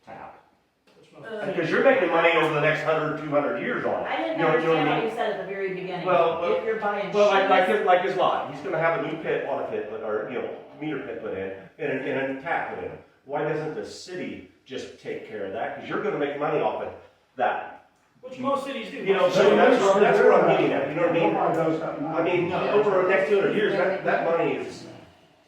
[SPEAKER 18] tap? Because you're making money over the next 100, 200 years on it.
[SPEAKER 4] I didn't
[SPEAKER 18] You know what
[SPEAKER 4] understand
[SPEAKER 18] I
[SPEAKER 4] what
[SPEAKER 18] mean?
[SPEAKER 4] you said at the very beginning.
[SPEAKER 18] Well,
[SPEAKER 4] If you're buying
[SPEAKER 18] like his lot, he's gonna have a new pit, water pit, or, meter pit put in, and a tap put in. Why doesn't the city just take care of that? Because you're gonna make money off of that.
[SPEAKER 14] Which most cities do.
[SPEAKER 18] So that's where I'm getting at, you know what I mean? I mean, over the next 200 years, that money is,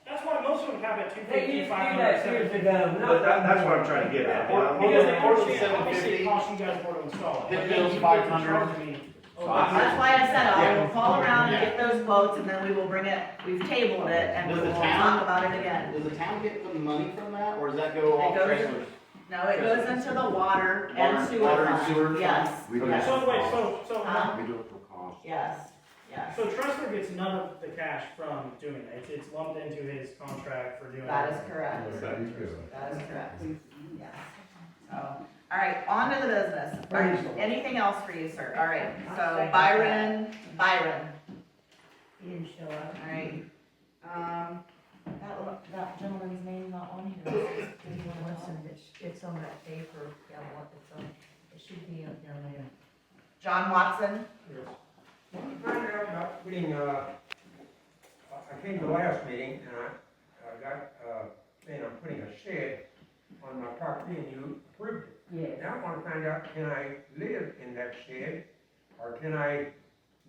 [SPEAKER 14] That's why most of them have it
[SPEAKER 13] They
[SPEAKER 14] 250,
[SPEAKER 13] used to do
[SPEAKER 14] 500,
[SPEAKER 13] that years
[SPEAKER 14] 750.
[SPEAKER 13] ago.
[SPEAKER 18] but that's what I'm trying to get at.
[SPEAKER 14] Because they understand, obviously it costs you guys more to install it.
[SPEAKER 5] Hit
[SPEAKER 14] But
[SPEAKER 5] bill's
[SPEAKER 14] you
[SPEAKER 5] 500.
[SPEAKER 14] charge me over
[SPEAKER 4] That's why I said I will
[SPEAKER 18] Yeah.
[SPEAKER 4] call around and get those quotes and then we will bring it, we've tabled it and we
[SPEAKER 5] Does the
[SPEAKER 4] will
[SPEAKER 5] town-
[SPEAKER 4] talk about it again.
[SPEAKER 5] Does the town get the money from that, or does that go off
[SPEAKER 4] goes-
[SPEAKER 5] Chrysler's?
[SPEAKER 4] No, it goes into the water and sewer
[SPEAKER 5] Water and
[SPEAKER 4] fund.
[SPEAKER 5] sewer fund?
[SPEAKER 4] Yes,
[SPEAKER 3] We do
[SPEAKER 4] yes.
[SPEAKER 14] So wait, so,
[SPEAKER 3] We do it for cost.
[SPEAKER 4] Yes, yes.
[SPEAKER 14] so Tressler gets none of the cash from doing it. It's lumped into his contract for doing it.
[SPEAKER 4] That is correct. That is correct. Yes. So, all right, on to the business. All right, anything else for you, sir? All right, so Byron.
[SPEAKER 2] He didn't show up.
[SPEAKER 4] All right. That gentleman's name not on here.
[SPEAKER 2] Listen, it's on that paper, yeah, it's on, it should be up there later.
[SPEAKER 4] John Watson.
[SPEAKER 19] Find out about putting, I came to the last meeting and I got, saying I'm putting a shed on my property and you approved it.
[SPEAKER 2] Yes.
[SPEAKER 19] Now I wanna find out, can I live in that shed or can I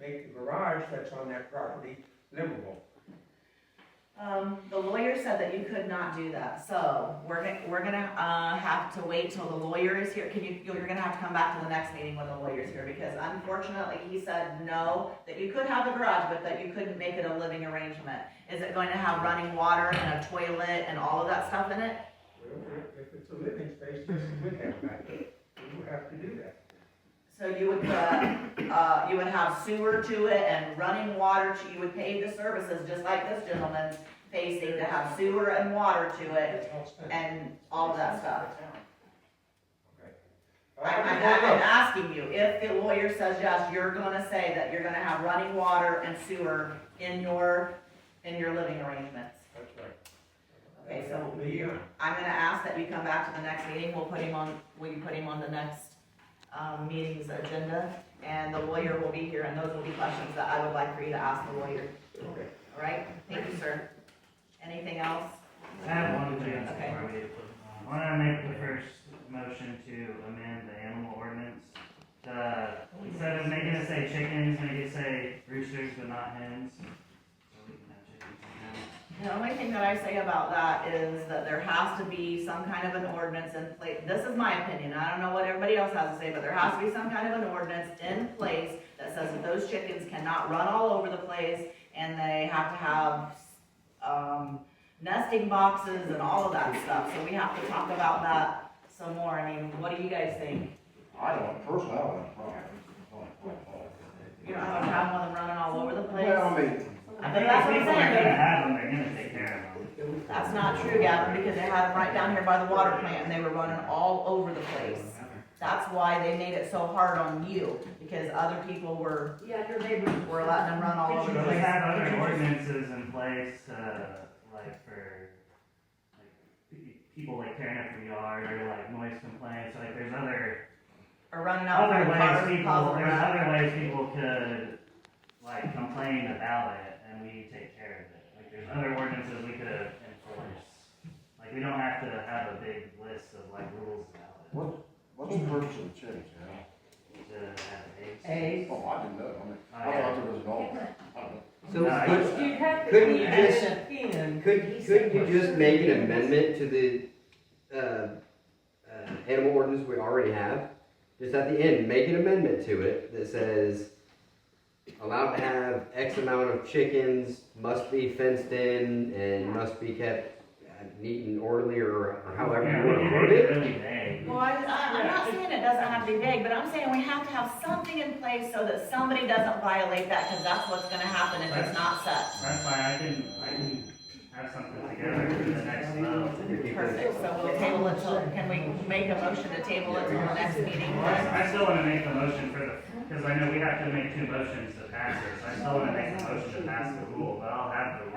[SPEAKER 19] make the garage that's on that property livable?
[SPEAKER 4] The lawyer said that you could not do that, so we're gonna have to wait till the lawyer is here. You're gonna have to come back to the next meeting when the lawyer's here, because unfortunately, he said no, that you could have the garage, but that you couldn't make it a living arrangement. Is it going to have running water and a toilet and all of that stuff in it?
[SPEAKER 19] Well, if it's a living space, this would have that, we would have to do that.
[SPEAKER 4] So you would have sewer to it and running water, you would pay the services, just like this gentleman's facing, to have sewer and water to it, and all of that stuff. I'm asking you, if the lawyer says yes, you're gonna say that you're gonna have running water and sewer in your living arrangements.
[SPEAKER 19] That's right.
[SPEAKER 4] Okay, so I'm gonna ask that you come back to the next meeting, will you put him on the next meeting's agenda, and the lawyer will be here, and those will be questions that I would like for you to ask the lawyer.
[SPEAKER 19] Okay.
[SPEAKER 4] All right, thank you, sir. Anything else?
[SPEAKER 20] I have one thing
[SPEAKER 4] Okay.
[SPEAKER 20] before we, why don't I make the first motion to amend the animal ordinance? Instead of making it say chickens, make it say roosters but not hens. So we can have chickens and hens.
[SPEAKER 4] The only thing that I say about that is that there has to be some kind of an ordinance in place. This is my opinion, I don't know what everybody else has to say, but there has to be some kind of an ordinance in place that says that those chickens cannot run all over the place, and they have to have, nesting boxes and all of that stuff, so we have to talk about that some more. I mean, what do you guys think?
[SPEAKER 3] I don't, personally, I don't have a problem.
[SPEAKER 4] You don't have a problem with them running all over the place?
[SPEAKER 3] Well, I mean,
[SPEAKER 20] I
[SPEAKER 4] But
[SPEAKER 20] think
[SPEAKER 4] that's
[SPEAKER 20] if
[SPEAKER 4] what I'm
[SPEAKER 20] people are
[SPEAKER 4] saying.
[SPEAKER 20] gonna have them, they're gonna take care of them.
[SPEAKER 4] That's not true, Gavin, because they had them right down here by the water plant, and they were running all over the place. That's why they made it so hard on you, because other people were letting them run all over the
[SPEAKER 20] We
[SPEAKER 4] place.
[SPEAKER 20] have other ordinances in place, like for, people like tearing up your yard or like noise complaints, like there's other
[SPEAKER 4] Or running out
[SPEAKER 20] other
[SPEAKER 4] front of cars
[SPEAKER 20] ways
[SPEAKER 4] and causing
[SPEAKER 20] there's
[SPEAKER 4] wreck.
[SPEAKER 20] other ways people could like complain about it and we take care of it. Like there's other ordinances we could enforce. Like we don't have to have a big list of like rules about it.
[SPEAKER 3] What's the purpose of the chicks, yeah?
[SPEAKER 20] To have eggs.
[SPEAKER 17] Eggs.
[SPEAKER 3] Oh, I didn't know, I mean, I thought there was an all, I don't know.
[SPEAKER 12] So
[SPEAKER 17] You'd have to
[SPEAKER 12] couldn't
[SPEAKER 17] be
[SPEAKER 12] you
[SPEAKER 17] at
[SPEAKER 12] just,
[SPEAKER 17] the end.
[SPEAKER 12] couldn't you just make an amendment to the, animal ordinance we already have? Just at the end, make an amendment to it that says, allowed to have X amount of chickens, must be fenced in, and must be kept neat and orderly, or however you want to word it.
[SPEAKER 20] Really vague.
[SPEAKER 4] Well, I'm not saying it doesn't have to be big, but I'm saying we have to have something in place so that somebody doesn't violate that, because that's what's gonna happen if it's not set.
[SPEAKER 20] That's fine, I can have something together for the next vote.
[SPEAKER 4] Perfect, so we'll table it till, can we make a motion to table it till the next meeting?
[SPEAKER 20] I still wanna make the motion for the, because I know we have to make 2 motions to pass it, so I still wanna make the motion to pass the rule, but I'll have the rule.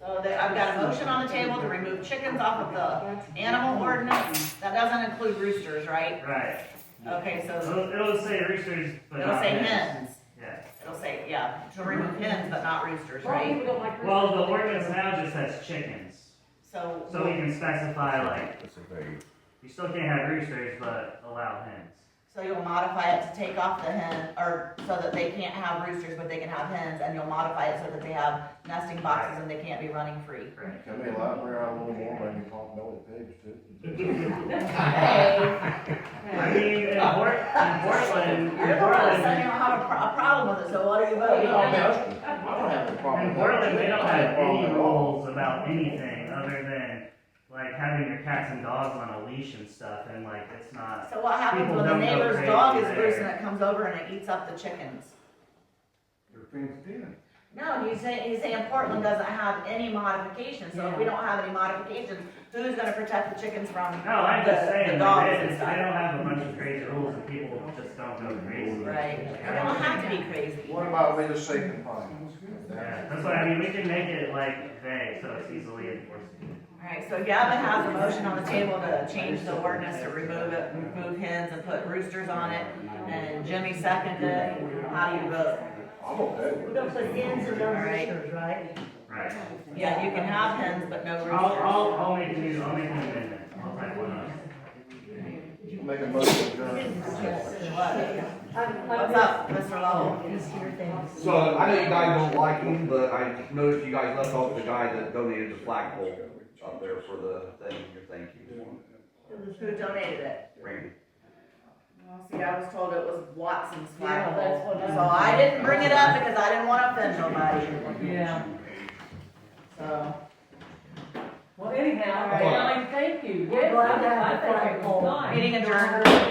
[SPEAKER 4] So I've got a motion on the table to remove chickens off of the animal ordinance. That doesn't include roosters, right?
[SPEAKER 20] Right.
[SPEAKER 4] Okay, so
[SPEAKER 20] It'll say roosters, but
[SPEAKER 4] it'll
[SPEAKER 20] not
[SPEAKER 4] say
[SPEAKER 20] hens.
[SPEAKER 4] hens.
[SPEAKER 20] Yeah.
[SPEAKER 4] It'll say, yeah, to remove hens, but not roosters, right?
[SPEAKER 20] Well, the ordinance now just says chickens.
[SPEAKER 4] So.
[SPEAKER 20] So we can specify like, you still can't have roosters, but allow hens.
[SPEAKER 4] So you'll modify it to take off the hen, or so that they can't have roosters, but they can have hens, and you'll modify it so that they have nesting boxes and they can't be running free.
[SPEAKER 20] Right.
[SPEAKER 3] Can we elaborate on a little more, maybe talk about the pigs too?
[SPEAKER 20] I mean, in Portland,
[SPEAKER 4] You're the one that said you don't have a problem with it, so what are you voting
[SPEAKER 3] I mean,
[SPEAKER 4] on?
[SPEAKER 3] I don't have a problem.
[SPEAKER 20] in
[SPEAKER 3] with
[SPEAKER 20] Portland, they don't have any
[SPEAKER 3] at all.
[SPEAKER 20] rules about anything other than like having your cats and dogs on a leash and stuff, and like it's not.
[SPEAKER 4] So what happens
[SPEAKER 20] people
[SPEAKER 4] when the
[SPEAKER 20] don't go
[SPEAKER 4] neighbor's
[SPEAKER 20] crazy
[SPEAKER 4] dog is
[SPEAKER 20] there.
[SPEAKER 4] loose and it comes over and it eats up the chickens? No, he's saying Portland doesn't have any modifications, so if we don't have any modifications, who's gonna protect the chickens from
[SPEAKER 20] No, I'm just
[SPEAKER 4] the
[SPEAKER 20] saying,
[SPEAKER 4] dogs
[SPEAKER 20] like,
[SPEAKER 4] and
[SPEAKER 20] they
[SPEAKER 4] stuff?
[SPEAKER 20] don't have a bunch of crazy rules and people just don't go crazy.
[SPEAKER 4] Right, we don't have to be crazy.
[SPEAKER 3] What about we just say confinement?
[SPEAKER 20] Yeah, that's what I mean, we can make it like vague, so it's easily enforceable.
[SPEAKER 4] Alright, so Gavin has a motion on the table to change the ordinance to remove hens and put roosters on it, and Jimmy seconded it. How do you vote?
[SPEAKER 3] I'm okay with
[SPEAKER 2] We're
[SPEAKER 3] it.
[SPEAKER 2] gonna put hens and no
[SPEAKER 4] Alright.
[SPEAKER 2] roosters, right?
[SPEAKER 20] Right.
[SPEAKER 4] Yeah, you can have hens, but no roosters.
[SPEAKER 20] I'll make an amendment, I'll type one up.
[SPEAKER 3] Make a motion to adjourn.
[SPEAKER 4] What's up, Mr. Lovell?
[SPEAKER 2] These here things.
[SPEAKER 9] So I know you guys don't like him, but I noticed you guys left off the guy that donated the flagpole up there for the thing, your thank you.
[SPEAKER 4] Who donated it?
[SPEAKER 9] Randy.
[SPEAKER 4] Well, see, I was told it was Watson's
[SPEAKER 2] Yeah, that's
[SPEAKER 4] flagpole,
[SPEAKER 2] what I-
[SPEAKER 4] so I didn't bring it up because I didn't want to offend nobody.
[SPEAKER 2] Yeah.
[SPEAKER 4] So,
[SPEAKER 17] Well, anyhow,
[SPEAKER 2] All right.
[SPEAKER 17] Ellie, thank you.
[SPEAKER 2] We're
[SPEAKER 17] Yes,
[SPEAKER 2] glad to have
[SPEAKER 17] I
[SPEAKER 2] the
[SPEAKER 17] think it was
[SPEAKER 2] flagpole.
[SPEAKER 17] fine.
[SPEAKER 4] meeting adjourned.